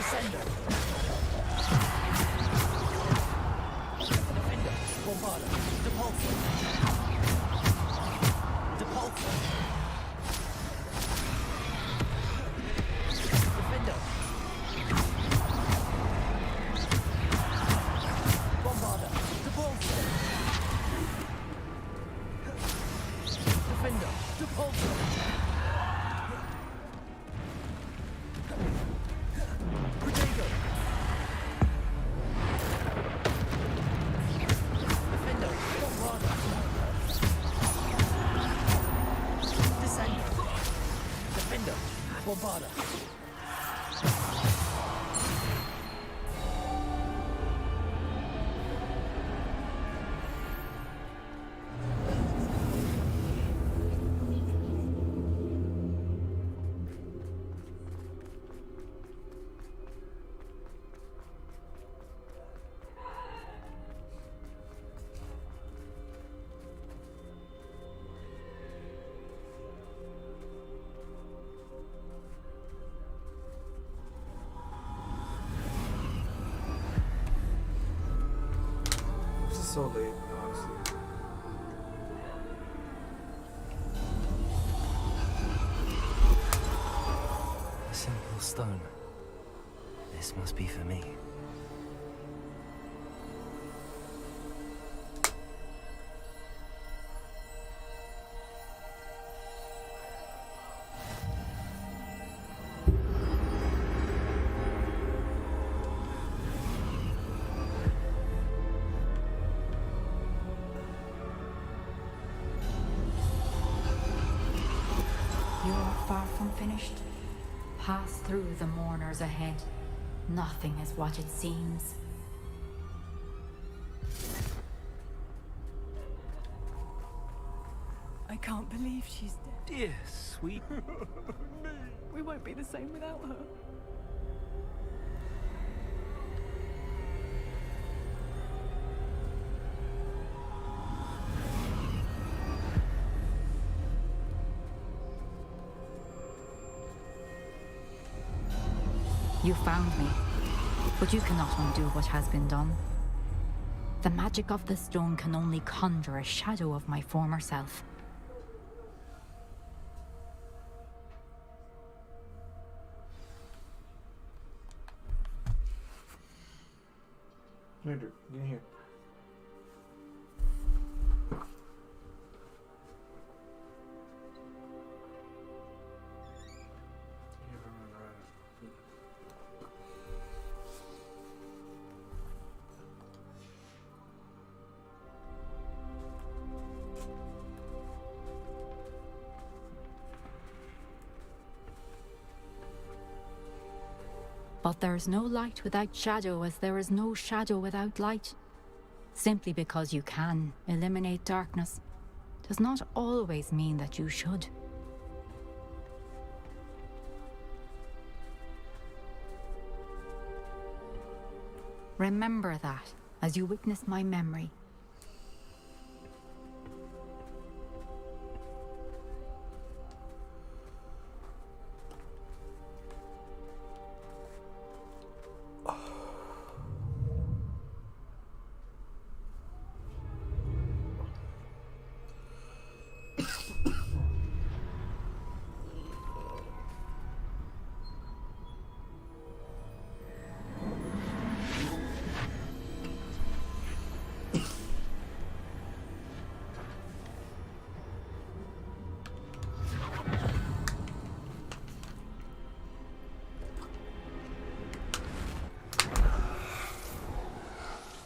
Descender. Defender. Bombarda. Depulsor. Depulsor. Defender. Bombarda. Depulsor. Defender. Depulsor. Protego. Defender. Bombarda. Descender. Defender. Bombarda. This is so late, honestly. A simple stone. This must be for me. You're far from finished. Pass through the mourners ahead. Nothing is what it seems. I can't believe she's dead. Dear sweet. We won't be the same without her. You found me, but you cannot undo what has been done. The magic of the stone can only conjure a shadow of my former self. Andrew, get in here. But there is no light without shadow, as there is no shadow without light. Simply because you can eliminate darkness does not always mean that you should. Remember that as you witness my memory.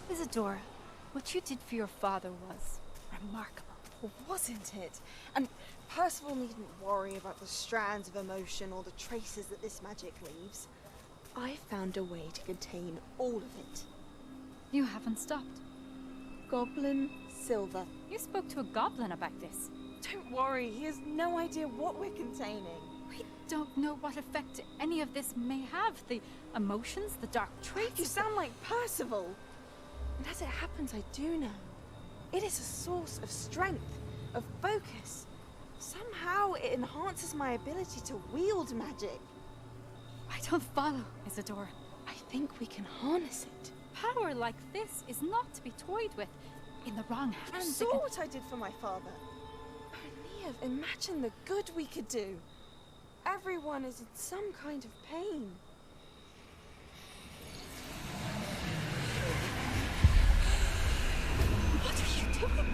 Isadora, what you did for your father was remarkable. Wasn't it? And Percival needn't worry about the strands of emotion or the traces that this magic leaves. I found a way to contain all of it. You haven't stopped. Goblin Silver. You spoke to a goblin about this. Don't worry, he has no idea what we're containing. We don't know what effect any of this may have. The emotions, the dark traits. You sound like Percival. And as it happens, I do know. It is a source of strength, of focus. Somehow it enhances my ability to wield magic. I don't follow, Isadora. think we can harness it. Power like this is not to be toyed with. In the wrong You hands, saw what I did for my father. Niev, imagine the good we could do. Everyone is in some kind of pain. What are you doing?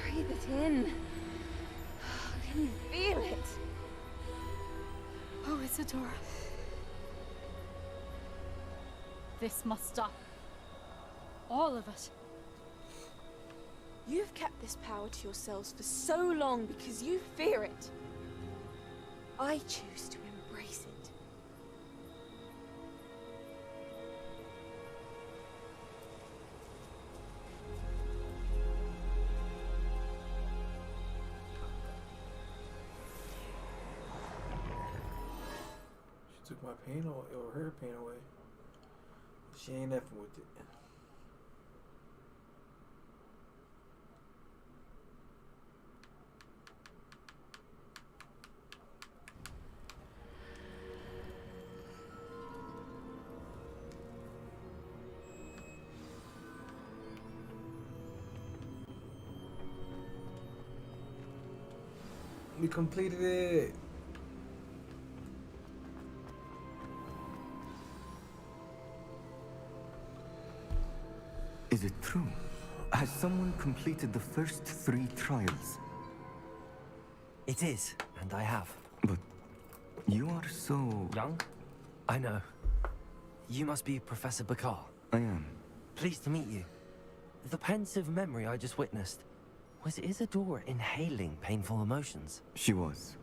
Breathe it in. Can you feel it? Oh, Isadora. This must stop. All of it. You've kept this power to yourselves for so long because you fear it. I choose to embrace it. She took my pain away, or her pain away. She ain't effing with it. We completed it. Is it true? Has someone completed the first 3 trials? It is, and I have. But you are so... young? I know. You must be Professor Bakar. I am. Pleased to meet you. The pensive memory I just witnessed, was Isadora inhaling painful emotions? She was.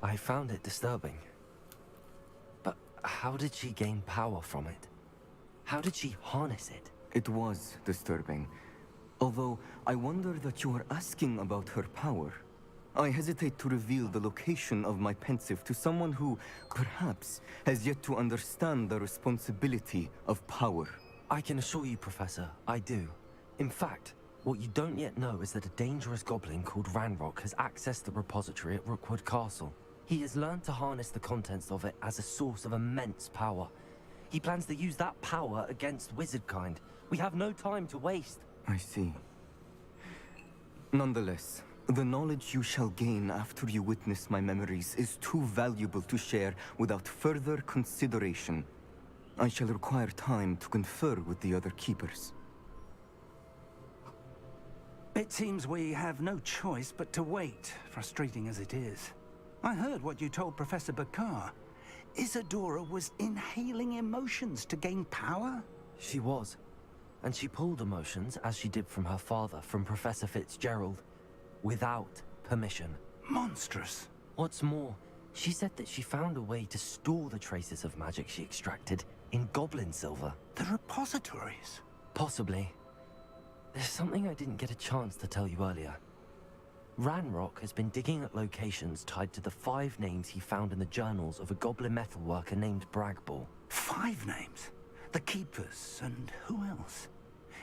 I found it disturbing. But how did she gain power from it? How did she harness it? It was disturbing. Although, I wonder that you are asking about her power. I hesitate to reveal the location of my pensive to someone who, perhaps, has yet to understand the responsibility of power. I can assure you, Professor, I do. In fact, what you don't yet know is that a dangerous goblin called Ranrock has accessed the repository at Rookwood Castle. He has learned to harness the contents of it as a source of immense power. He plans to use that power against wizardkind. We have no time to waste. I see. Nonetheless, the knowledge you shall gain after you witness my memories is too valuable to share without further consideration. I shall require time to confer with the other keepers. It seems we have no choice but to wait, frustrating as it is. I heard what you told Professor Bakar. Isadora was inhaling emotions to gain power? She was. And she pulled emotions, as she did from her father, from Professor Fitzgerald, without permission. Monstrous. What's more, she said that she found a way to store the traces of magic she extracted in goblin silver. The repositories? Possibly. There's something I didn't get a chance to tell you earlier. Ranrock has been digging at locations tied to the 5 names he found in the journals of a goblin metalworker named Bragball. 5 names? The Keepers, and who else?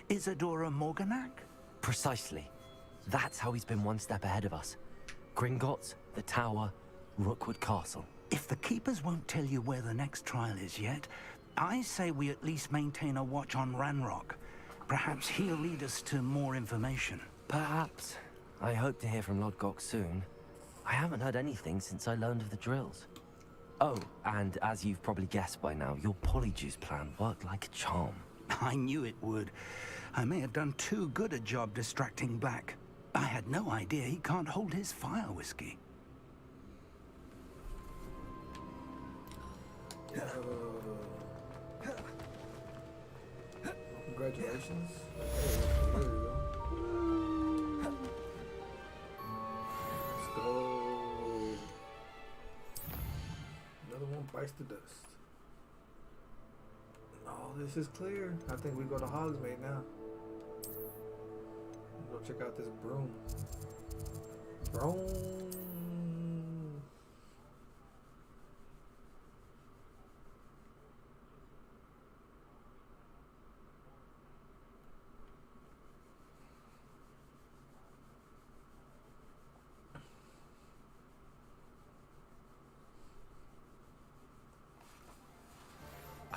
Isadora Morganac? Precisely. That's how he's been one step ahead of us. Gringotts, the Tower, Rookwood Castle. If the Keepers won't tell you where the next trial is yet, I say we at least maintain a watch on Ranrock. Perhaps he'll lead us to more information. Perhaps. I hope to hear from Lodgok soon. I haven't heard anything since I learned of the drills. Oh, and as you've probably guessed by now, your polyjuice plan worked like a charm. I knew it would. I may have done too good a job distracting Black. I had no idea he can't hold his fire whiskey. Congratulations. There we go. Let's go. Another one bites the dust. All this is clear. I think we go to Hogsmeade now. Go check out this broom. Broom.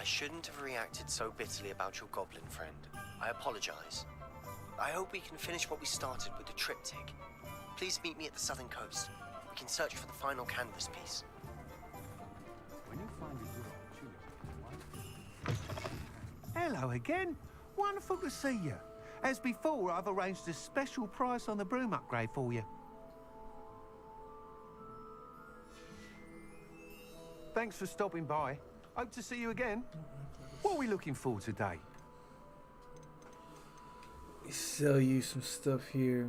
shouldn't have reacted so bitterly about your goblin friend. I apologize. I hope we can finish what we started with the triptych. Please meet me at the southern coast. We can search for the final canvas piece. When you find a good opportunity, Hello again. Wonderful to see you. As before, I've arranged a special price on the broom upgrade for you. Thanks for stopping by. Hope to see you again. What are we looking for today? We sell you some stuff here.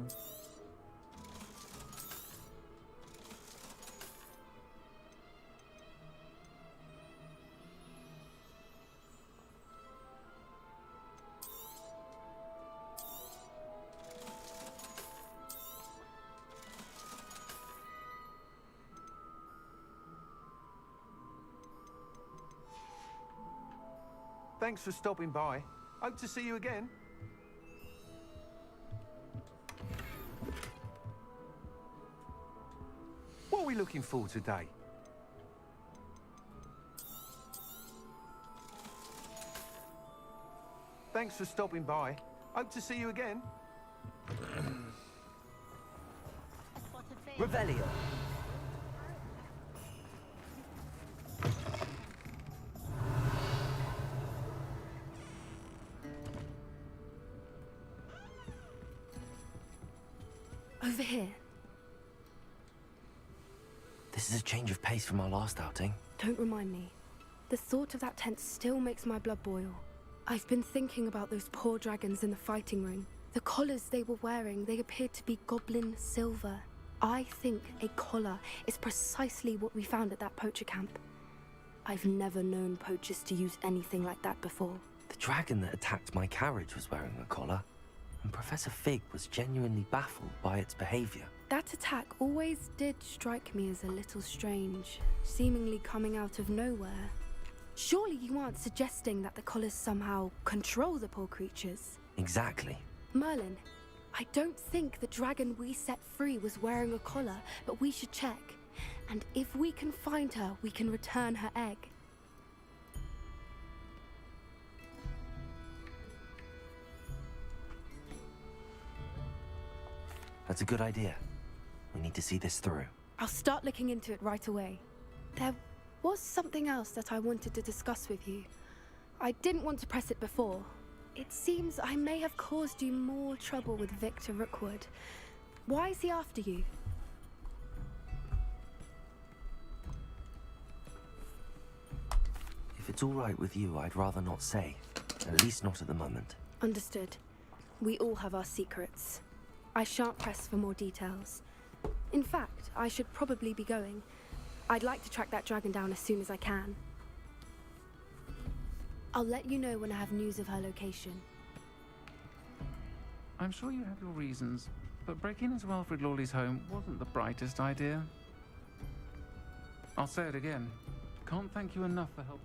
Thanks for stopping by. Hope to see you again. What are we looking for today? Thanks for stopping by. Hope to see you again. Revelio. Over here. This is a change of pace from our last outing. Don't remind me. The thought of that tent still makes my blood boil. I've been thinking about those poor dragons in the fighting ring. The collars they were wearing, they appeared to be goblin silver. I think a collar is precisely what we found at that poacher camp. I've never known poachers to use anything like that before. The dragon that attacked my carriage was wearing a collar, and Professor Fig was genuinely baffled by its behavior. That attack always did strike me as a little strange, seemingly coming out of nowhere. Surely you aren't suggesting that the collars somehow control the poor creatures? Exactly. Merlin, I don't think the dragon we set free was wearing a collar, but we should check. And if we can find her, we can return her egg. That's a good idea. We need to see this through. I'll start looking into it right away. There was something else that I wanted to discuss with you. I didn't want to press it before. It seems I may have caused you more trouble with Victor Rookwood. Why is he after you? If it's all right with you, I'd rather not say. At least not at the moment. Understood. We all have our secrets. I shan't press for more details. In fact, I should probably be going. I'd like to track that dragon down as soon as I can. I'll let you know when I have news of her location. I'm sure you have your reasons, but breaking into Wilfred Lawley's home wasn't the brightest idea. I'll say it again. Can't thank you enough for helping.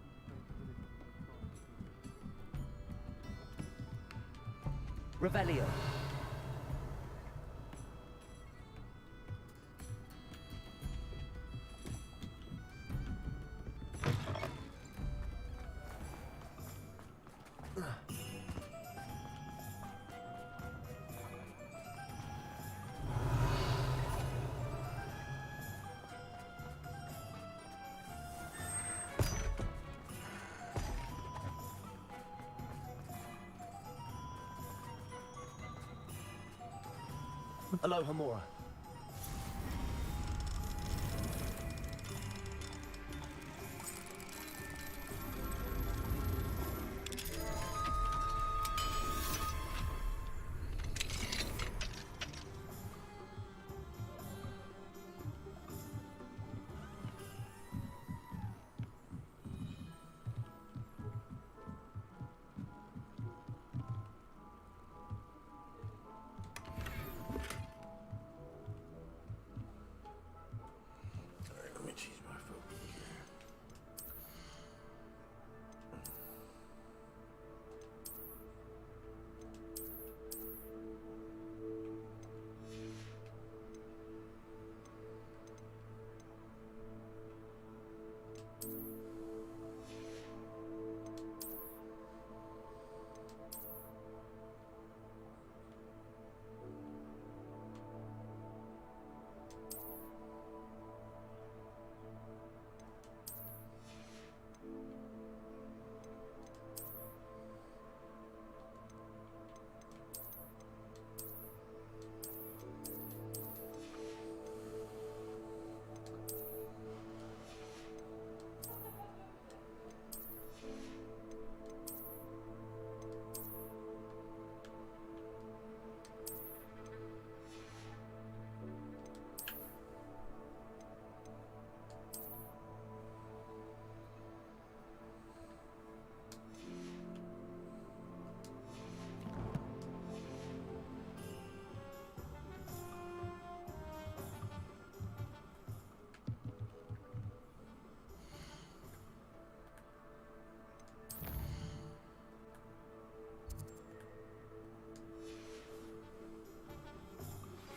Revelio. Hello, Hamura.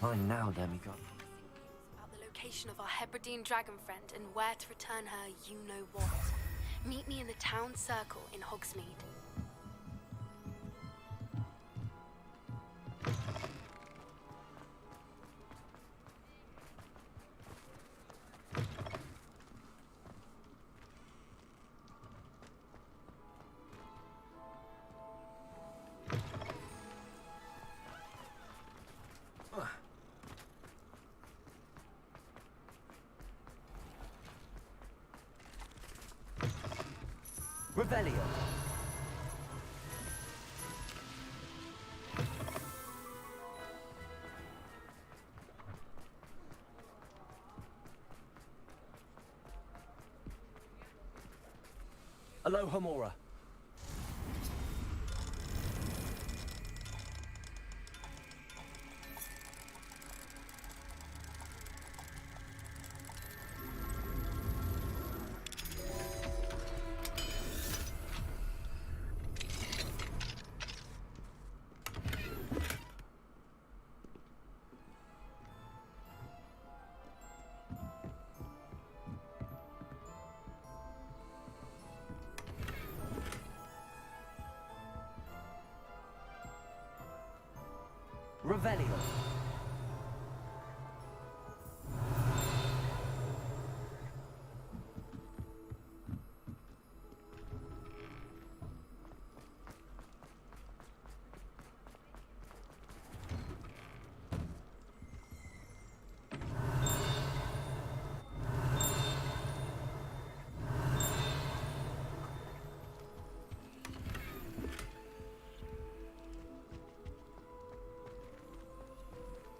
Fine now, demigod. About the location of our Hebridean dragon friend and where to return her you-know-what. Meet me in the town circle in Hogsmeade. Revelio. Alohomora. Revelio.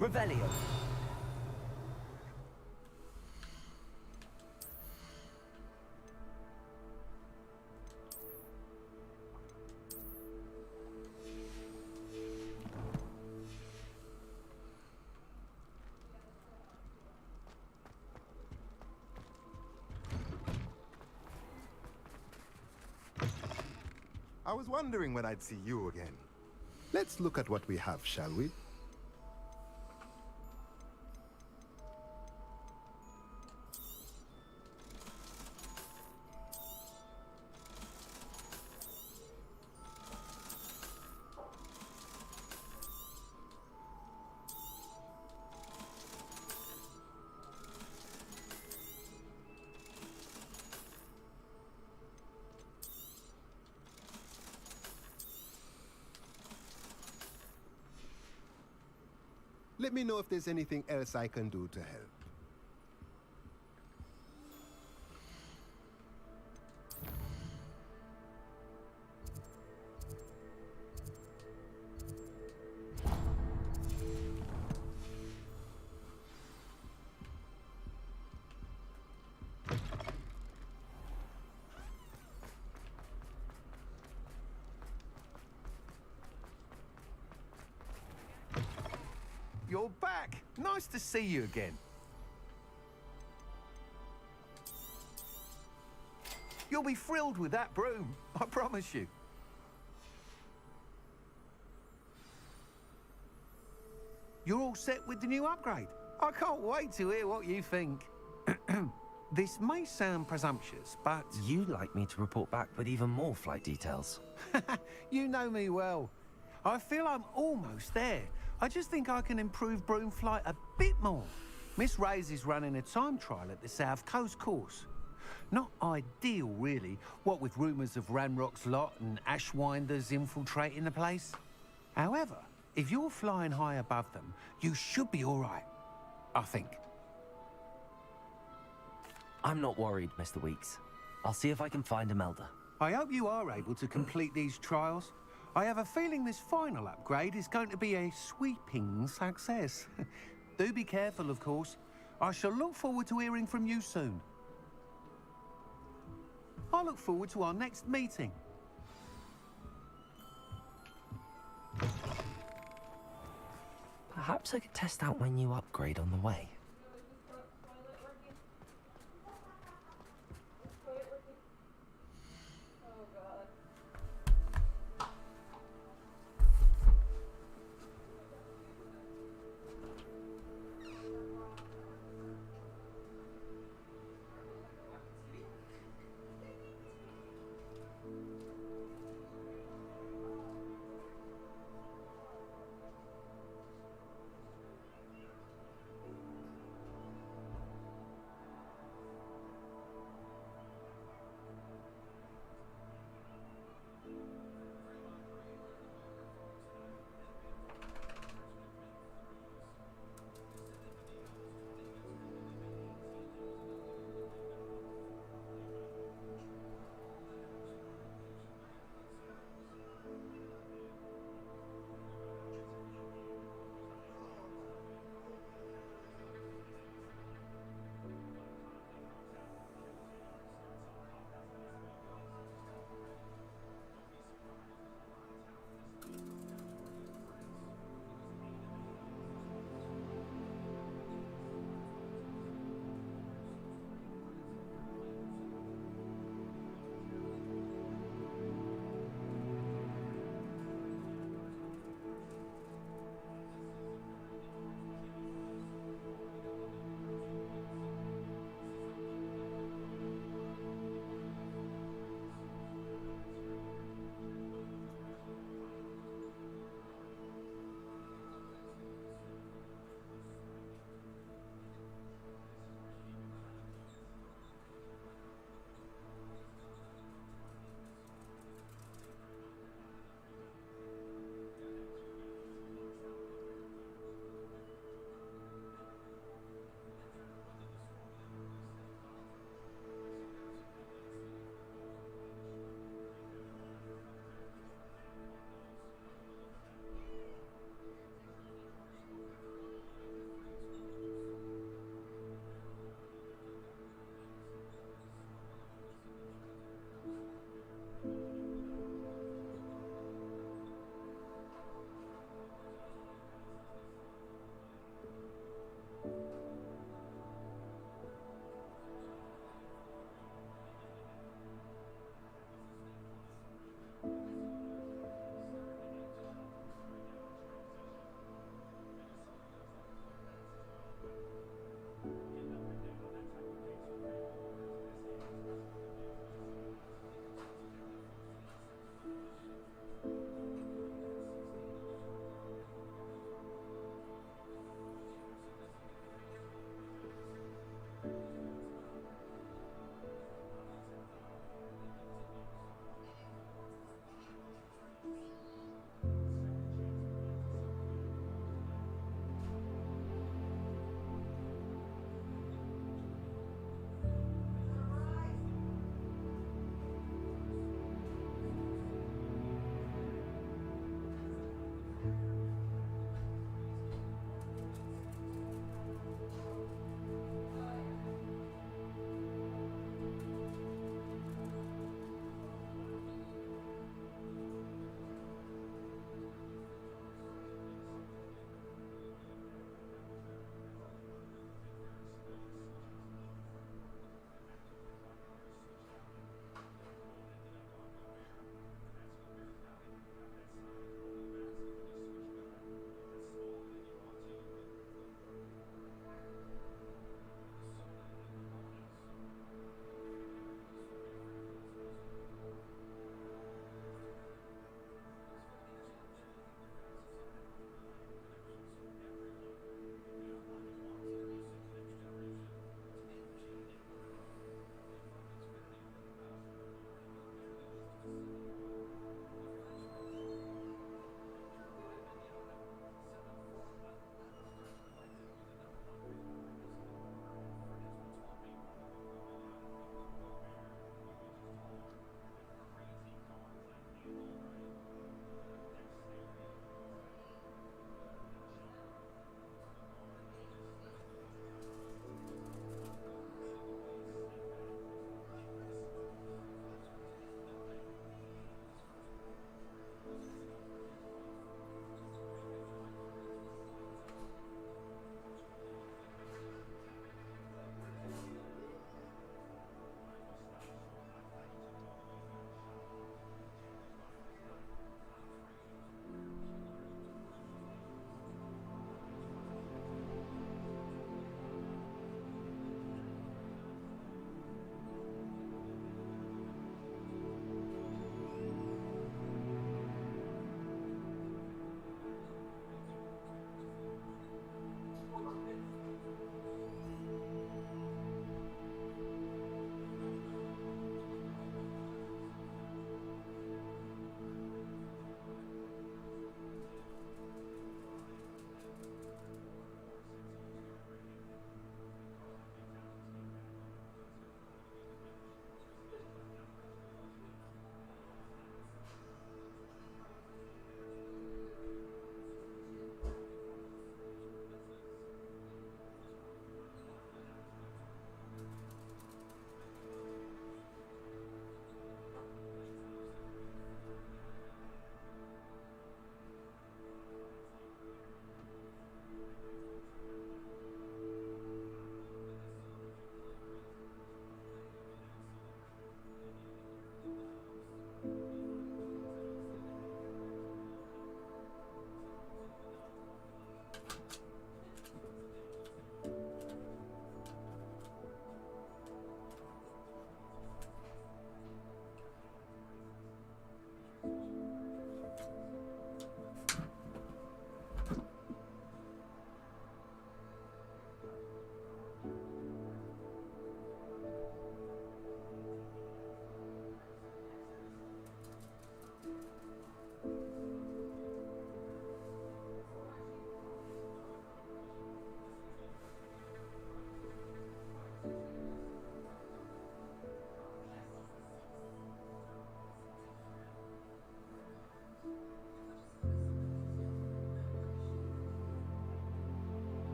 Revelio. I was wondering when I'd see you again. Let's look at what we have, shall we? Let me know if there's anything else I can do to help. You're back. Nice to see you again. You'll be thrilled with that broom, I promise you. You're all set with the new upgrade. I can't wait to hear what you think. This may sound presumptuous, but... You'd like me to report back with even more flight details. You know me well. I feel I'm almost there. I just think I can improve broom flight a bit more. Miss Ray's is running a time trial at the South Coast course. Not ideal, really, what with rumours of Ranrock's lot and Ashwinders infiltrating the place. However, if you're flying high above them, you should be all right, I think. I'm not worried, Mr. Weeks. I'll see if I can find Imelda. I hope you are able to complete these trials. I have a feeling this final upgrade is going to be a sweeping success. Do be careful, of course. I shall look forward to hearing from you soon. I look forward to our next meeting. Perhaps I could test out my new upgrade on the way.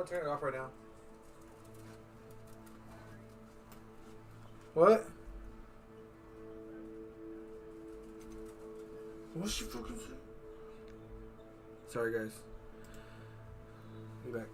gonna turn it off right now. What? What's she fucking saying? Sorry, guys. Be back.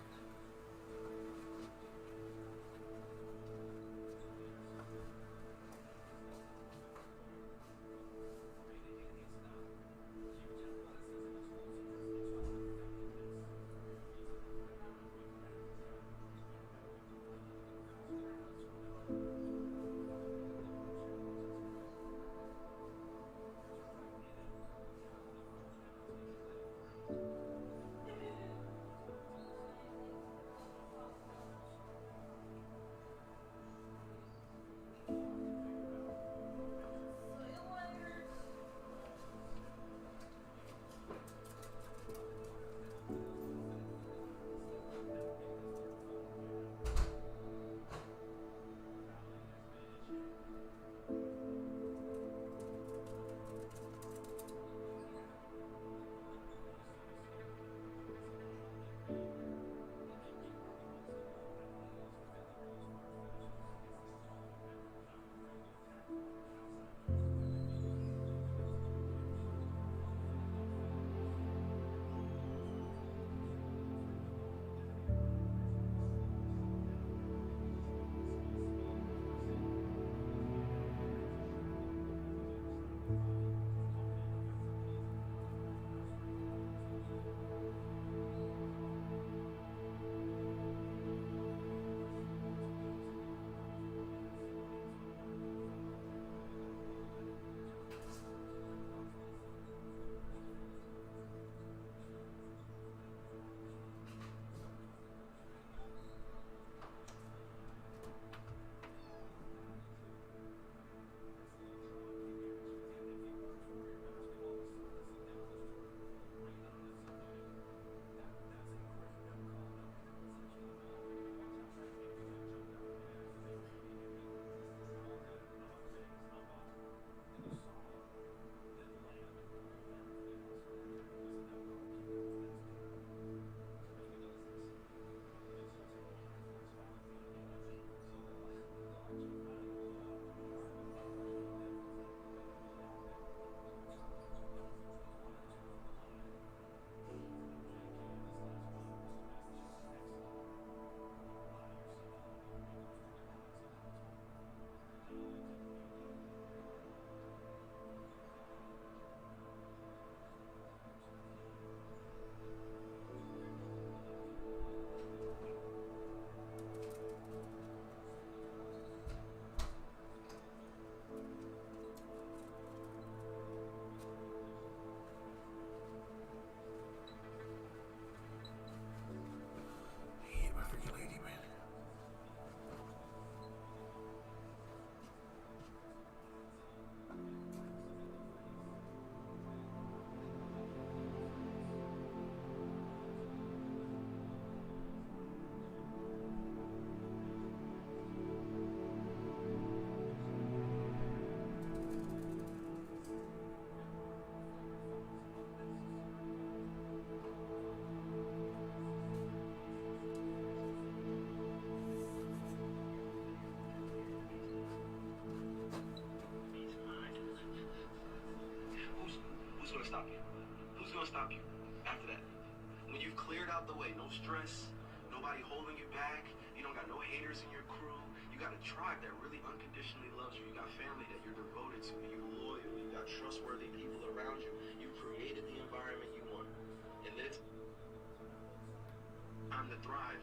stop you after that. When you've cleared out the way, no stress, nobody holding you back, you don't got no haters in your crew, you got a tribe that really unconditionally loves you, you got family that you're devoted to, you loyal, you got trustworthy people around you, you created the environment you want. And then it's time to thrive.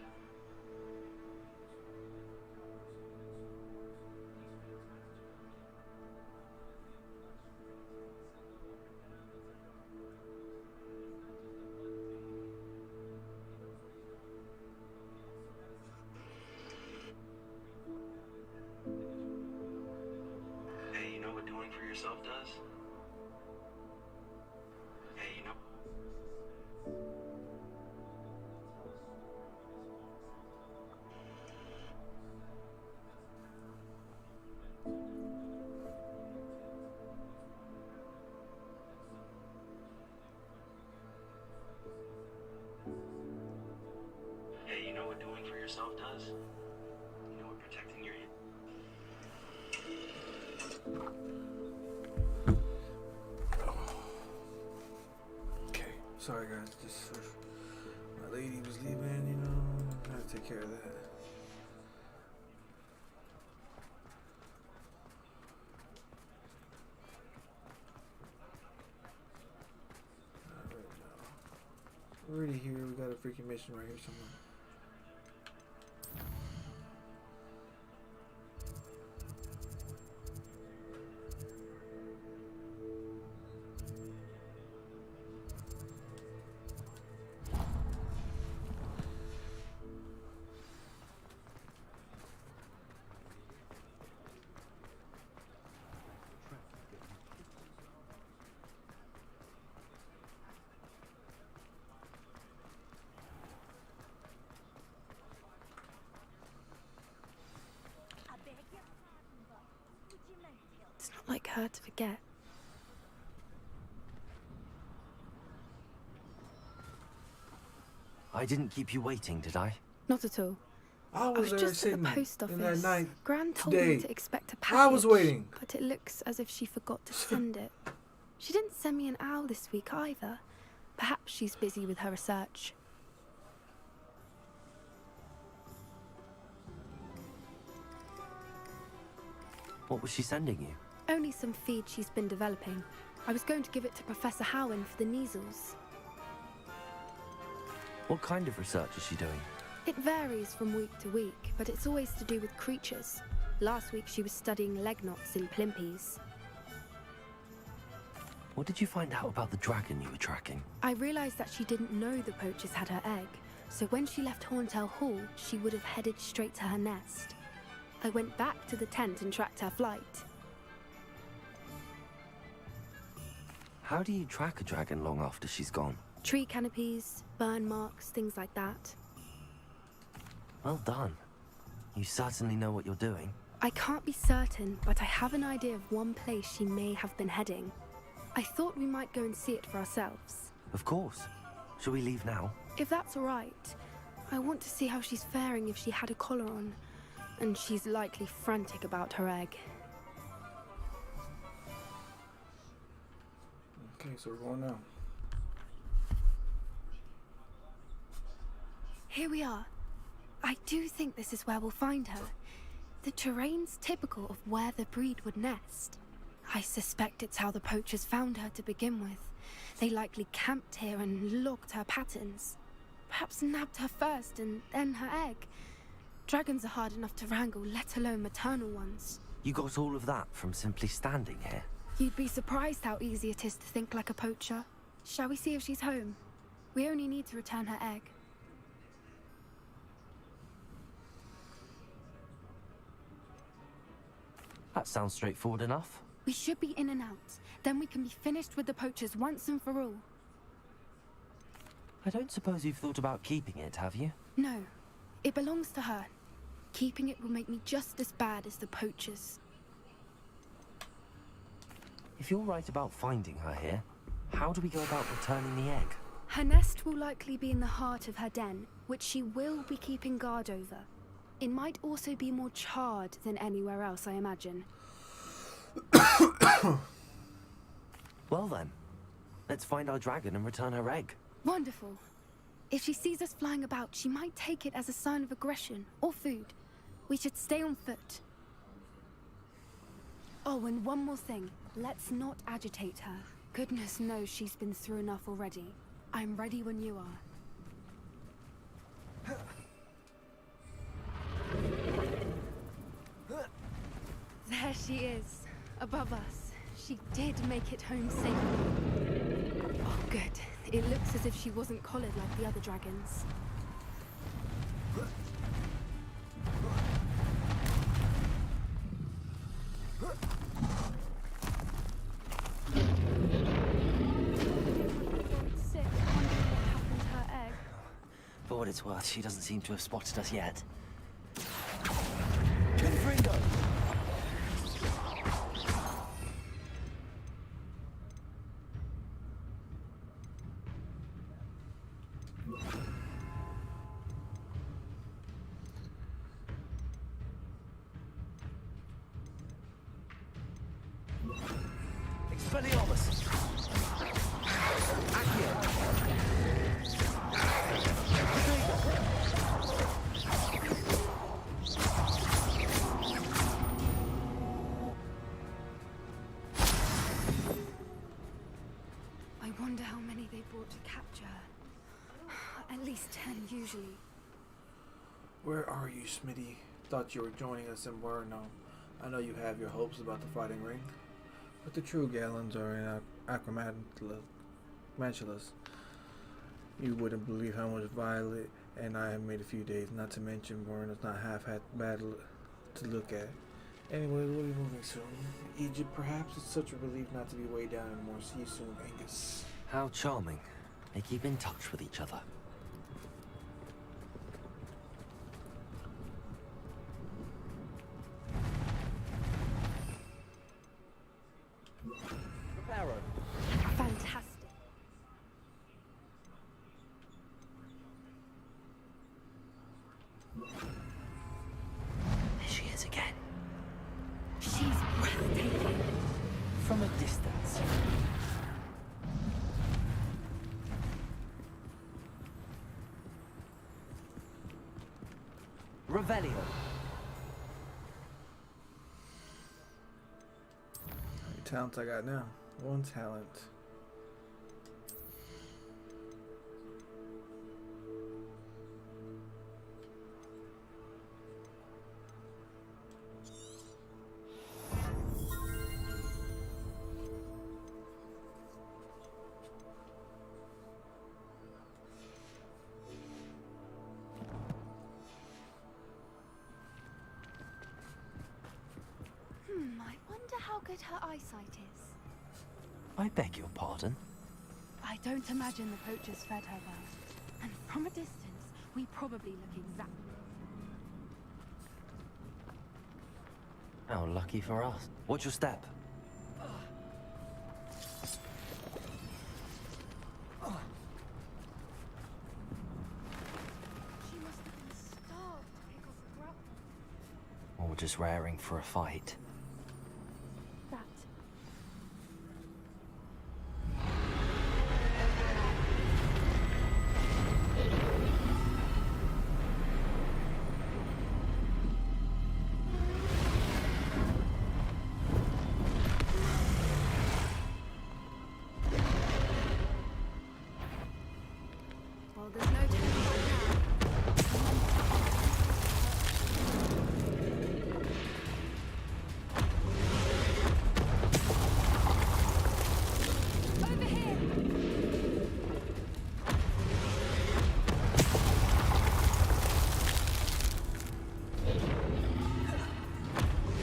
Hey, you know what doing for yourself does? Hey, you know... Hey, you know what Sorry guys, just my lady was leaving, you know, I had to take care of that. Alright now. We're already here, we got a freaking mission right here somewhere. It's not like her to forget. I didn't keep you waiting, did I? Not at all. I was there just at sitting the post in that office. night Gran told today. me to expect a package. I was waiting. But it looks as if she forgot to send it. She didn't send me an owl this week either. Perhaps she's busy with her research. What was she sending you? Only some feed she's been developing. I was going to give it to Professor Howen for the measles. What kind of research is she doing? It varies from week to week, but it's always to do with creatures. Last week she was studying leg knots in plimpies. What did you find out about the dragon you were tracking? I realized that she didn't know the poachers had her egg, so when she left Horntail Hall, she would have headed straight to her nest. I went back to the tent and tracked her flight. How do you track a dragon long after she's gone? Tree canopies, burn marks, things like that. Well done. You certainly know what you're doing. I can't be certain, but I have an idea of one place she may have been heading. I thought we might go and see it for ourselves. Of course. Shall we leave now? If that's all right. I want to see how she's faring if she had a collar on. And she's likely frantic about her egg. Okay, so we're going now. Here we are. I do think this is where we'll find her. The terrain's typical of where the breed would nest. I suspect it's how the poachers found her to begin with. They likely camped here and logged her patterns. Perhaps nabbed her first and then her egg. Dragons are hard enough to wrangle, let alone maternal ones. You got all of that from simply standing here? You'd be surprised how easy it is to think like a poacher. Shall we see if she's home? We only need to return her egg. That sounds straightforward enough. We should be in and out. Then we can be finished with the poachers once and for all. I don't suppose you've thought about keeping it, have you? No. It belongs to her. Keeping it will make me just as bad as the poachers. If you're right about finding her here, how do we go about returning the egg? Her nest will likely be in the heart of her den, which she will be keeping guard over. It might also be more charred than anywhere else, I imagine. Well then, let's find our dragon and return her egg. Wonderful. If she sees us flying about, she might take it as a sign of aggression or food. We should stay on foot. Oh, and one more thing. Let's not agitate her. Goodness knows she's been through enough already. I'm ready when you are. There she is, above us. She did make it home safely. Oh, good. It looks as if she wasn't collared like the other dragons. Sick, wondering what happened to her egg. For what it's worth, she doesn't seem to have spotted us yet. Confringo! Expelliarmus! Accio! wonder how many they brought to capture her. At least 10 usually. Where are you, Smitty? Thought you were joining us in Buono. I know you have your hopes about the fighting ring, but the true Gallons are in Acromantulas. You wouldn't believe how much Violet and I have made a few days, not to mention Buono's not half bad to look at. Anyway, we'll be moving soon. Egypt, perhaps? It's such a relief not to be way down anymore. See you soon, Angus. How charming. They keep in touch with each other. Reparo. Fantastic. There she is again. She's breathtaking. From a distance. Revelio. How many talents I got now? One talent. I wonder how good her eyesight is. I beg your pardon? I don't imagine the poachers fed her well. And from a distance, we probably look exactly... How lucky for us. What's your step? She must have been starved to pick off a grapple. Or just raring for a fight? That. Well, there's no turning back now. Over here!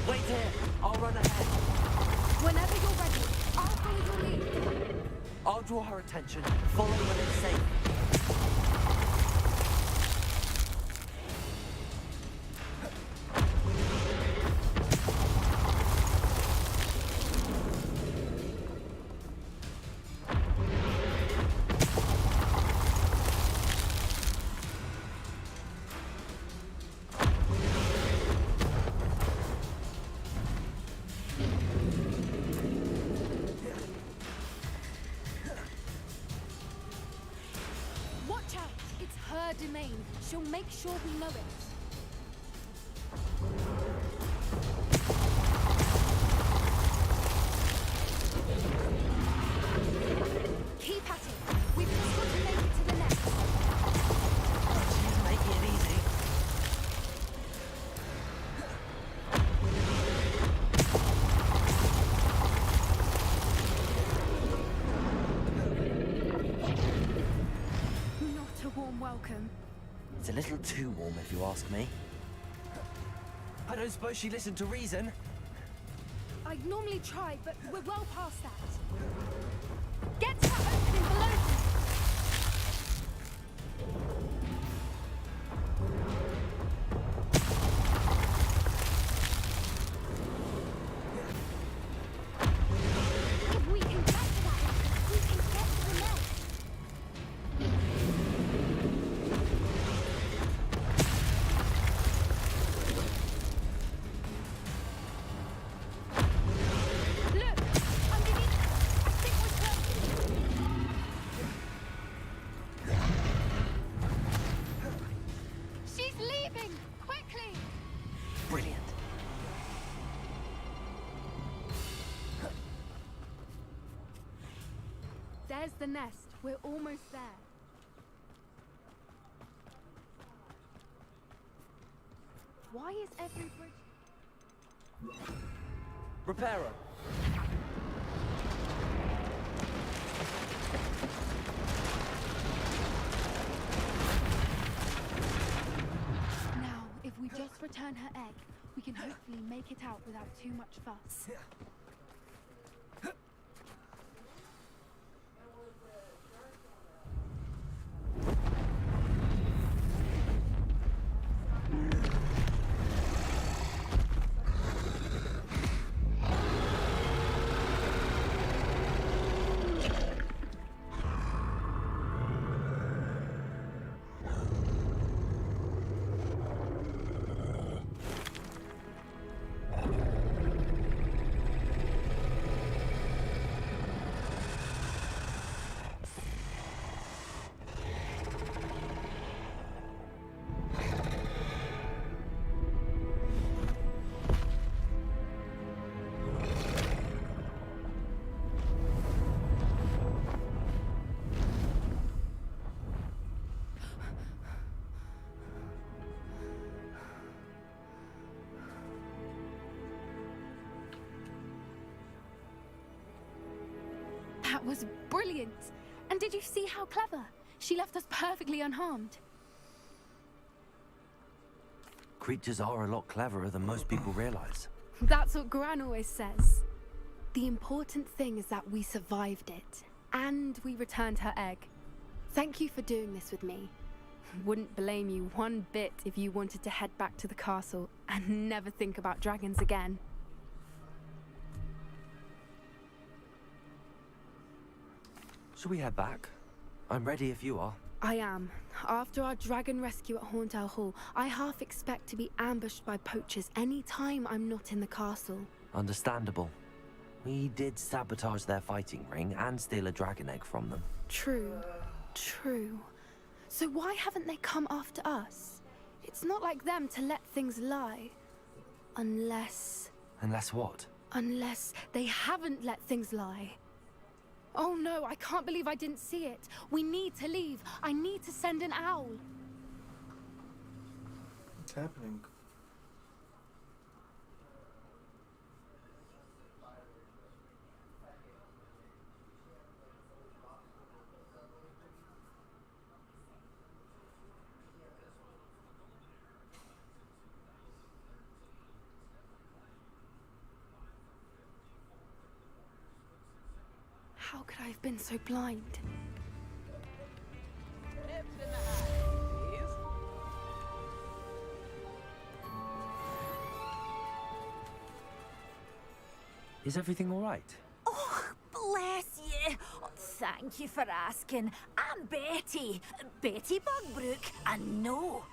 Wait here! I'll run ahead. Whenever you're ready, I'll follow your lead. I'll draw her attention. Follow when it's safe. Watch out! It's her domain. She'll make sure we know it. Keep at it. We've just got to make it to the nest. She's making it easy. Not a warm welcome. It's a little too warm if you ask me. I don't suppose she listened to reason. I'd normally try, but we're well past that. Get to that opening below you! If we can get to that entrance, we can get to the nest. Look! Underneath! There's the nest. We're almost there. Why is every bridge... Reparo. Now, if we just return her egg, we can hopefully make it out without too much fuss. That was brilliant! And did you see how clever? She left us perfectly unharmed. Creatures are a lot cleverer than most people realize. That's what Gran always says. The important thing is that we survived it. And we returned her egg. Thank you for doing this with me. Wouldn't blame you one bit if you wanted to head back to the castle and never think about dragons again. Shall we head back? I'm ready if you are. I am. After our dragon rescue at Hauntel Hall, I half expect to be ambushed by poachers any time I'm not in the castle. Understandable. We did sabotage their fighting ring and steal a dragon egg from them. True. True. So why haven't they come after us? It's not like them to let things lie. Unless... Unless what? Unless they haven't let things lie. Oh no, I can't believe I didn't see it. We need to leave. I need to send an owl. What's happening? How could I have been so blind? Is everything all right? Oh, bless you. Oh, thank you for asking. I'm Betty. Betty Bugbrook. And no,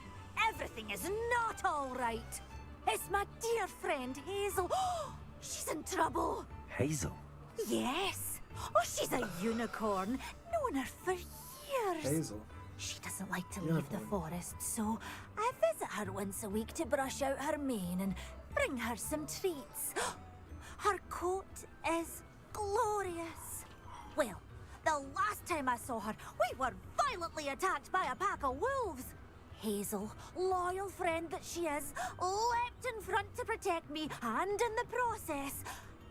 everything is not all right. It's my dear friend Hazel. Oh, she's in trouble. Hazel? Yes. Oh, she's a unicorn. Known her for years. Hazel. She doesn't like to leave the forest, so I visit her once a week to brush out her mane and bring her some treats. Her coat is glorious. Well, the last time I saw her, we were violently attacked by a pack of wolves. Hazel, loyal friend that she is, leapt in front to protect me, and in the process,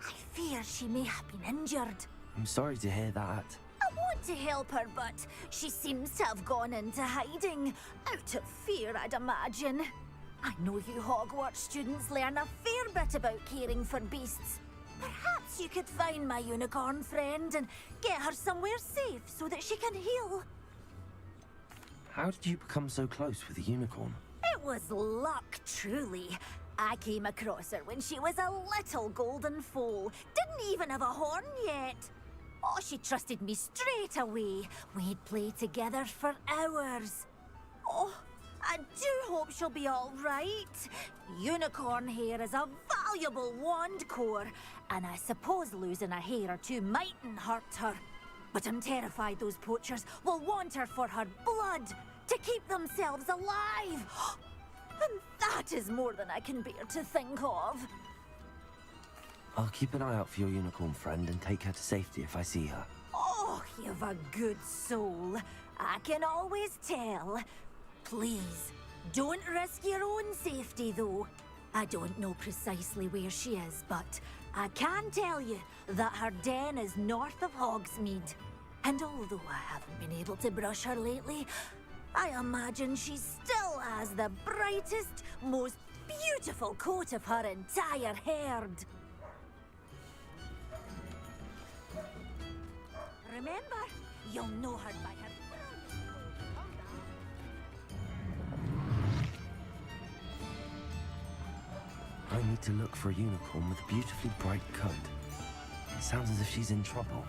I fear she may have been injured. I'm sorry to hear that. I want to help her, but she seems to have gone into hiding. Out of fear, I'd imagine. I know you Hogwarts students learn a fair bit about caring for beasts. Perhaps you could find my unicorn friend and get her somewhere safe so that she can heal. How did you become so close with the unicorn? It was luck, truly. I came across her when she was a little golden foal. Didn't even have a horn yet. Oh, she trusted me straight away. We'd play together for hours. Oh, I do hope she'll be all right. Unicorn hair is a valuable wand core, and I suppose losing a hair or two mightn't hurt her. But I'm terrified those poachers will want her for her blood, to keep themselves alive. And that is more than I can bear to think of. I'll keep an eye out for your unicorn friend and take her to safety if I see her. Oh, you've a good soul. I can always tell. Please, don't risk your own safety, though. I don't know precisely where she is, but I can tell you that her den is north of Hogsmeade. And although I haven't been able to brush her lately, I imagine she still has the brightest, most beautiful coat of her entire herd. Remember, you'll know her by her I need to look for a unicorn with a beautifully bright coat. It sounds as if she's in trouble.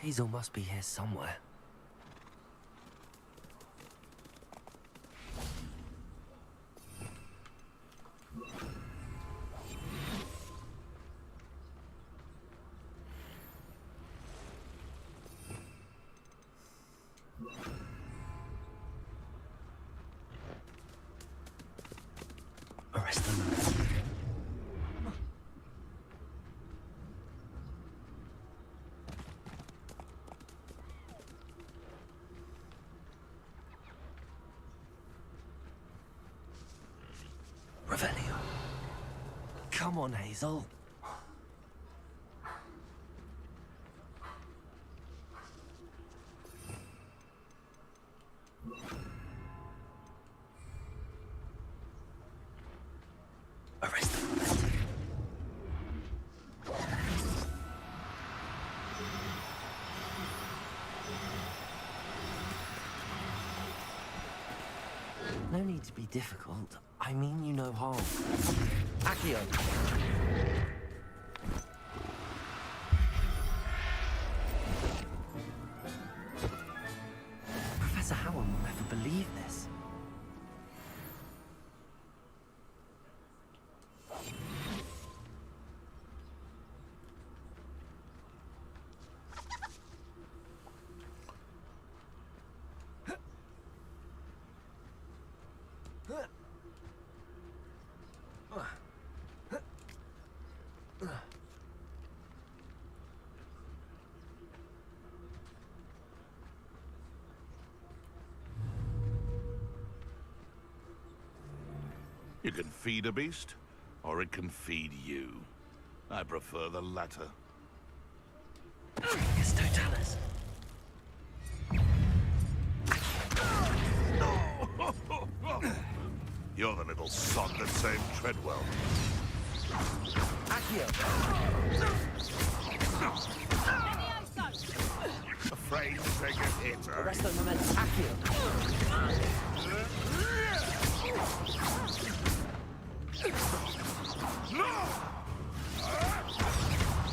Hazel must be here somewhere. Arrest them. Revelio. Come on, Hazel. Arrest them. No need to be difficult. I mean you no harm. Accio! Professor Howard will never believe this. You can feed a beast, or it can feed you. I prefer the latter. It's Totalis. You're the little sod that saved Treadwell. Accio! Afraid to take a hit, eh? Arrest the momentum. Accio!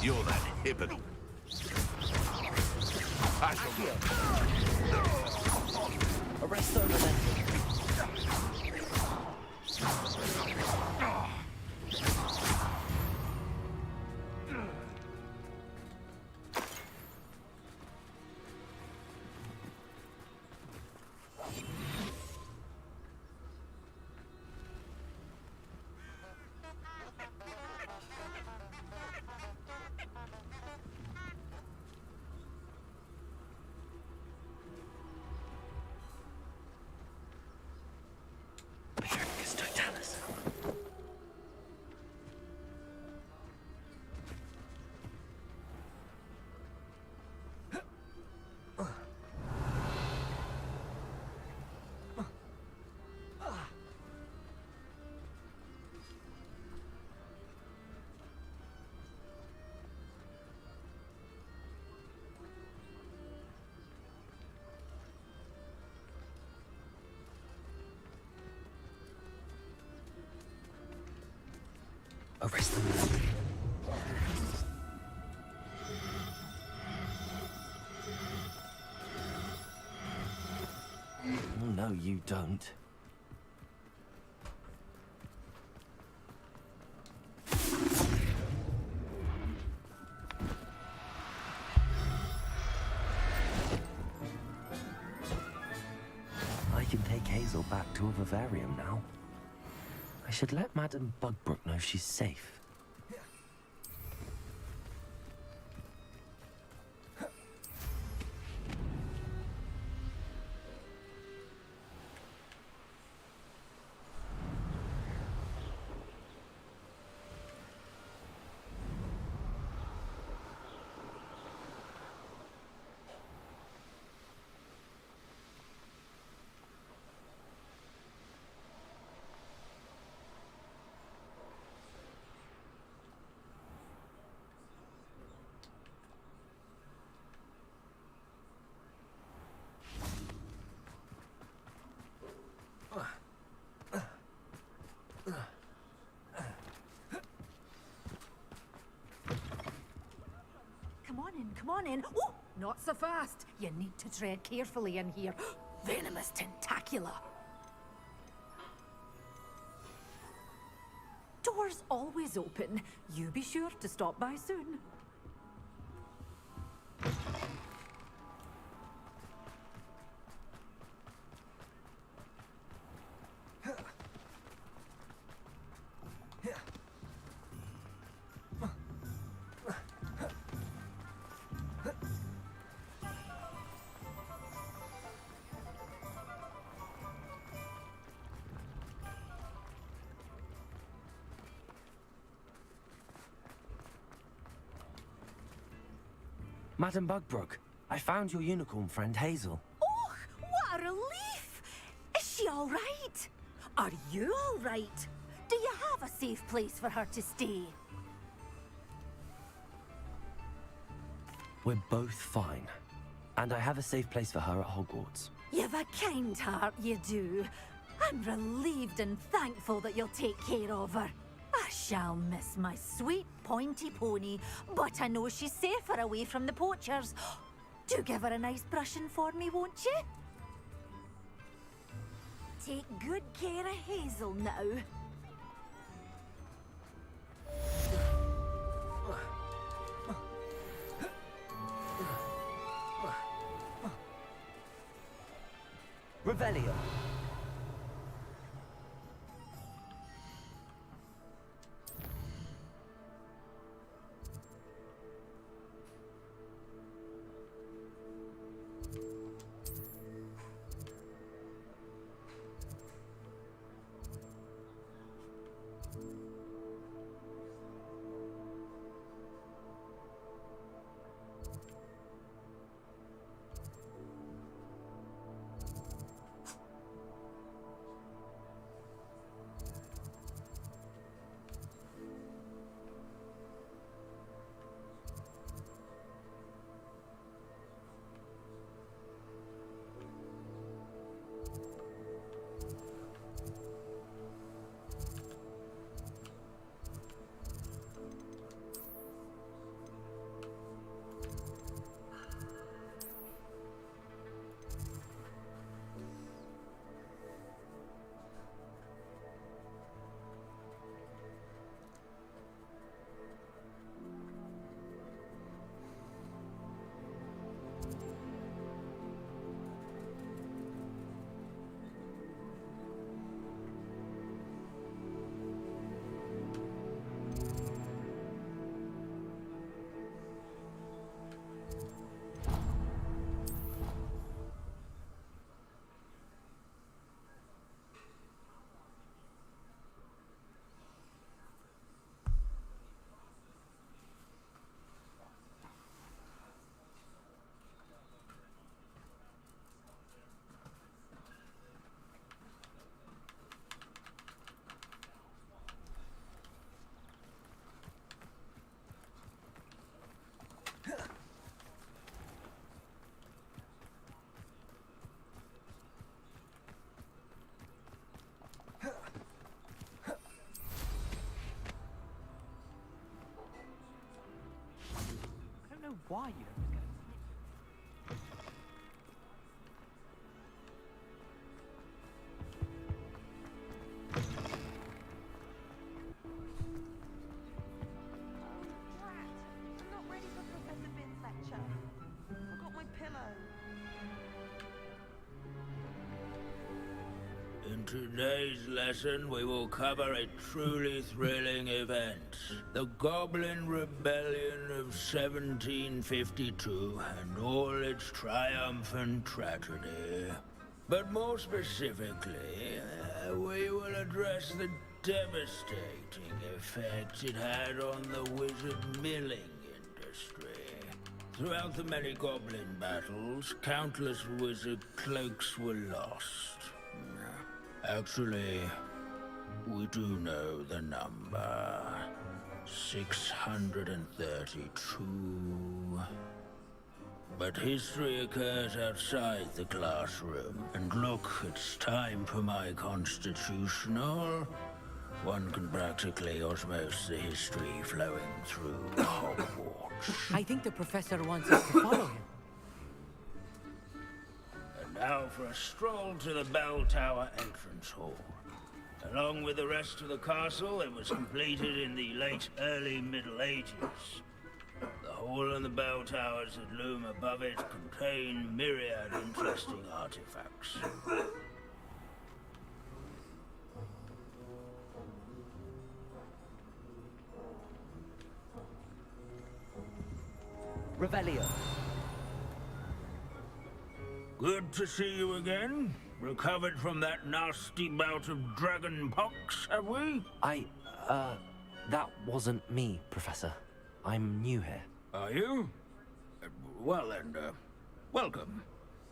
You're that hypocrite. Arrest the momentum. Arrest them. Oh, no, you don't. I can take Hazel back to a vivarium now. I should let Madame Bugbrook know she's safe. Come on in. Oh, not so fast. You need to tread carefully in here. Venomous tentacula. Doors always open. You be sure to stop by soon. Madame Bugbrook, I found your unicorn friend Hazel. Oh, what a relief! Is she all right? Are you all right? Do you have a safe place for her to stay? We're both fine. And I have a safe place for her at Hogwarts. You've a kind heart, you do. I'm relieved and thankful that you'll take care of her. I shall miss my sweet pointy pony, but I know she's safer away from the poachers. Do give her a nice brushing for me, won't you? Take good care of Hazel now. Revelio. why you don't get it. I'm not ready for Professor Bin's lecture. Forgot my pillow. In today's lesson, we will cover a truly thrilling event. The Goblin Rebellion of 1752 and all its triumphant tragedy. But more specifically, we will address the devastating effect it had on the wizard milling industry. Throughout the many goblin battles, countless wizard cloaks were lost. Actually, we do know the number. 632. But history occurs outside the classroom. And look, it's time for my constitutional. One can practically osmose the history flowing through Hogwarts. I think the professor wants us to follow him. And now for a stroll to the bell tower entrance hall. Along with the rest of the castle, it was completed in the late early Middle Ages. The hall and the bell towers that loom above it contain myriad interesting artifacts. Revelio. Good to see you again. Recovered from that nasty bout of dragon pox, have we? That wasn't me, Professor. I'm new here. Are you? Well then, welcome.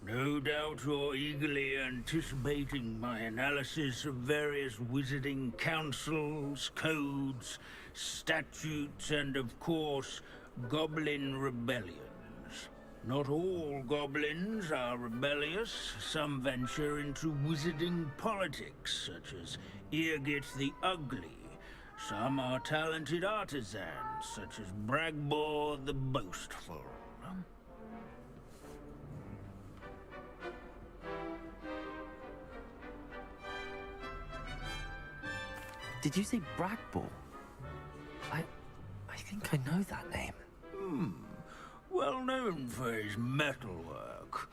No doubt you're eagerly anticipating my analysis of various wizarding councils, codes, statutes, and of course, goblin rebellions. Not all goblins are rebellious. Some venture into wizarding politics, such as Eargit the Ugly. Some are talented artisans, such as Bragbor the Boastful. Did you say Bragbor? I think I know that name. Well known for his metalwork.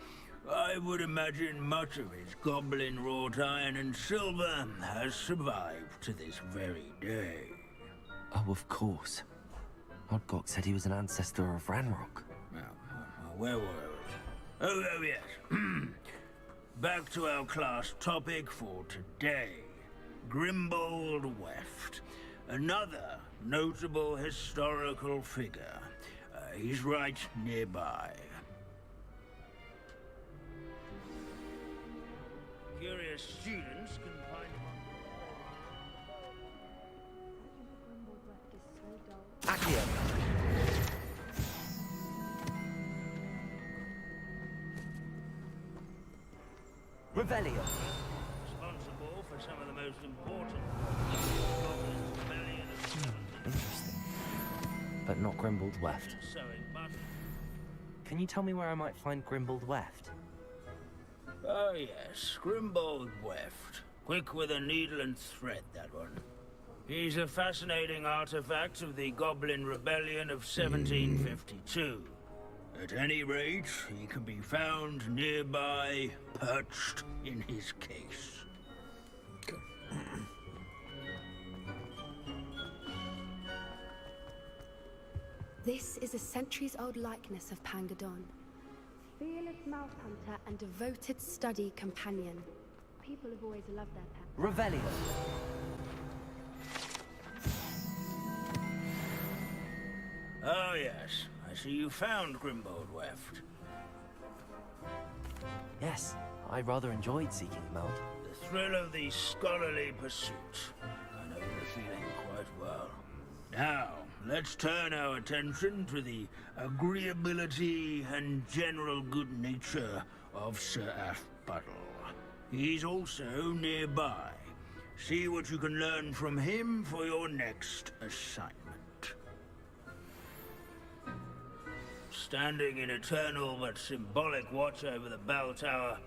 I would imagine much of his goblin wrought iron and silver has survived to this very day. Oh, of course. Odgok said he was an ancestor of Ranrock. Where were we? Oh, yes. Back to our class topic for today. Grimbold Weft. Another notable historical figure. He's right nearby. Curious students can find him on... Accio. Revelio. Responsible for some of the most important rebellions. Interesting. But not Grimbold Weft. Can you tell me where I might find Grimbold Weft? Oh yes, Grimbold Weft. Quick with a needle and thread, that one. He's a fascinating artifact of the Goblin Rebellion of 1752. At any rate, he can be found nearby, perched in his case. This is a centuries-old likeness of Pangadon. Fearless mouse hunter and devoted study companion. People have always loved their pet. Revelio. Oh yes, I see you found Grimbold Weft. Yes, I rather enjoyed seeking him out. The thrill of the scholarly pursuit. I know the feeling quite well. Now, let's turn our attention to the agreeability and general good nature of Sir Athbuttle. He's also nearby. See what you can learn from him for your next assignment. Standing in eternal but symbolic watch over the bell tower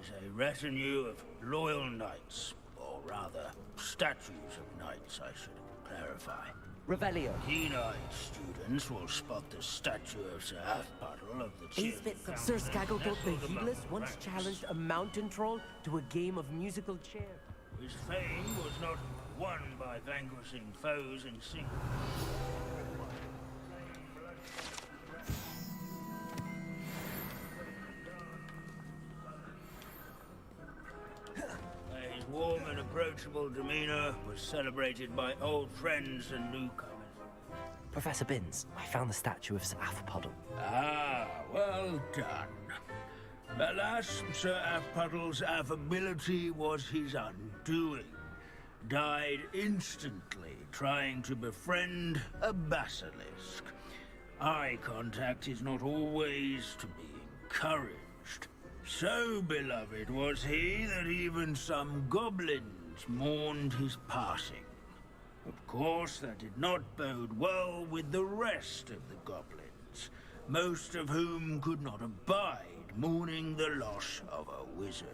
is a retinue of loyal knights, or rather, statues of knights, I should clarify. Revelio. Keen-eyed students will spot the statue of Sir Half-Puddle of the Ace Cheerful Bit Sir Fountain Skagglethorpe the nestled among Heedless the once ranks. challenged a mountain troll to a game of musical chair. His fame was not won by vanquishing foes in single. His warm and approachable demeanor was celebrated by old friends and newcomers. Professor Binns, I found the statue of Sir Half-Puddle. Ah, well done. Alas, Sir Half-Puddle's affability was his undoing. Died instantly trying to befriend a basilisk. Eye contact is not always to be encouraged. So beloved was he that even some goblins mourned his passing. Of course, that did not bode well with the rest of the goblins, most of whom could not abide mourning the loss of a wizard.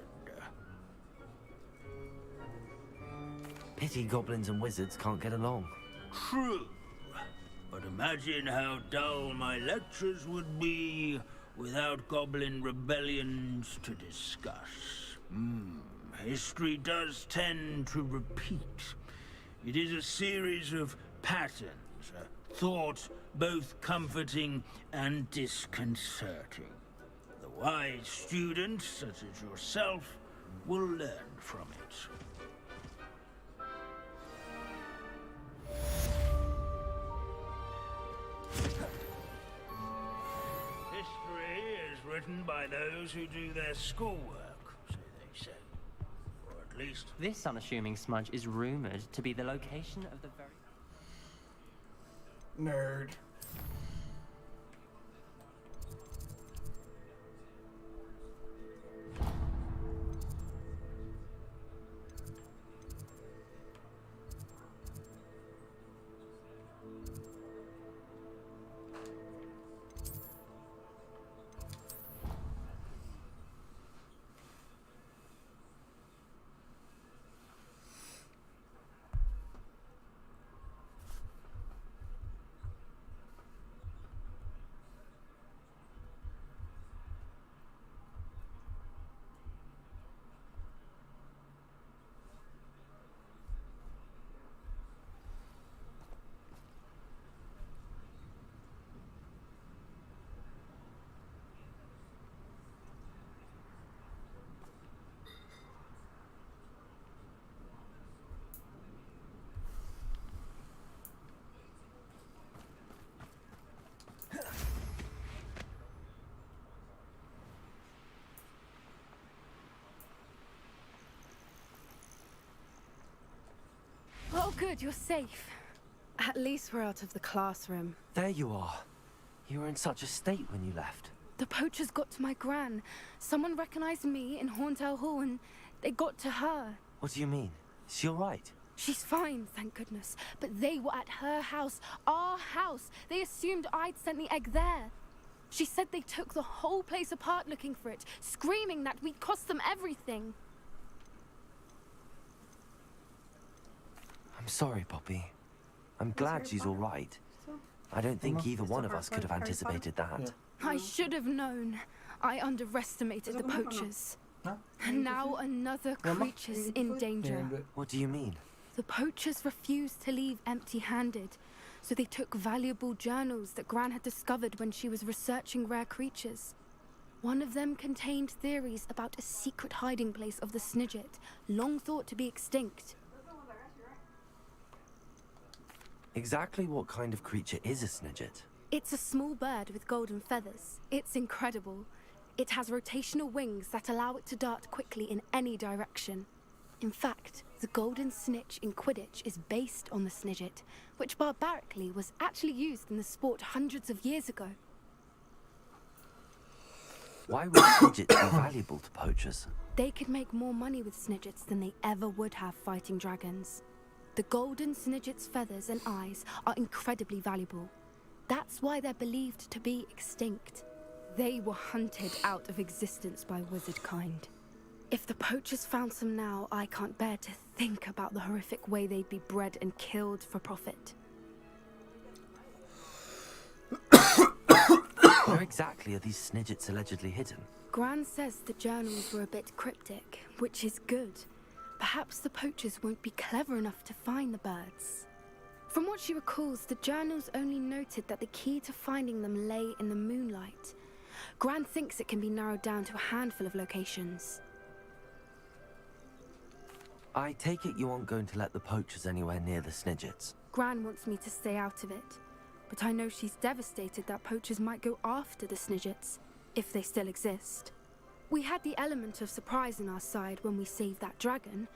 Pity goblins and wizards can't get along. True. But imagine how dull my lectures would be without goblin rebellions to discuss. History does tend to repeat. It is a series of patterns, a thought both comforting and disconcerting. The wise student, such as yourself, will learn from it. History is written by those who do their schoolwork, so they say. Or at least... This unassuming smudge is rumored to be the location of the very... Nerd. Oh, good, you're safe. At least we're out of the classroom. There you are. You were in such a state when you left. The poachers got to my gran. Someone recognized me in Horntail Hall and they got to her. What do you mean? Is she all right? She's fine, thank goodness. But they were at her house, our house. They assumed I'd sent the egg there. She said they took the whole place apart looking for it, screaming that we'd cost them everything. I'm sorry, Poppy. I'm glad she's all right. I don't think either one of us could have anticipated that. I should have known. I underestimated the poachers. And now another creature's in danger. What do you mean? The poachers refused to leave empty-handed, so they took valuable journals that Gran had discovered when she was researching rare creatures. One of them contained theories about a secret hiding place of the Snidget, long thought to be extinct. Exactly what kind of creature is a Snidget? It's a small bird with golden feathers. It's incredible. It has rotational wings that allow it to dart quickly in any direction. In fact, the golden snitch in Quidditch is based on the Snidget, which barbarically was actually used in the sport hundreds of years ago. Why would Snidgets be valuable to poachers? They could make more money with Snidgets than they ever would have fighting dragons. The golden Snidget's feathers and eyes are incredibly valuable. That's why they're believed to be extinct. They were hunted out of existence by wizard kind. If the poachers found some now, I can't bear to think about the horrific way they'd be bred and killed for profit. Where exactly are these snidgets allegedly hidden? Gran says the journals were a bit cryptic, which is good. Perhaps the poachers won't be clever enough to find the birds. From what she recalls, the journals only noted that the key to finding them lay in the moonlight. Gran thinks it can be narrowed down to a handful of locations. I take it you aren't going to let the poachers anywhere near the snidgets. Gran wants me to stay out of it, but I know she's devastated that poachers might go after the snidgets, if they still exist. We had the element of surprise on our side when we saved that dragon,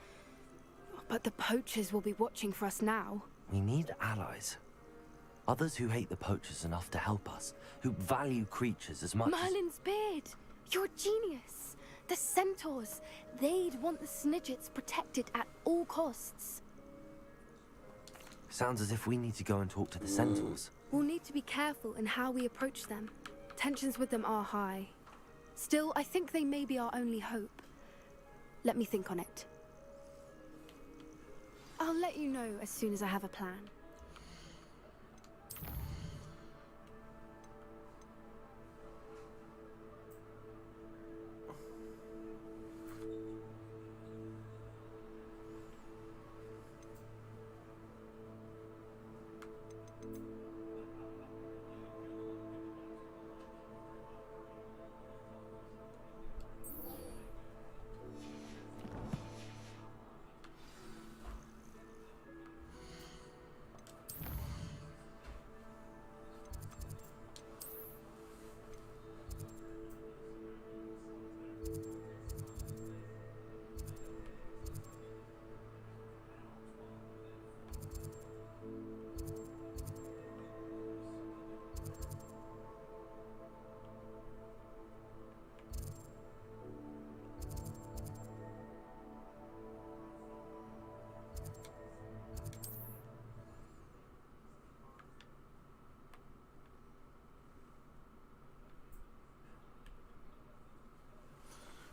but the poachers will be watching for us now. We need allies. Others who hate the poachers enough to help us, who value creatures as much Merlin's beard! You're a genius! The centaurs! They'd want the snidgets protected at all costs. Sounds as if we need to go and talk to the centaurs. We'll need to be careful in how we approach them. Tensions with them are high. Still, I think they may be our only hope. Let me think on it. I'll let you know as soon as I have a plan.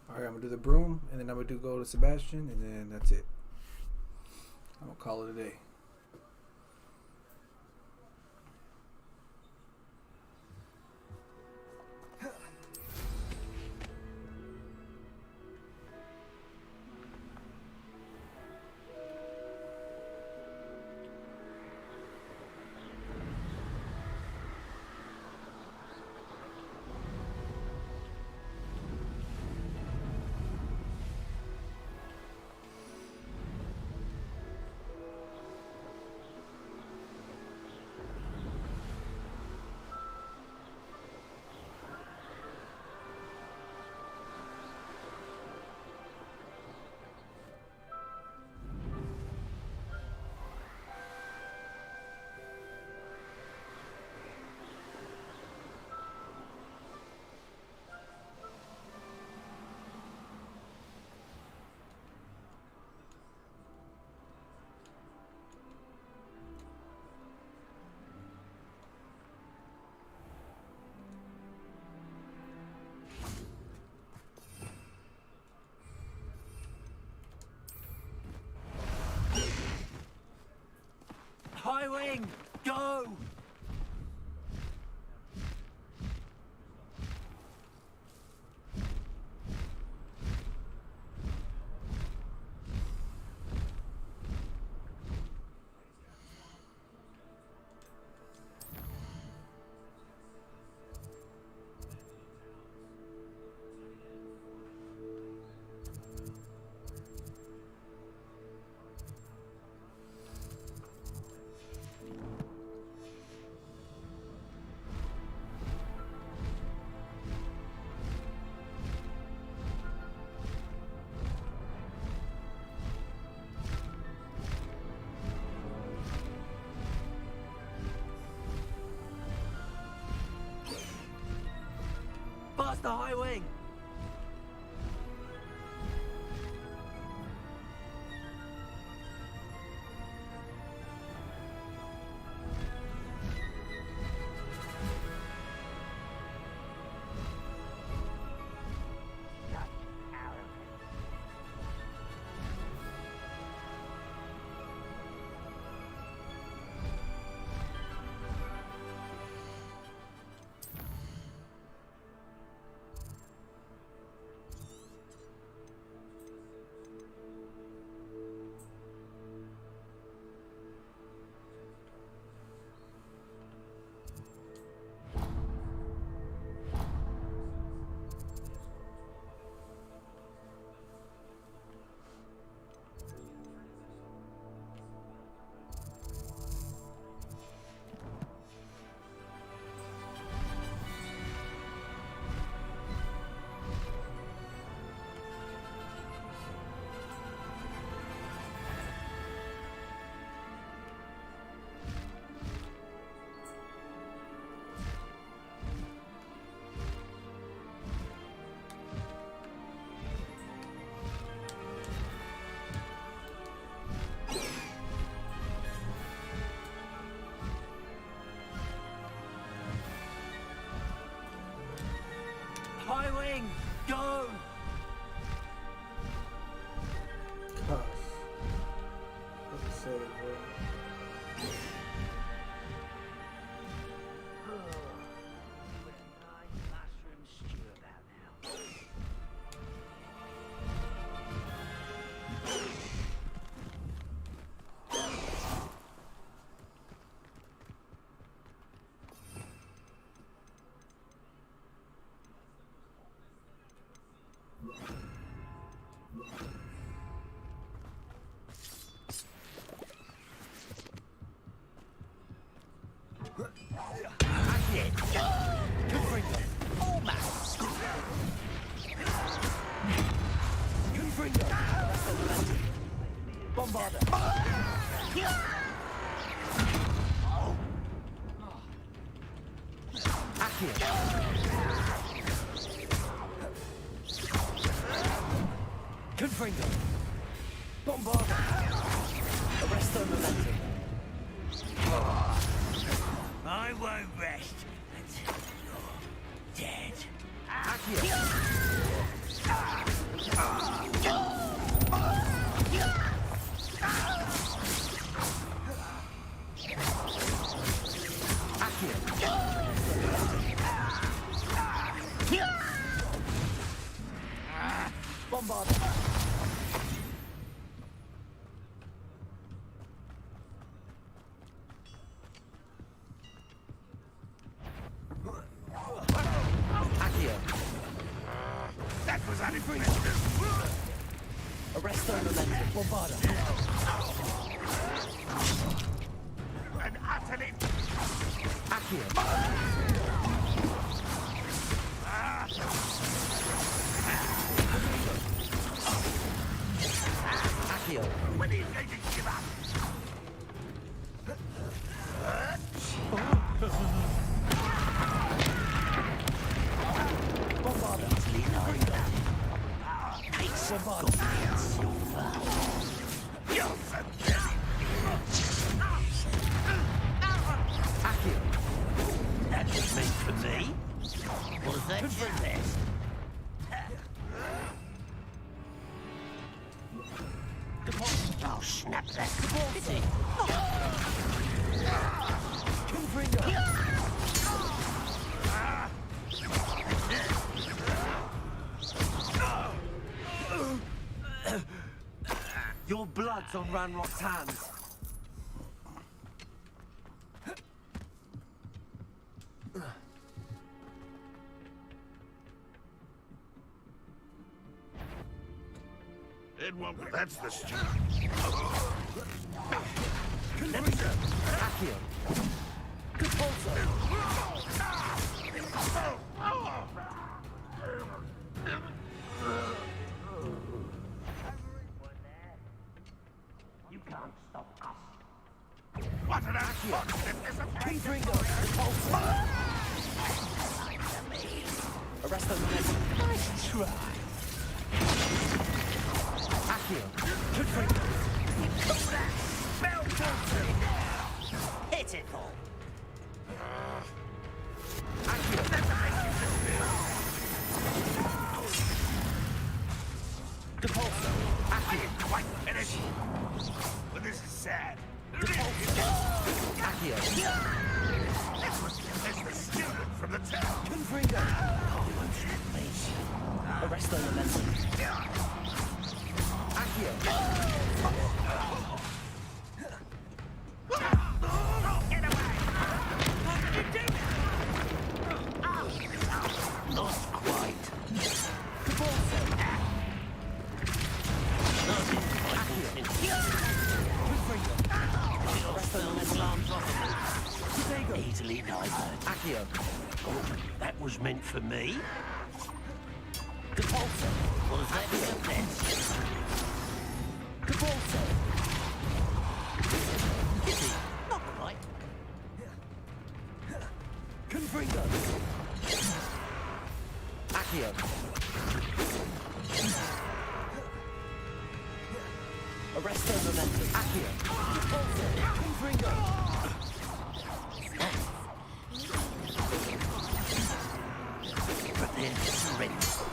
Alright, I'm gonna do the broom, and then I'm gonna go to Sebastian, and then that's it. I'm gonna call it a day. High wing, go! Past the high wing! going! Go! Puff. What to say, bro? Confringo! Bombarda! Arresto momentum. I won't rest until you're dead. Accio! Bombarda! That was unimpressive. Arresto momentum. Bombarda. And utterly. Accio. When are you going to give up? Bombarda. Bombarda. Silver. You're forgetting. Accio. That was meant for me. Was that your best? I'll snap that. Pity. Your blood's on Ranrock's hands. It won't be. That's the stupid. Accio. You can't stop us. What an unfortunate Confringo. Arresto momentum. Nice try. Accio. Confringo. Hit it, Paul. Depulso. I didn't quite finish. But this is sad. Accio. It's the student from the town. Confringo. Arresto momentum. Accio. Get away! How did you do it? Not quite. Depulso. Easily diverted. Accio. Oh, that was meant for me. Depulso. Was that your best? Depulso. Pity. Not quite. Confringo. Accio. Arresto momentum. Accio. Depulso. Confringo. Prepare to surrender.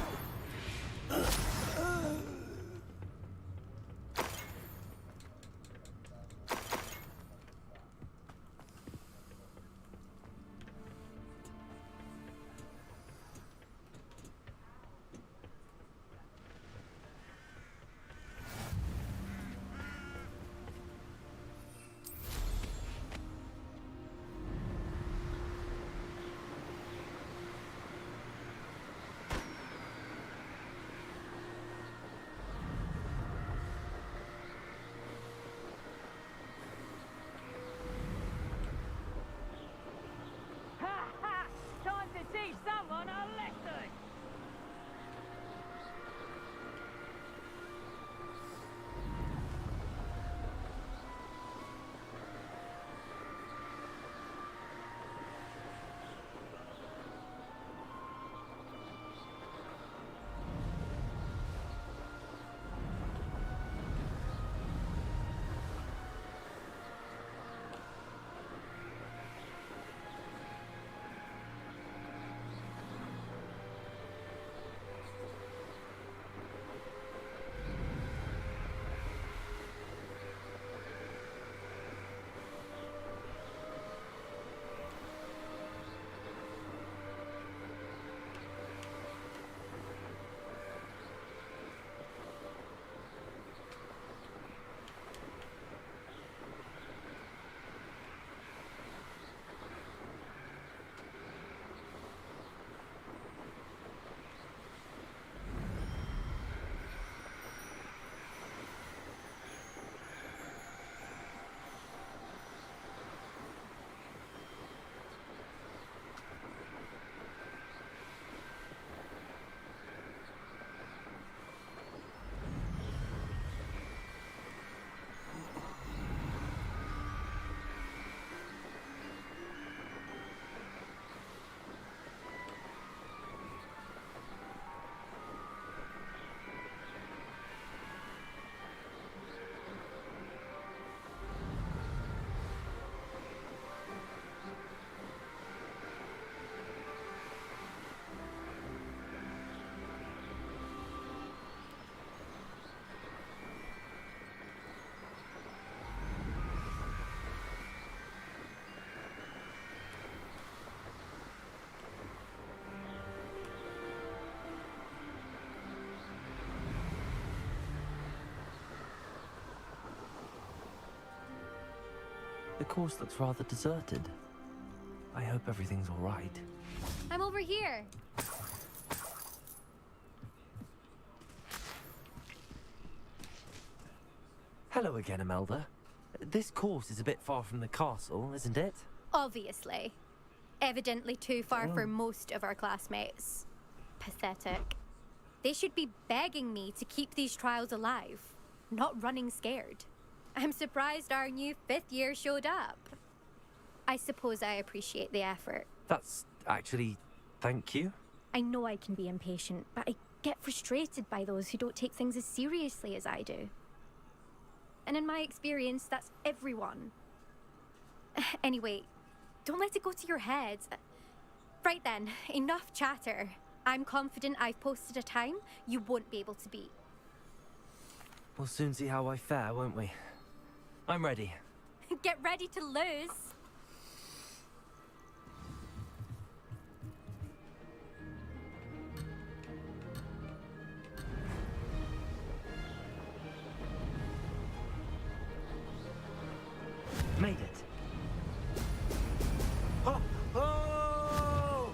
The course looks rather deserted. I hope everything's all right. I'm over here. Hello again, Imelda. This course is a bit far from the castle, isn't it? Obviously. Evidently too far for most of our classmates. Pathetic. They should be begging me to keep these trials alive, not running scared. I'm surprised our new 5th year showed up. I suppose I appreciate the effort. That's actually... thank you. I know I can be impatient, but I get frustrated by those who don't take things as seriously as I do. And in my experience, that's everyone. Anyway, don't let it go to your head. Right then, enough chatter. I'm confident I've posted a time you won't be able to beat. We'll soon see how I fare, won't we? I'm ready. Get ready to lose. Made it. Oh! Oh!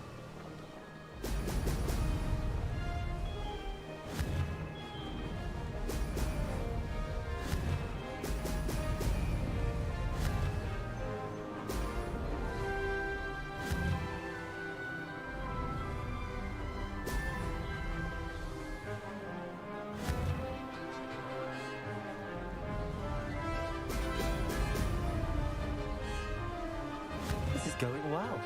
This is going well.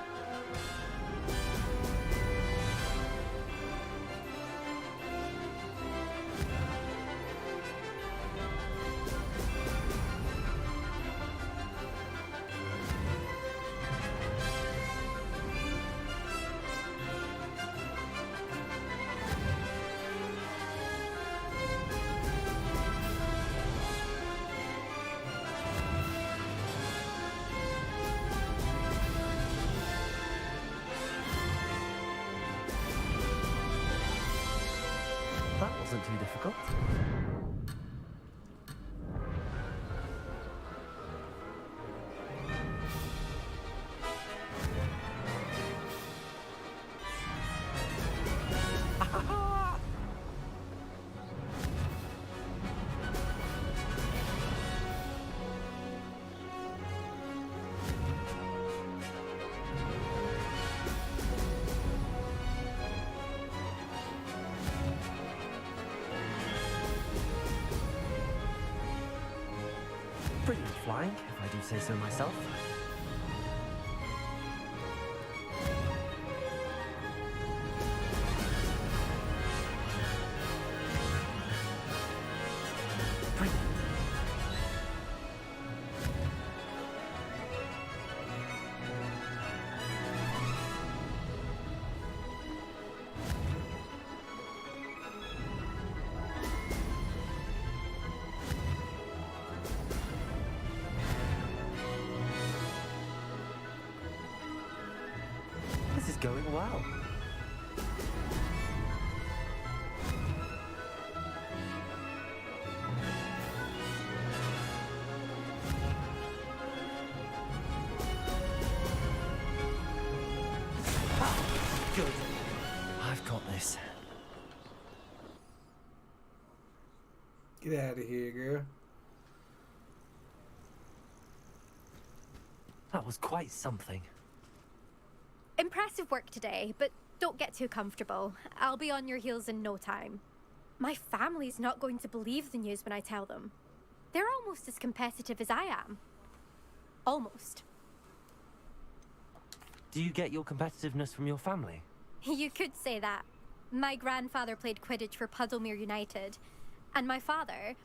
That wasn't too difficult. Brilliant flying, if I do say so myself. Brilliant. This is going well. Ah, good. I've got this. Get out of here, girl. That was quite something. Impressive work today, but don't get too comfortable. I'll be on your heels in no time. My family's not going to believe the news when I tell them. They're almost as competitive as I am. Almost. Do you get your competitiveness from your family? You could say that. My grandfather played Quidditch for Puddlemere United. And my father,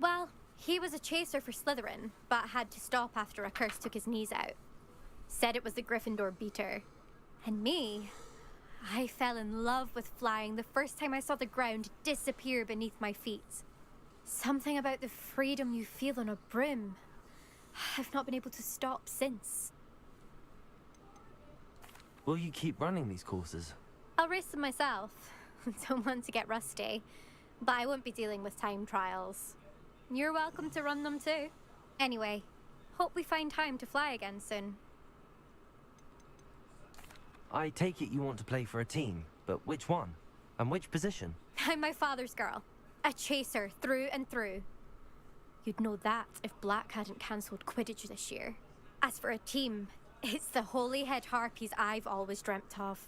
well, he was a chaser for Slytherin, but had to stop after a curse took his knees out. Said it was the Gryffindor beater. And me, I fell in love with flying the first time I saw the ground disappear beneath my feet. Something about the freedom you feel on a broom. I've not been able to stop since. Will you keep running these courses? I'll race them myself. Don't want to get rusty. But I won't be dealing with time trials. You're welcome to run them too. Anyway, Hope we find time to fly again soon. I take it you want to play for a team, but which one? And which position? I'm my father's girl. A chaser through and through. You'd know that if Black hadn't cancelled Quidditch this year. As for a team, it's the Holyhead Harpies I've always dreamt of.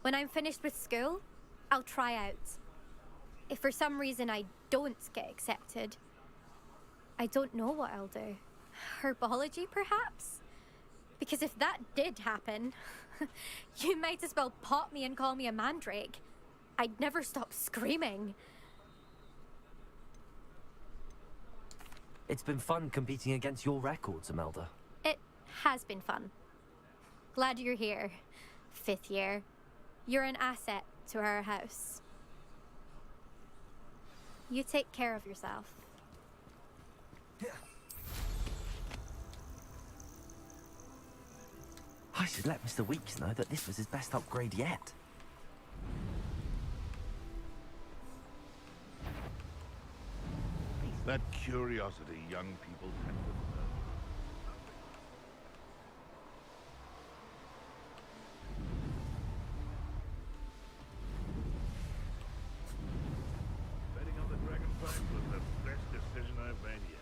When I'm finished with school, I'll try out. If for some reason I don't get accepted, I don't know what I'll do. Herbology, perhaps? Because if that did happen, you might as well pop me and call me a mandrake. I'd never stop screaming. It's been fun competing against your records, Imelda. It has been fun. Glad you're here. 5th year. You're an asset to our house. You take care of yourself. I should let Mr. Weeks know that this was his best upgrade yet. That curiosity young people tend to develop. Betting on the Dragonflies was the best decision I've made yet.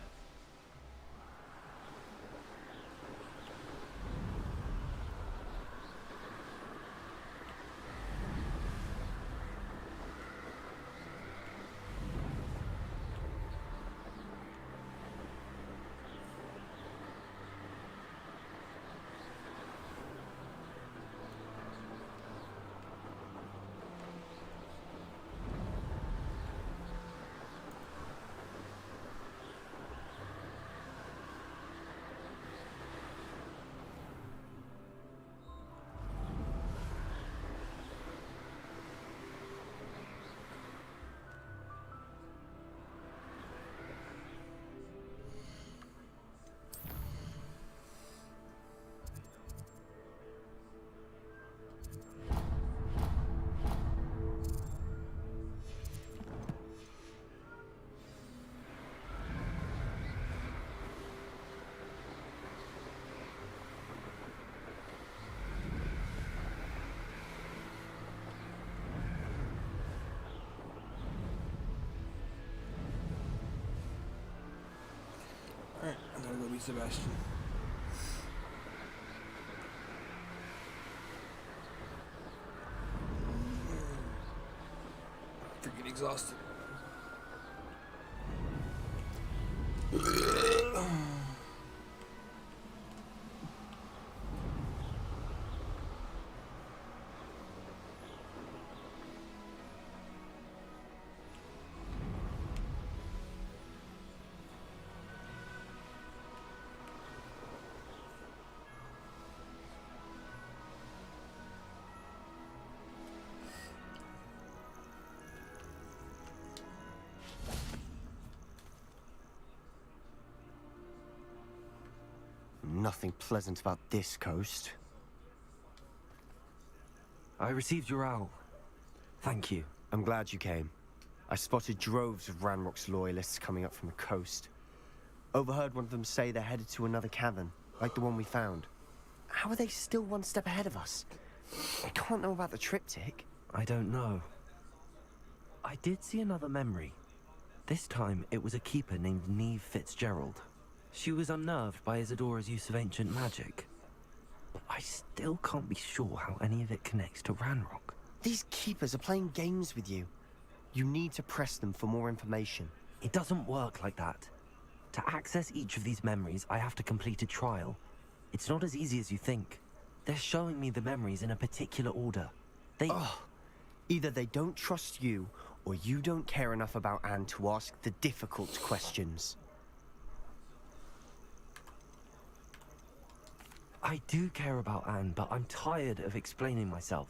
Alright, I'm gonna go meet Sebastian. Freaking exhausted. Nothing pleasant about this coast. I received your owl. Thank you. I'm glad you came. I spotted droves of Ranrock's loyalists coming up from the coast. Overheard one of them say they're headed to another cavern, like the one we found. How are they still one step ahead of us? I can't know about the triptych. I don't know. I did see another memory. This time, it was a keeper named Neve Fitzgerald. She was unnerved by Isadora's use of ancient magic. But I still can't be sure how any of it connects to Ranrock. These keepers are playing games with you. You need to press them for more information. It doesn't work like that. To access each of these memories, I have to complete a trial. It's not as easy as you think. They're showing me the memories in a particular order. Either they don't trust you, or you don't care enough about Anne to ask the difficult questions. I do care about Anne, but I'm tired of explaining myself.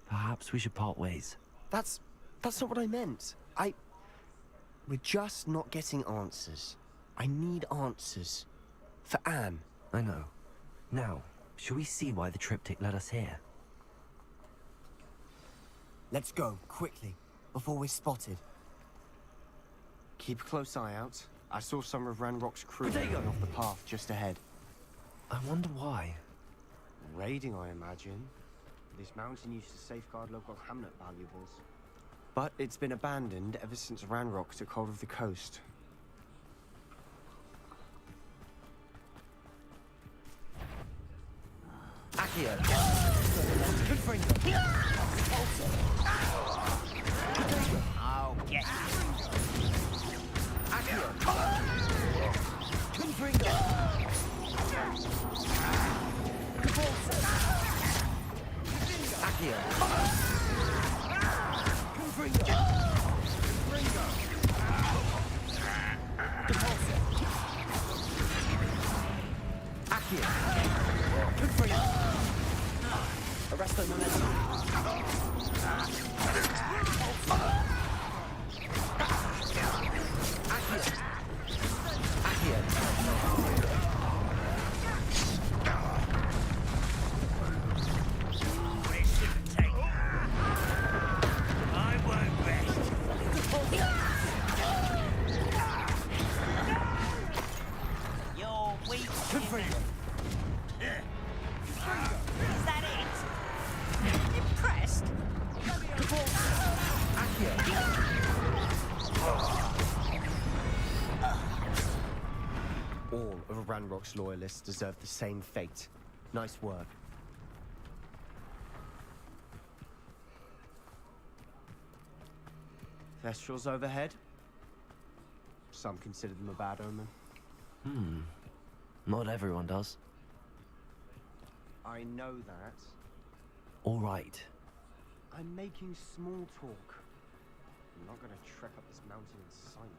Perhaps we should part ways. That's not what I meant. We're just not getting answers. I need answers. For Anne. I know. Now, shall we see why the triptych led us here? Let's go, quickly, before we're spotted. Keep a close eye out. I saw some of Ranrock's crew going off the path just ahead. I wonder why. Raiding, I imagine. This mountain used to safeguard local hamlet valuables. But it's been abandoned ever since Ranrock took hold of the coast. Accio! Good friend. Oh, get Accio. Confringo. Accio! Confringo. Depulso. Accio! Confringo. Arresto momentum. You're weak. Confringo. Is that it? Impressed? All of Ranrock's loyalists deserve the same fate. Nice work. Thestrals overhead? Some consider them a bad omen. Not everyone does. I know that. All right. I'm making small talk. I'm not gonna trek up this mountain in silence.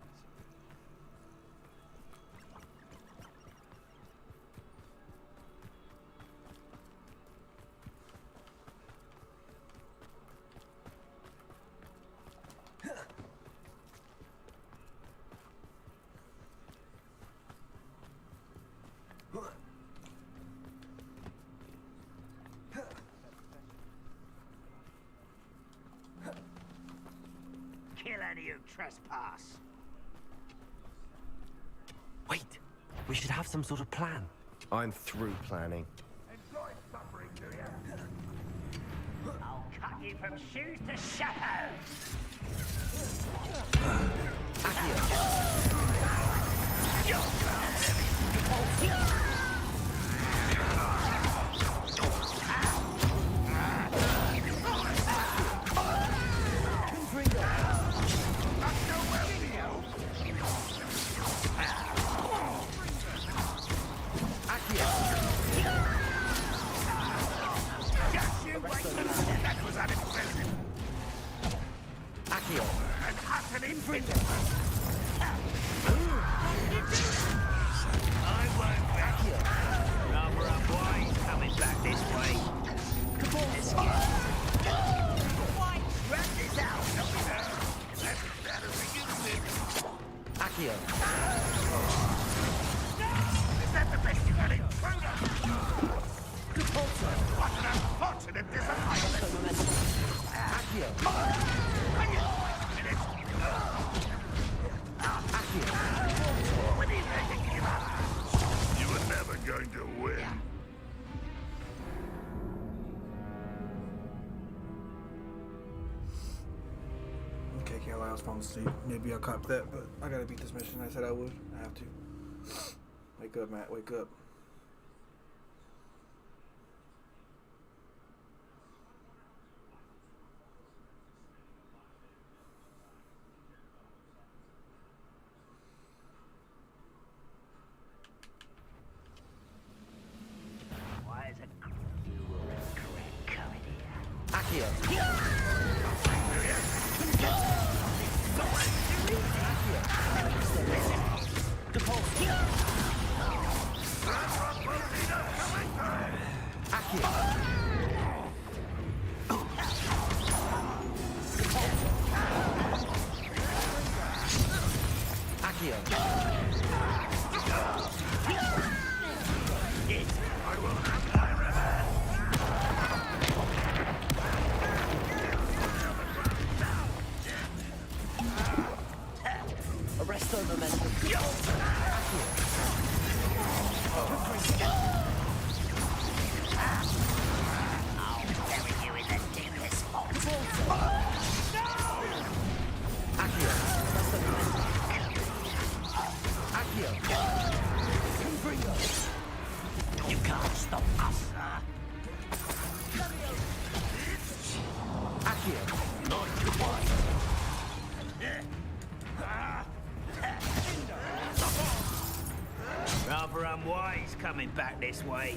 Kill any who trespass. Wait! We should have some sort of plan. I'm through planning. Enjoy suffering, do you? I'll cut you from shoes to shadows. You were never going to win. Okay, can't lie, I was falling asleep. Maybe I'll cop that, but I gotta beat this mission. I said I would. I have to. Wake up, Matt. Wake up. Why is it you will correct comedy? Accio! Arresto momentum. back this way.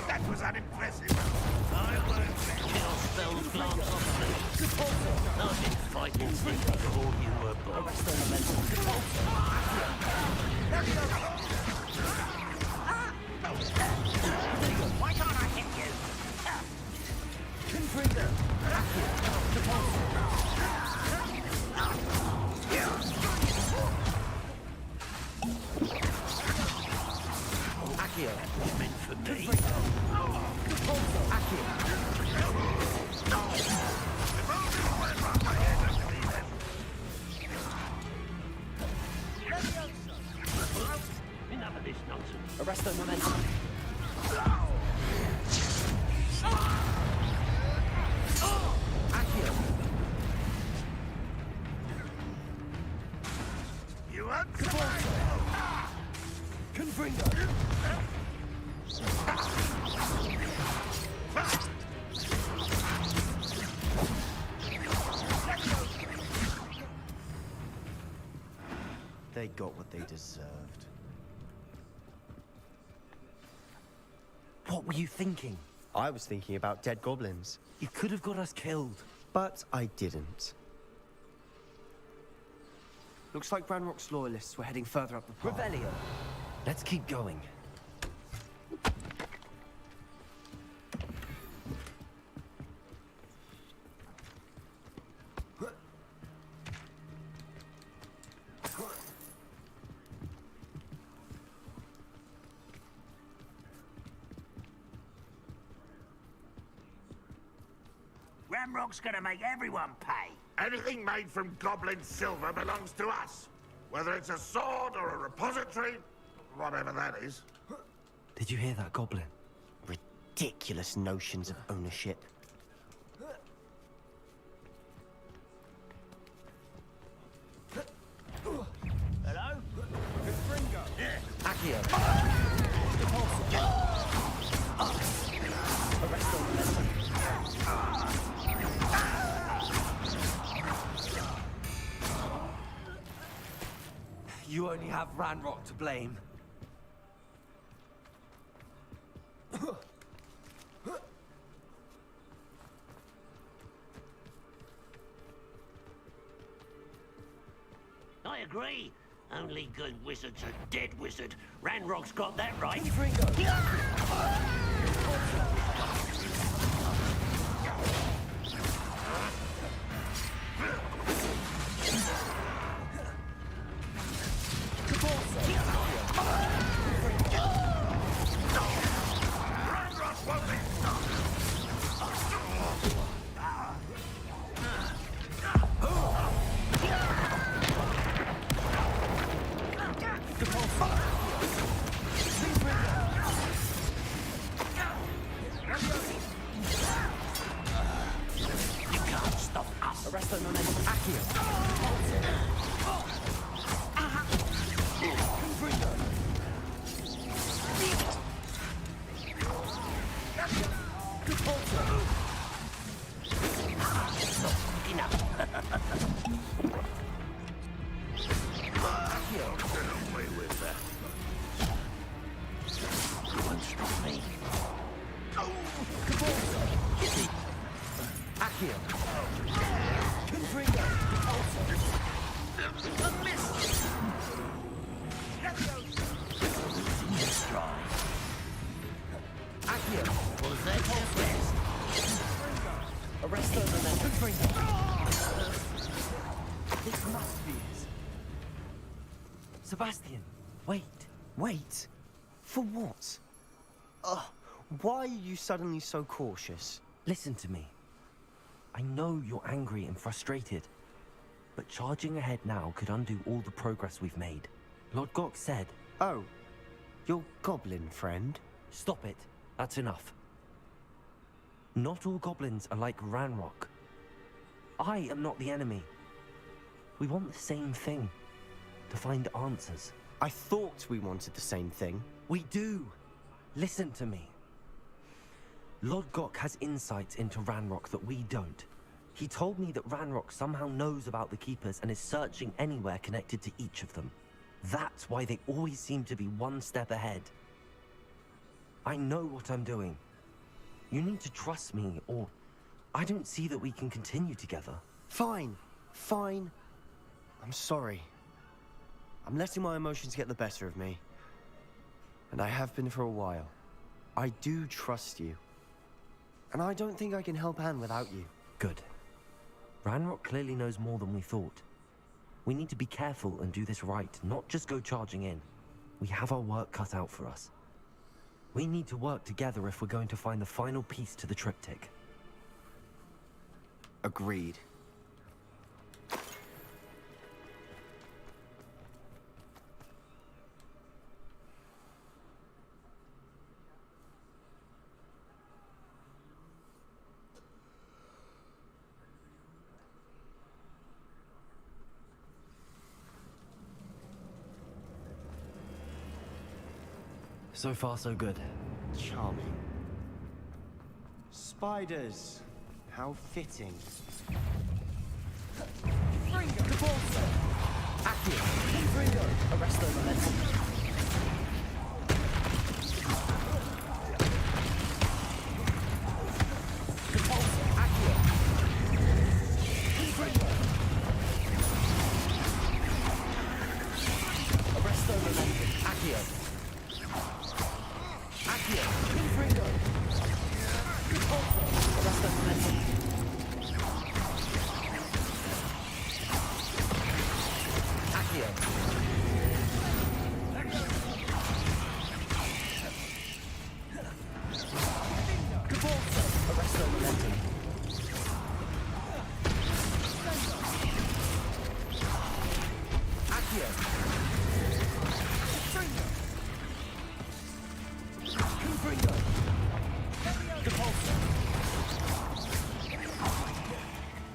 That was unimpressive. I won't kill spells glance off me. I've been fighting since before you were born. Why can't I hit you? Accio, meant for me. Enough of this nonsense. Arresto momentum. You want They got what they deserved. What were you thinking? I was thinking about dead goblins. You could have got us killed. But I didn't. Looks like Ranrock's loyalists were heading further up the path. Revelio. Let's keep going. Ramrock's gonna make everyone pay. anything made from goblin silver belongs to us. Whether it's a sword or a repository, whatever that is. Did you hear that, Goblin? Ridiculous notions of ownership. Hello? Accio. You only have Ranrock to blame. I agree. Only good wizards are dead wizard. Ranrock's got that right. Sebastian, wait. Wait? For what? Why are you suddenly so cautious? Listen to me. I know you're angry and frustrated, but charging ahead now could undo all the progress we've made. Lord Gok said... Oh, your goblin friend? Stop it. That's enough. Not all goblins are like Ranrock. I am not the enemy. We want the same thing. To find answers. I thought we wanted the same thing. We do. Listen to me. Lodgok has insights into Ranrock that we don't. He told me that Ranrock somehow knows about the Keepers and is searching anywhere connected to each of them. That's why they always seem to be one step ahead. I know what I'm doing. You need to trust me, or I don't see that we can continue together. Fine. Fine. I'm sorry. I'm letting my emotions get the better of me. And I have been for a while. I do trust you. And I don't think I can help Anne without you. Good. Ranrock clearly knows more than we thought. We need to be careful and do this right, not just go charging in. We have our work cut out for us. We need to work together if we're going to find the final piece to the triptych. Agreed. So far, so good. Charming. Spiders. How fitting. Fringo! Cabalso! Accio! Fringo! Arresto momentum. Cabalso! Accio! Fringo! Arresto momentum. Accio! Accio! Fringo! Cabalso! Arresto momentum.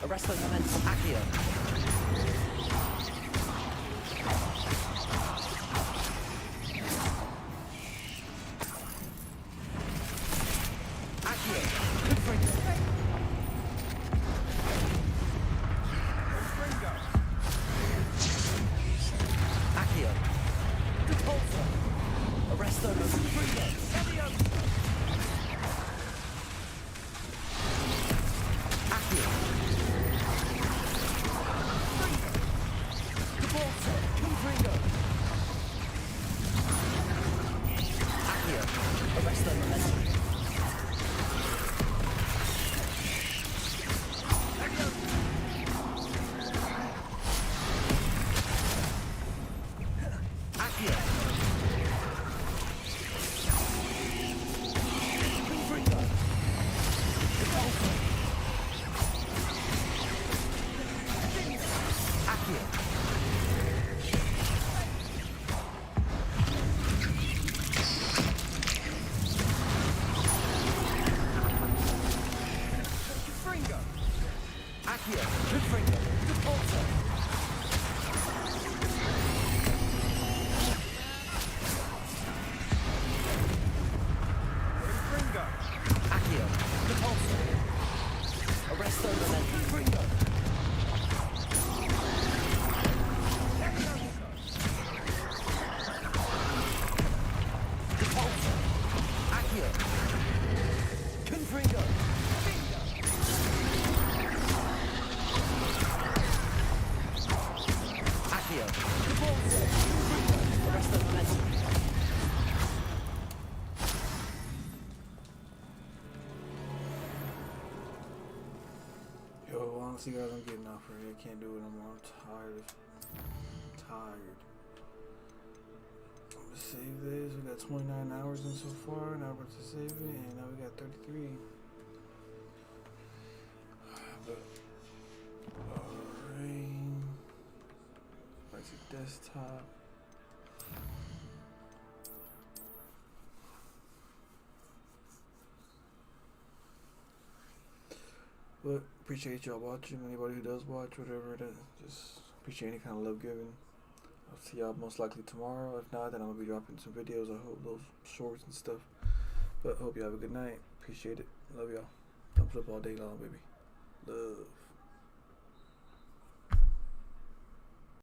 Arresto momentum. Accio. Yo, honestly, guys, I'm getting off right. I can't do it anymore. I'm tired. Tired. I'm gonna save this. We got 29 hours in so far. Now we're to save it, and now we got 33. But alright. Back to desktop. But appreciate y'all watching. Anybody who does watch, whatever it is, just appreciate any kind of love given. I'll see y'all most likely tomorrow. If not, then I'm gonna be dropping some videos. I hope those shorts and stuff. But hope you have a good night. Appreciate it. Love y'all. Thumbs up all day long, baby. Love.